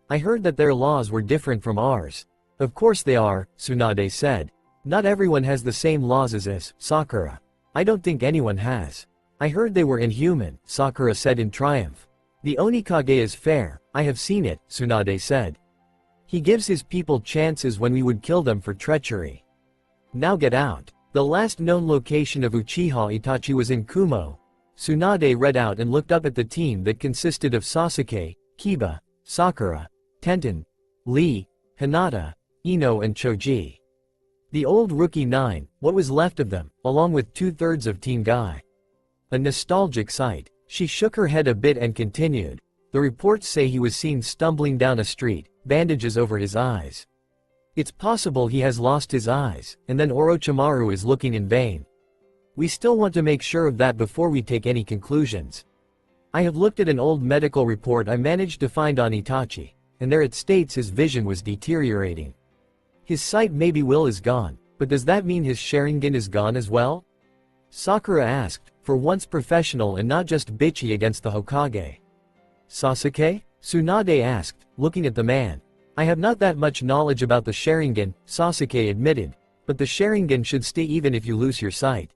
"I heard that their laws were different from ours." "Of course they are," Tsunade said. "Not everyone has the same laws as us, Sakura. I don't think anyone has." "I heard they were inhuman," Sakura said in triumph. "The Onikage is fair, I have seen it," Tsunade said. "He gives his people chances when we would kill them for treachery. Now get out." The last known location of Uchiha Itachi was in Kumo. Tsunade read out and looked up at the team that consisted of Sasuke, Kiba, Sakura, Tenten, Lee, Hinata, Ino and Choji. The old rookie 9, what was left of them, along with 2/3 of Team Guy. A nostalgic sight. She shook her head a bit and continued. "The reports say he was seen stumbling down a street, bandages over his eyes. It's possible he has lost his eyes, and then Orochimaru is looking in vain. We still want to make sure of that before we take any conclusions. I have looked at an old medical report I managed to find on Itachi, and there it states his vision was deteriorating. His sight maybe will is gone, but does that mean his Sharingan is gone as well?" Sakura asked, for once professional and not just bitchy against the Hokage. "Sasuke?" Tsunade asked, looking at the man. "I have not that much knowledge about the Sharingan," Sasuke admitted, "but the Sharingan should stay even if you lose your sight.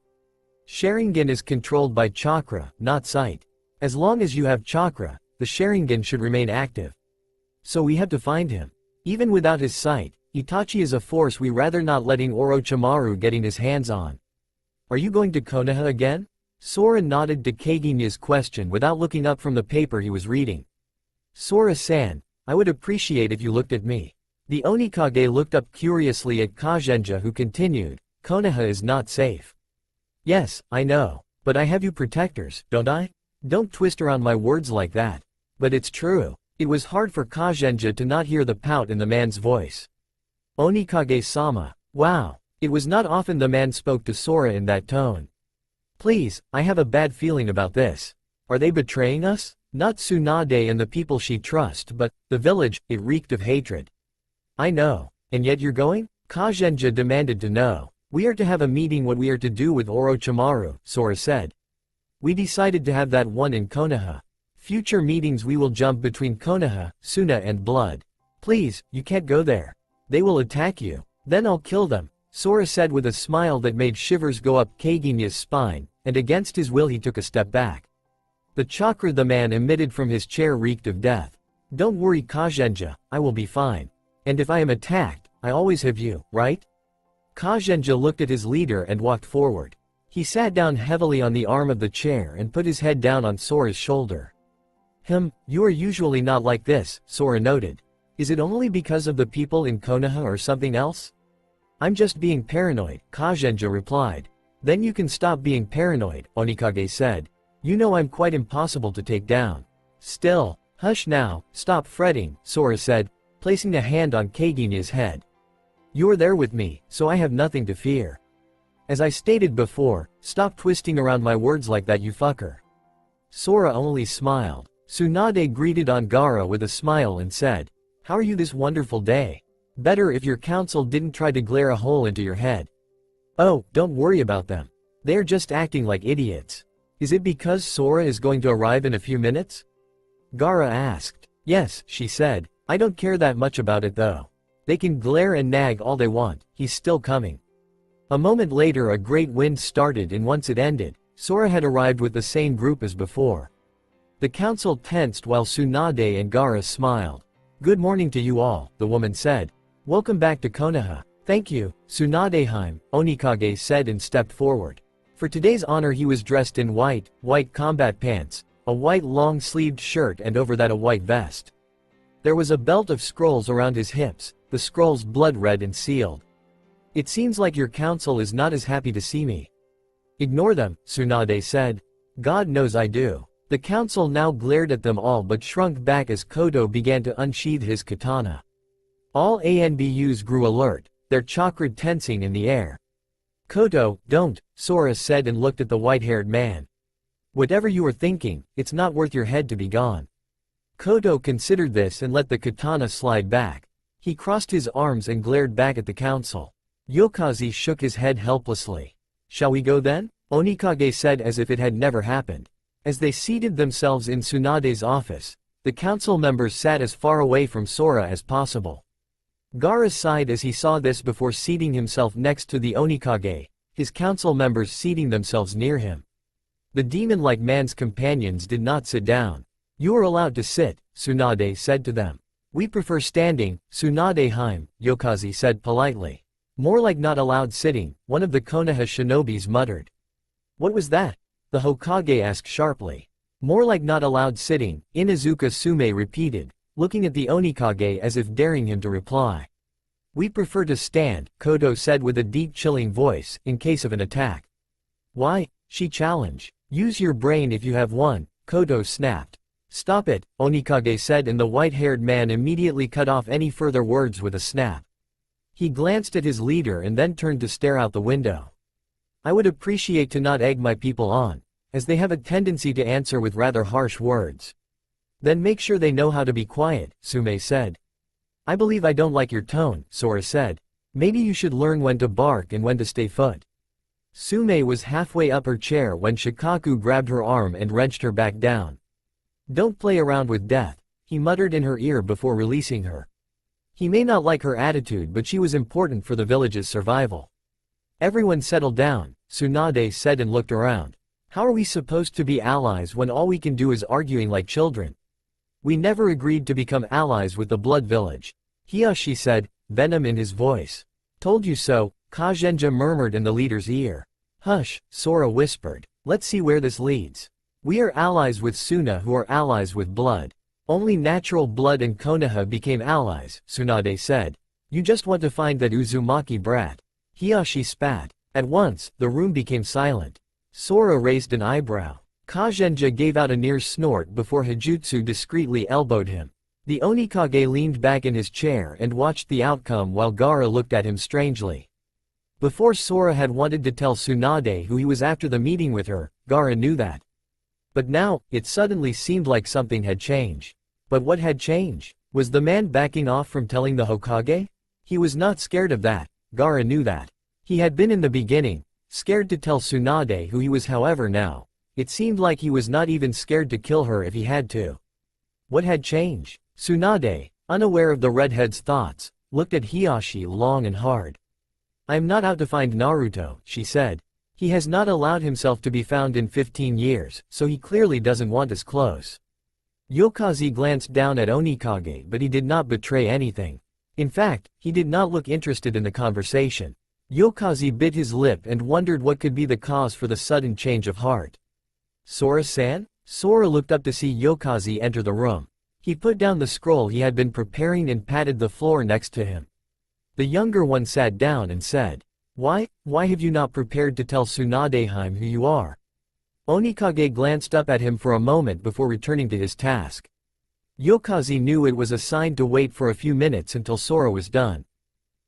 Sharingan is controlled by chakra, not sight. As long as you have chakra, the Sharingan should remain active. So we have to find him. Even without his sight, Itachi is a force we rather not letting Orochimaru getting his hands on." "Are you going to Konoha again?" Sora nodded to Kagenya's question without looking up from the paper he was reading. "Sora-san, I would appreciate if you looked at me." The Onikage looked up curiously at Kagenja, who continued, "Konoha is not safe." "Yes, I know. But I have you protectors, don't I? Don't twist around my words like that." "But it's true." It was hard for Kagenja to not hear the pout in the man's voice. "Onikage-sama." Wow. It was not often the man spoke to Sora in that tone. "Please, I have a bad feeling about this. Are they betraying us? Not Tsunade and the people she trusts, but the village." It reeked of hatred. "I know. And yet you're going?" Kagenja demanded to know. "We are to have a meeting what we are to do with Orochimaru," Sora said. "We decided to have that one in Konoha. Future meetings we will jump between Konoha, Suna and Blood. Please, you can't go there. They will attack you. Then I'll kill them," Sora said with a smile that made shivers go up Kagenya's spine, and against his will he took a step back. The chakra the man emitted from his chair reeked of death. "Don't worry, Kagenja, I will be fine. And if I am attacked, I always have you, right?" Kagenja looked at his leader and walked forward. He sat down heavily on the arm of the chair and put his head down on Sora's shoulder. You are usually not like this," Sora noted. "Is it only because of the people in Konoha or something else?" "I'm just being paranoid," Kagenja replied. "Then you can stop being paranoid," Onikage said. "You know I'm quite impossible to take down." "Still, hush now, stop fretting," Sora said, placing a hand on Kagenya's head. You're there with me, so I have nothing to fear. As I stated before, stop twisting around my words like that, you fucker. Sora only smiled. Tsunade greeted Angara with a smile and said, how are you this wonderful day? Better if your council didn't try to glare a hole into your head. Oh, don't worry about them. They're just acting like idiots. Is it because Sora is going to arrive in a few minutes? Gaara asked. Yes, she said. I don't care that much about it though. They can glare and nag all they want, he's still coming. A moment later a great wind started, and once it ended, Sora had arrived with the same group as before. The council tensed while Tsunade and Gaara smiled. Good morning to you all, the woman said. Welcome back to Konoha. Thank you, Tsunadeheim, Onikage said and stepped forward. For today's honor he was dressed in white combat pants, a white long-sleeved shirt and over that a white vest. There was a belt of scrolls around his hips, the scrolls blood-red and sealed. It seems like your council is not as happy to see me. Ignore them, Tsunade said. God knows I do. The council now glared at them all but shrunk back as Kodo began to unsheath his katana. All ANBUs grew alert, their chakra tensing in the air. Kodo, don't, Sora said and looked at the white-haired man. Whatever you are thinking, it's not worth your head to be gone. Kodo considered this and let the katana slide back. He crossed his arms and glared back at the council. Yokazi shook his head helplessly. Shall we go then? Onikage said as if it had never happened. As they seated themselves in Tsunade's office, the council members sat as far away from Sora as possible. Gaara sighed as he saw this before seating himself next to the Onikage, his council members seating themselves near him. The demon-like man's companions did not sit down. You are allowed to sit, Tsunade said to them. We prefer standing, Tsunadeheim, Yokazi said politely. More like not allowed sitting, one of the Konoha shinobis muttered. What was that? The Hokage asked sharply. More like not allowed sitting, Inuzuka Sume repeated, looking at the Onikage as if daring him to reply. We prefer to stand, Kodo said with a deep chilling voice, in case of an attack. Why? She challenged. Use your brain if you have one, Kodo snapped. Stop it, Onikage said and the white-haired man immediately cut off any further words with a snap. He glanced at his leader and then turned to stare out the window. I would appreciate to not egg my people on, as they have a tendency to answer with rather harsh words. Then make sure they know how to be quiet, Sume said. I believe I don't like your tone, Sora said. Maybe you should learn when to bark and when to stay put. Sume was halfway up her chair when Shikaku grabbed her arm and wrenched her back down. Don't play around with death, he muttered in her ear before releasing her. He may not like her attitude but she was important for the village's survival. Everyone settled down, Tsunade said and looked around. How are we supposed to be allies when all we can do is arguing like children? We never agreed to become allies with the Blood Village. Hiyashi said, venom in his voice. Told you so, Kazenja murmured in the leader's ear. Hush, Sora whispered. Let's see where this leads. We are allies with Suna who are allies with blood. Only natural blood and Konoha became allies, Tsunade said. You just want to find that Uzumaki brat. Hiyashi spat. At once, the room became silent. Sora raised an eyebrow. Kazenja gave out a near snort before Hijutsu discreetly elbowed him. The Onikage leaned back in his chair and watched the outcome while Gaara looked at him strangely. Before Sora had wanted to tell Tsunade who he was after the meeting with her, Gaara knew that. But now, it suddenly seemed like something had changed. But what had changed? Was the man backing off from telling the Hokage? He was not scared of that, Gaara knew that. He had been in the beginning, scared to tell Tsunade who he was. However now, it seemed like he was not even scared to kill her if he had to. What had changed? Tsunade, unaware of the redhead's thoughts, looked at Hiyashi long and hard. I am not out to find Naruto, she said. He has not allowed himself to be found in 15 years, so he clearly doesn't want us close. Yokazi glanced down at Onikage but he did not betray anything. In fact, he did not look interested in the conversation. Yokazi bit his lip and wondered what could be the cause for the sudden change of heart. Sora-san? Sora looked up to see Yokazi enter the room. He put down the scroll he had been preparing and patted the floor next to him. The younger one sat down and said, Why have you not prepared to tell Tsunadeheim who you are? Onikage glanced up at him for a moment before returning to his task. Yokazi knew it was a sign to wait for a few minutes until Sora was done.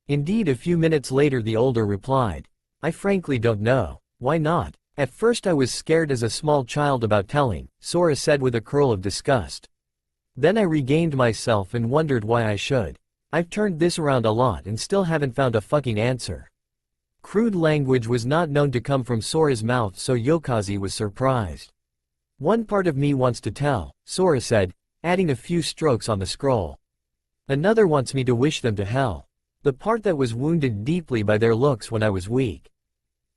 Indeed, a few minutes later the older replied. I frankly don't know. Why not? At first I was scared as a small child about telling, Sora said with a curl of disgust. Then I regained myself and wondered why I should. I've turned this around a lot and still haven't found a fucking answer. Crude language was not known to come from Sora's mouth, so Yokazi was surprised. One part of me wants to tell, Sora said, adding a few strokes on the scroll. Another wants me to wish them to hell. The part that was wounded deeply by their looks when I was weak.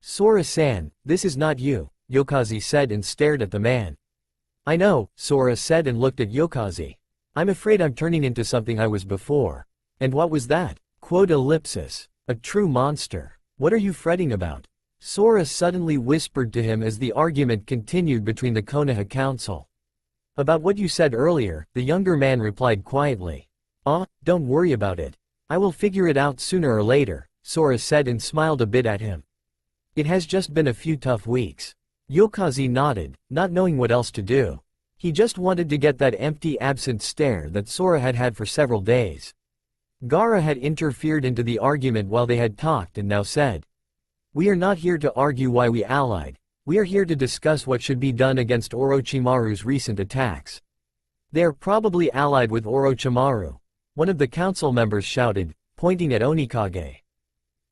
Sora-san, this is not you, Yokazi said and stared at the man. I know, Sora said and looked at Yokazi. I'm afraid I'm turning into something I was before. And what was that? Quote ellipsis. A true monster. What are you fretting about? Sora suddenly whispered to him as the argument continued between the Konoha council. About what you said earlier, the younger man replied quietly. Don't worry about it. I will figure it out sooner or later, Sora said and smiled a bit at him. It has just been a few tough weeks. Yokazi nodded, not knowing what else to do. He just wanted to get that empty absent stare that Sora had had for several days. Gaara had interfered into the argument while they had talked and now said. We are not here to argue why we allied. We are here to discuss what should be done against Orochimaru's recent attacks. They are probably allied with Orochimaru. One of the council members shouted, pointing at Onikage.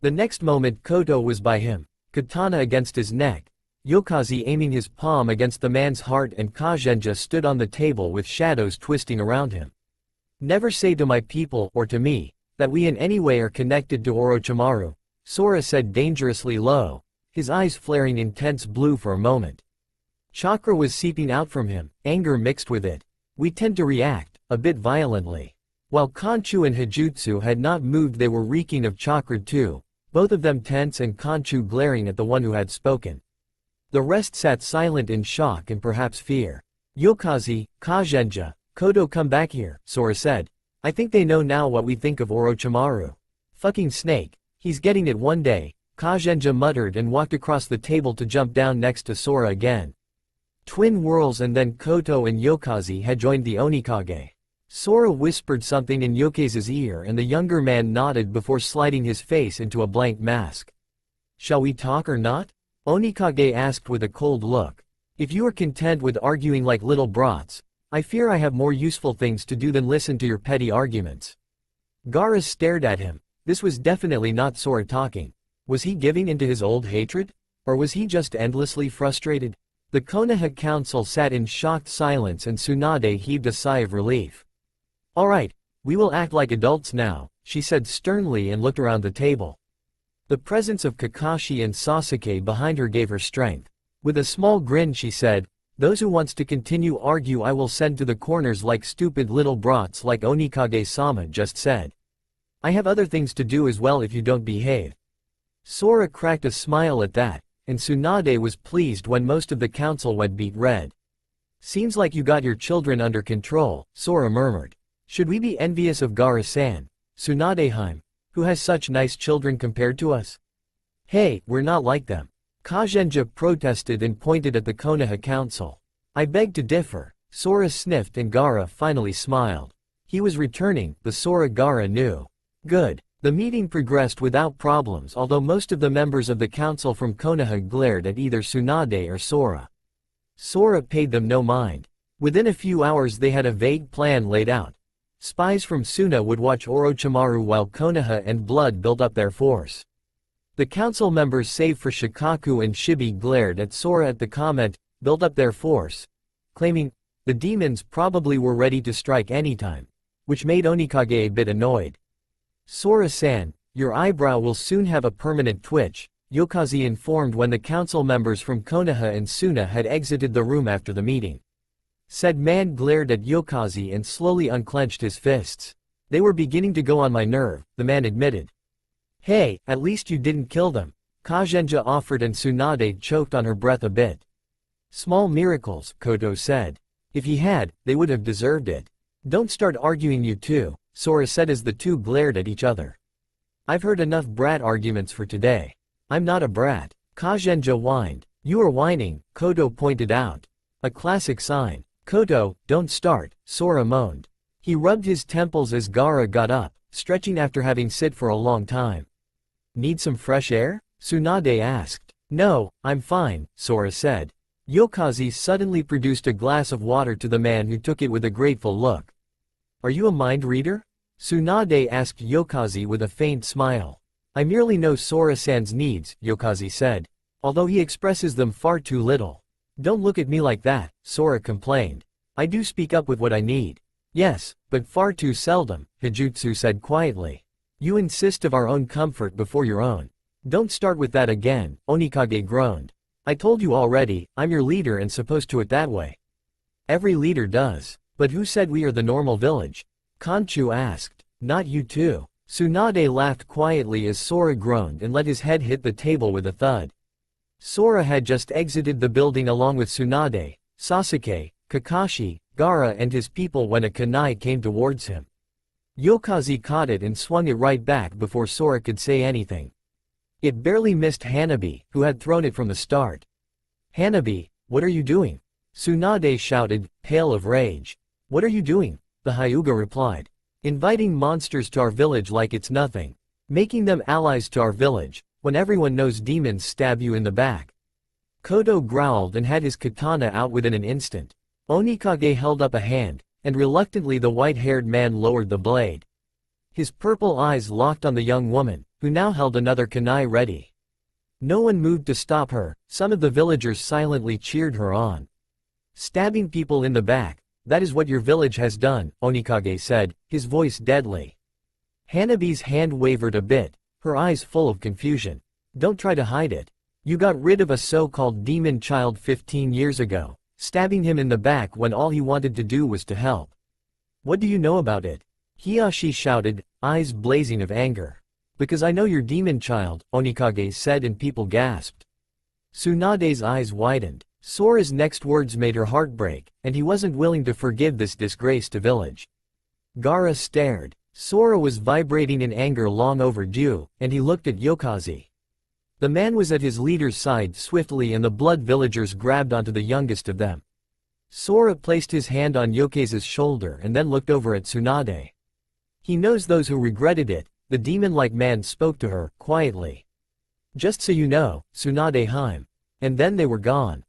The next moment Koto was by him, katana against his neck, Yokazi aiming his palm against the man's heart, and Kazenja stood on the table with shadows twisting around him. Never say to my people, or to me, that we in any way are connected to Orochimaru, Sora said dangerously low, his eyes flaring intense blue for a moment. Chakra was seeping out from him, anger mixed with it. We tend to react, a bit violently. While Kanchu and Hijutsu had not moved, they were reeking of chakra too, both of them tense and Kanchu glaring at the one who had spoken. The rest sat silent in shock and perhaps fear. Yokazi, Kazenja, Koto, come back here, Sora said. I think they know now what we think of Orochimaru. Fucking snake, he's getting it one day, Kazenja muttered and walked across the table to jump down next to Sora again. Twin whirls and then Koto and Yokazi had joined the Onikage. Sora whispered something in Yokazi's ear and the younger man nodded before sliding his face into a blank mask. Shall we talk or not? Onikage asked with a cold look. If you are content with arguing like little brats, I fear I have more useful things to do than listen to your petty arguments. Gaara stared at him. This was definitely not Sora talking. Was he giving into his old hatred? Or was he just endlessly frustrated? The Konoha council sat in shocked silence and Tsunade heaved a sigh of relief. Alright, we will act like adults now, she said sternly and looked around the table. The presence of Kakashi and Sasuke behind her gave her strength. With a small grin she said, those who wants to continue argue I will send to the corners like stupid little brats like Onikage-sama just said. I have other things to do as well if you don't behave. Sora cracked a smile at that, and Tsunade was pleased when most of the council went beet red. Seems like you got your children under control, Sora murmured. Should we be envious of Gaara-san, Tsunadeheim, who has such nice children compared to us? Hey, we're not like them. Kazenja protested and pointed at the Konoha council. I beg to differ, Sora sniffed and Gaara finally smiled. He was returning, the Sora Gaara knew. Good. The meeting progressed without problems, although most of the members of the council from Konoha glared at either Tsunade or Sora. Sora paid them no mind. Within a few hours they had a vague plan laid out. Spies from Suna would watch Orochimaru while Konoha and Blood built up their force. The council members save for Shikaku and Shibi glared at Sora at the comment, build up their force, claiming, the demons probably were ready to strike anytime, which made Onikage a bit annoyed. Sora-san, your eyebrow will soon have a permanent twitch, Yokazi informed when the council members from Konoha and Suna had exited the room after the meeting. Said man glared at Yokazi and slowly unclenched his fists. They were beginning to go on my nerve, the man admitted. Hey, at least you didn't kill them, Kazenja offered and Tsunade choked on her breath a bit. Small miracles, Koto said. If he had, they would have deserved it. Don't start arguing you two, Sora said as the two glared at each other. I've heard enough brat arguments for today. I'm not a brat, Kazenja whined. You are whining, Koto pointed out. A classic sign. Koto, don't start, Sora moaned. He rubbed his temples as Gaara got up, stretching after having sit for a long time. Need some fresh air? Tsunade asked. No, I'm fine, Sora said. Yokaze suddenly produced a glass of water to the man who took it with a grateful look. Are you a mind reader? Tsunade asked Yokaze with a faint smile. I merely know Sora-san's needs, Yokaze said. Although he expresses them far too little. Don't look at me like that, Sora complained. I do speak up with what I need. Yes, but far too seldom, Hijutsu said quietly. You insist of our own comfort before your own. Don't start with that again, Onikage groaned. I told you already, I'm your leader and supposed to it that way. Every leader does. But who said we are the normal village? Conchu asked. Not you too. Tsunade laughed quietly as Sora groaned and let his head hit the table with a thud. Sora had just exited the building along with Tsunade, Sasuke, Kakashi, Gaara and his people when a kunai came towards him. Yokaze caught it and swung it right back before Sora could say anything. It barely missed Hanabi, who had thrown it from the start. Hanabi, what are you doing? Tsunade shouted, pale of rage. What are you doing? The Hyuga replied. Inviting monsters to our village like it's nothing. Making them allies to our village, when everyone knows demons stab you in the back. Kodo growled and had his katana out within an instant. Onikage held up a hand, and reluctantly the white-haired man lowered the blade. His purple eyes locked on the young woman, who now held another kunai ready. No one moved to stop her, some of the villagers silently cheered her on. Stabbing people in the back, that is what your village has done, Onikage said, his voice deadly. Hanabi's hand wavered a bit, her eyes full of confusion. Don't try to hide it. You got rid of a so-called demon child 15 years ago, stabbing him in the back when all he wanted to do was to help. What do you know about it? Hiyashi shouted, eyes blazing of anger. Because I know your demon child, Onikage said and people gasped. Tsunade's eyes widened. Sora's next words made her heart break, and he wasn't willing to forgive this disgrace to village. Gaara stared. Sora was vibrating in anger long overdue, and he looked at Yokaze. The man was at his leader's side swiftly and the blood villagers grabbed onto the youngest of them. Sora placed his hand on Yokaze's shoulder and then looked over at Tsunade. He knows those who regretted it, the demon-like man spoke to her, quietly. Just so you know, Tsunade Heim. And then they were gone.